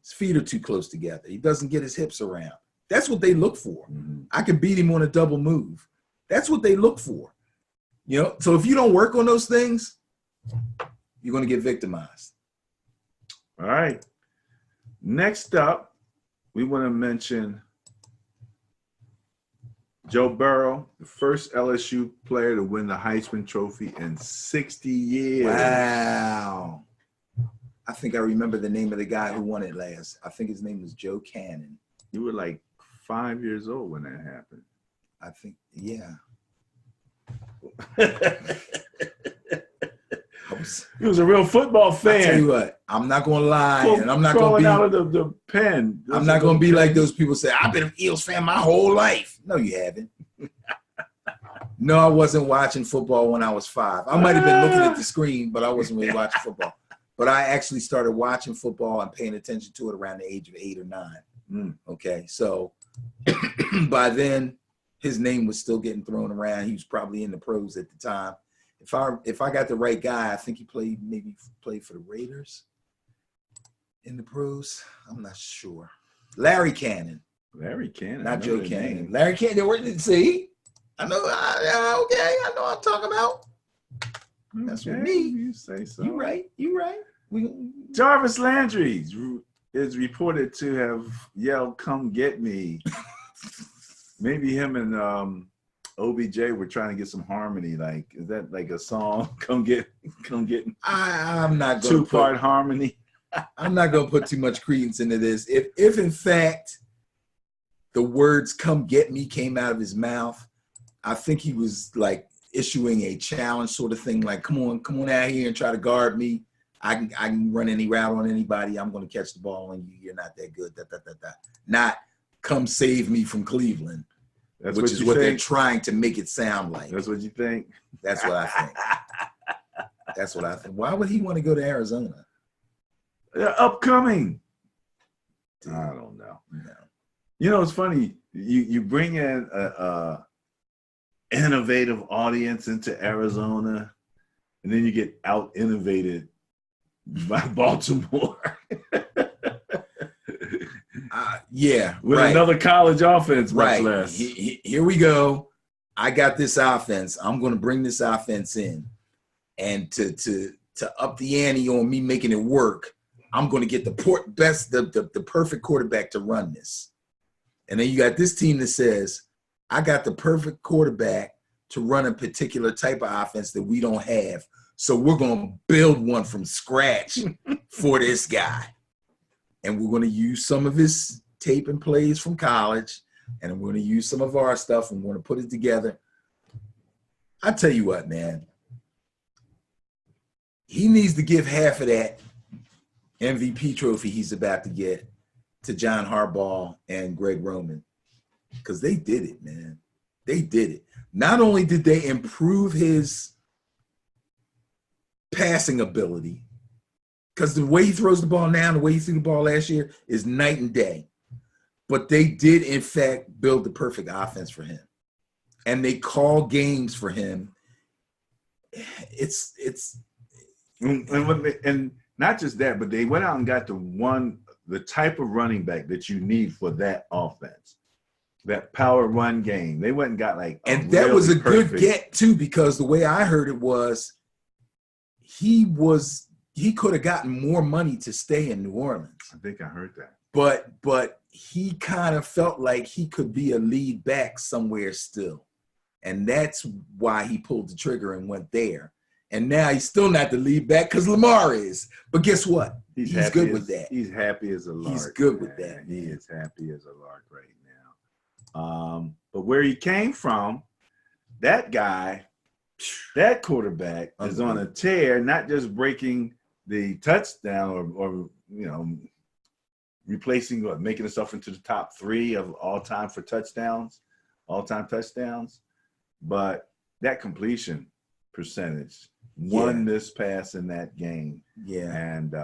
Speaker 2: His feet are too close together. He doesn't get his hips around. That's what they look for. Mm-hmm. I can beat him on a double move. That's what they look for. You know, so if you don't work on those things, you're going to get victimized.
Speaker 1: All right. Next up, we want to mention Joe Burrow, the first LSU player to win the Heisman Trophy in 60 years.
Speaker 2: Wow. I think I remember the name of the guy who won it last. I think his name was Joe Cannon.
Speaker 1: You were like 5 years old when that happened.
Speaker 2: I think, yeah.
Speaker 1: He was a real football fan.
Speaker 2: I tell you what, I'm not going to lie, and I'm not going to be
Speaker 1: out of the pen.
Speaker 2: I'm not going to be like those people say, I've been an Eagles fan my whole life. No, you haven't. No, I wasn't watching football when I was 5. I might have been looking at the screen, but I wasn't really watching football. But I actually started watching football and paying attention to it around the age of 8 or 9. Okay, so by then, his name was still getting thrown around. He was probably in the pros at the time. If I got the right guy, I think he played for the Raiders in the pros. I'm not sure. Larry Cannon.
Speaker 1: Larry Cannon.
Speaker 2: Not Joe Cannon. Larry Cannon. See? I know. Okay, I know what I'm talking about. That's what me.
Speaker 1: You say so.
Speaker 2: You right.
Speaker 1: Jarvis Landry is reported to have yelled, "Come get me." Maybe him and OBJ were trying to get some harmony. Like, is that like a song? Come get.
Speaker 2: I'm not going to
Speaker 1: two-part harmony.
Speaker 2: I'm not going to put too much credence into this. If in fact the words "come get me" came out of his mouth, I think he was like issuing a challenge sort of thing, like, come on out here and try to guard me. I can run any route on anybody. I'm going to catch the ball on you. You're not that good. Not come save me from Cleveland, which is what they're trying to make it sound like.
Speaker 1: That's what you think?
Speaker 2: That's what I think. That's what I think. Why would he want to go to Arizona?
Speaker 1: They're upcoming. Dude, I don't know.
Speaker 2: No.
Speaker 1: You know, it's funny. You bring in a innovative audience into Arizona, and then you get out innovated by Baltimore.
Speaker 2: Yeah,
Speaker 1: with another college offense, much less.
Speaker 2: Here we go. I got this offense. I'm going to bring this offense in, and to up the ante on me making it work, I'm going to get the perfect quarterback to run this. And then you got this team that says, I got the perfect quarterback to run a particular type of offense that we don't have. So we're going to build one from scratch for this guy. And we're going to use some of his tape and plays from college, and we're going to use some of our stuff, and we're going to put it together. I tell you what, man. He needs to give half of that MVP trophy he's about to get to John Harbaugh and Greg Roman, because they did it, man. They did it. Not only did they improve his passing ability, because the way he throws the ball now and the way he threw the ball last year is night and day. But they did, in fact, build the perfect offense for him. And they call games for him. It's
Speaker 1: and not just that, but they went out and got the type of running back that you need for that offense. That power run game. They went and got
Speaker 2: and that was a good get too, because the way I heard it was he could have gotten more money to stay in New Orleans.
Speaker 1: I think I heard that.
Speaker 2: But he kind of felt like he could be a lead back somewhere still. And that's why he pulled the trigger and went there. And now he's still not the lead back because Lamar is. But guess what? He's good with that.
Speaker 1: He's happy as a lark.
Speaker 2: He's good with that.
Speaker 1: He is happy as a lark right now. But where he came from, that guy, that quarterback is on a tear, not just breaking the touchdown or replacing or making himself into the top 3 of all time for touchdowns, all-time touchdowns, but that completion percentage, one missed pass in that game, and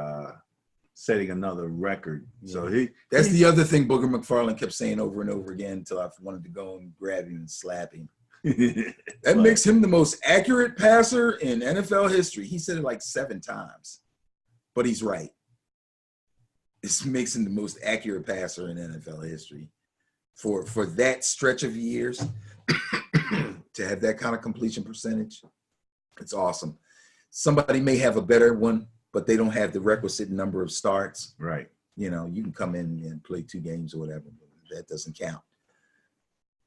Speaker 1: setting another record. So
Speaker 2: that's the other thing Booger McFarland kept saying over and over again until I wanted to go and grab him and slap him. That makes him the most accurate passer in NFL history. He said it like 7 times, but he's right. This makes him the most accurate passer in NFL history for that stretch of years. To have that kind of completion percentage, it's awesome. Somebody may have a better one, but they don't have the requisite number of starts.
Speaker 1: Right.
Speaker 2: You can come in and play 2 games or whatever, but that doesn't count.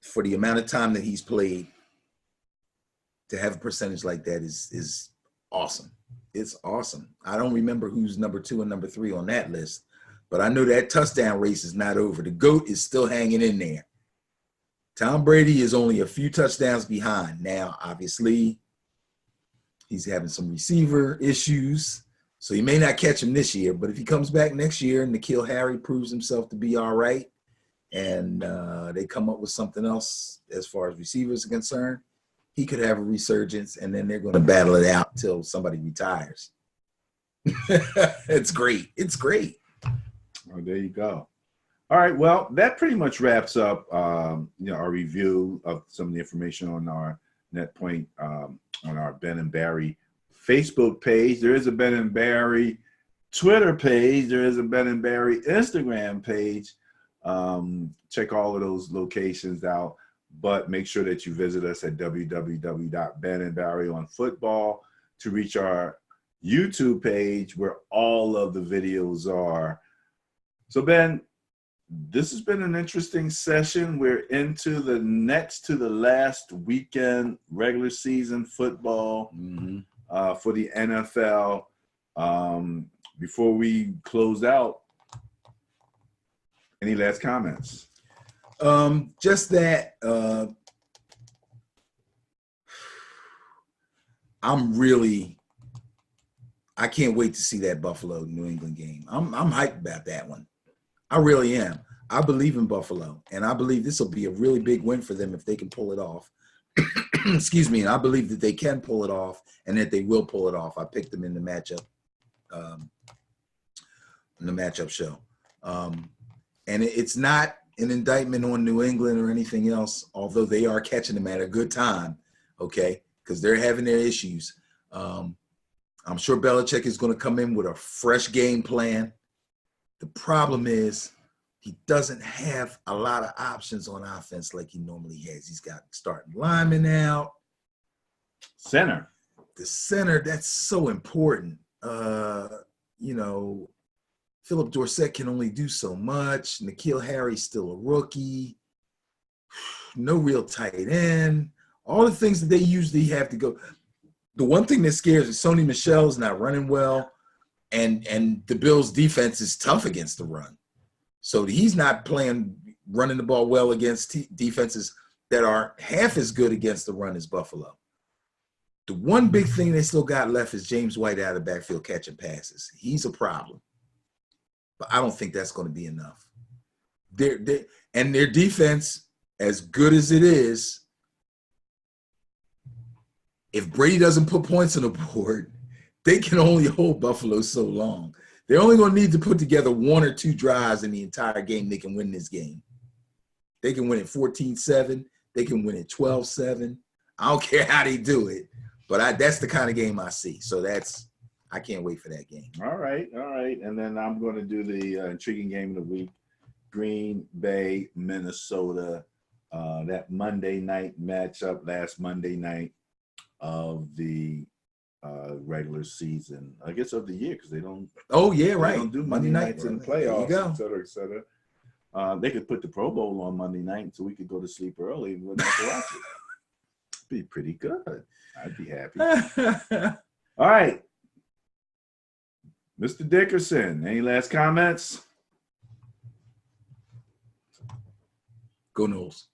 Speaker 2: For the amount of time that he's played, to have a percentage like that is awesome. It's awesome. I don't remember who's number 2 and number 3 on that list, but I know that touchdown race is not over. The GOAT is still hanging in there. Tom Brady is only a few touchdowns behind. Now, obviously, he's having some receiver issues, so he may not catch him this year, but if he comes back next year and N'Keal Harry proves himself to be all right, and they come up with something else as far as receivers are concerned, he could have a resurgence, and then they're going to battle it out till somebody retires. It's great. It's great.
Speaker 1: Oh, there you go. All right. Well, that pretty much wraps up, our review of some of the information on our Net Point, on our Ben and Barry Facebook page. There is a Ben and Barry Twitter page. There is a Ben and Barry Instagram page. Check all of those locations out, but make sure that you visit us at www.benandbarryonfootball to reach our YouTube page where all of the videos are. So, Ben, this has been an interesting session. We're into the next to the last weekend regular season football for the NFL. Before we close out, any last comments?
Speaker 2: Just that I can't wait to see that Buffalo New England game. I'm hyped about that one. I really am. I believe in Buffalo, and I believe this will be a really big win for them if they can pull it off. Excuse me. And I believe that they can pull it off and that they will pull it off. I picked them in the matchup show. And it's not an indictment on New England or anything else, although they are catching them at a good time, okay, because they're having their issues. I'm sure Belichick is going to come in with a fresh game plan. The problem is he doesn't have a lot of options on offense like he normally has. He's got starting linemen out.
Speaker 1: Center.
Speaker 2: The center, that's so important. Philip Dorsett can only do so much. N'Keal Harry's still a rookie. No real tight end. All the things that they usually have to go. The one thing that scares is Sony Michel's not running well, and the Bills' defense is tough against the run. So he's not running the ball well against defenses that are half as good against the run as Buffalo. The one big thing they still got left is James White out of the backfield catching passes. He's a problem. But I don't think that's going to be enough. Their defense, as good as it is, if Brady doesn't put points on the board, they can only hold Buffalo so long. They're only going to need to put together 1 or 2 drives in the entire game. They can win this game. They can win it 14-7. They can win it 12-7. I don't care how they do it, but that's the kind of game I see. So I can't wait for that game.
Speaker 1: All right. And then I'm going to do the intriguing game of the week. Green Bay, Minnesota. That Monday night matchup, last Monday night of the regular season, I guess of the year, because they don't.
Speaker 2: Oh yeah, right.
Speaker 1: They don't do Monday nights in the playoffs,
Speaker 2: there you go.
Speaker 1: et cetera, et cetera. They could put the Pro Bowl on Monday night, so we could go to sleep early and wouldn't have to watch it. Be pretty good. I'd be happy. All right, Mr. Dickerson, any last comments?
Speaker 2: Go Noles.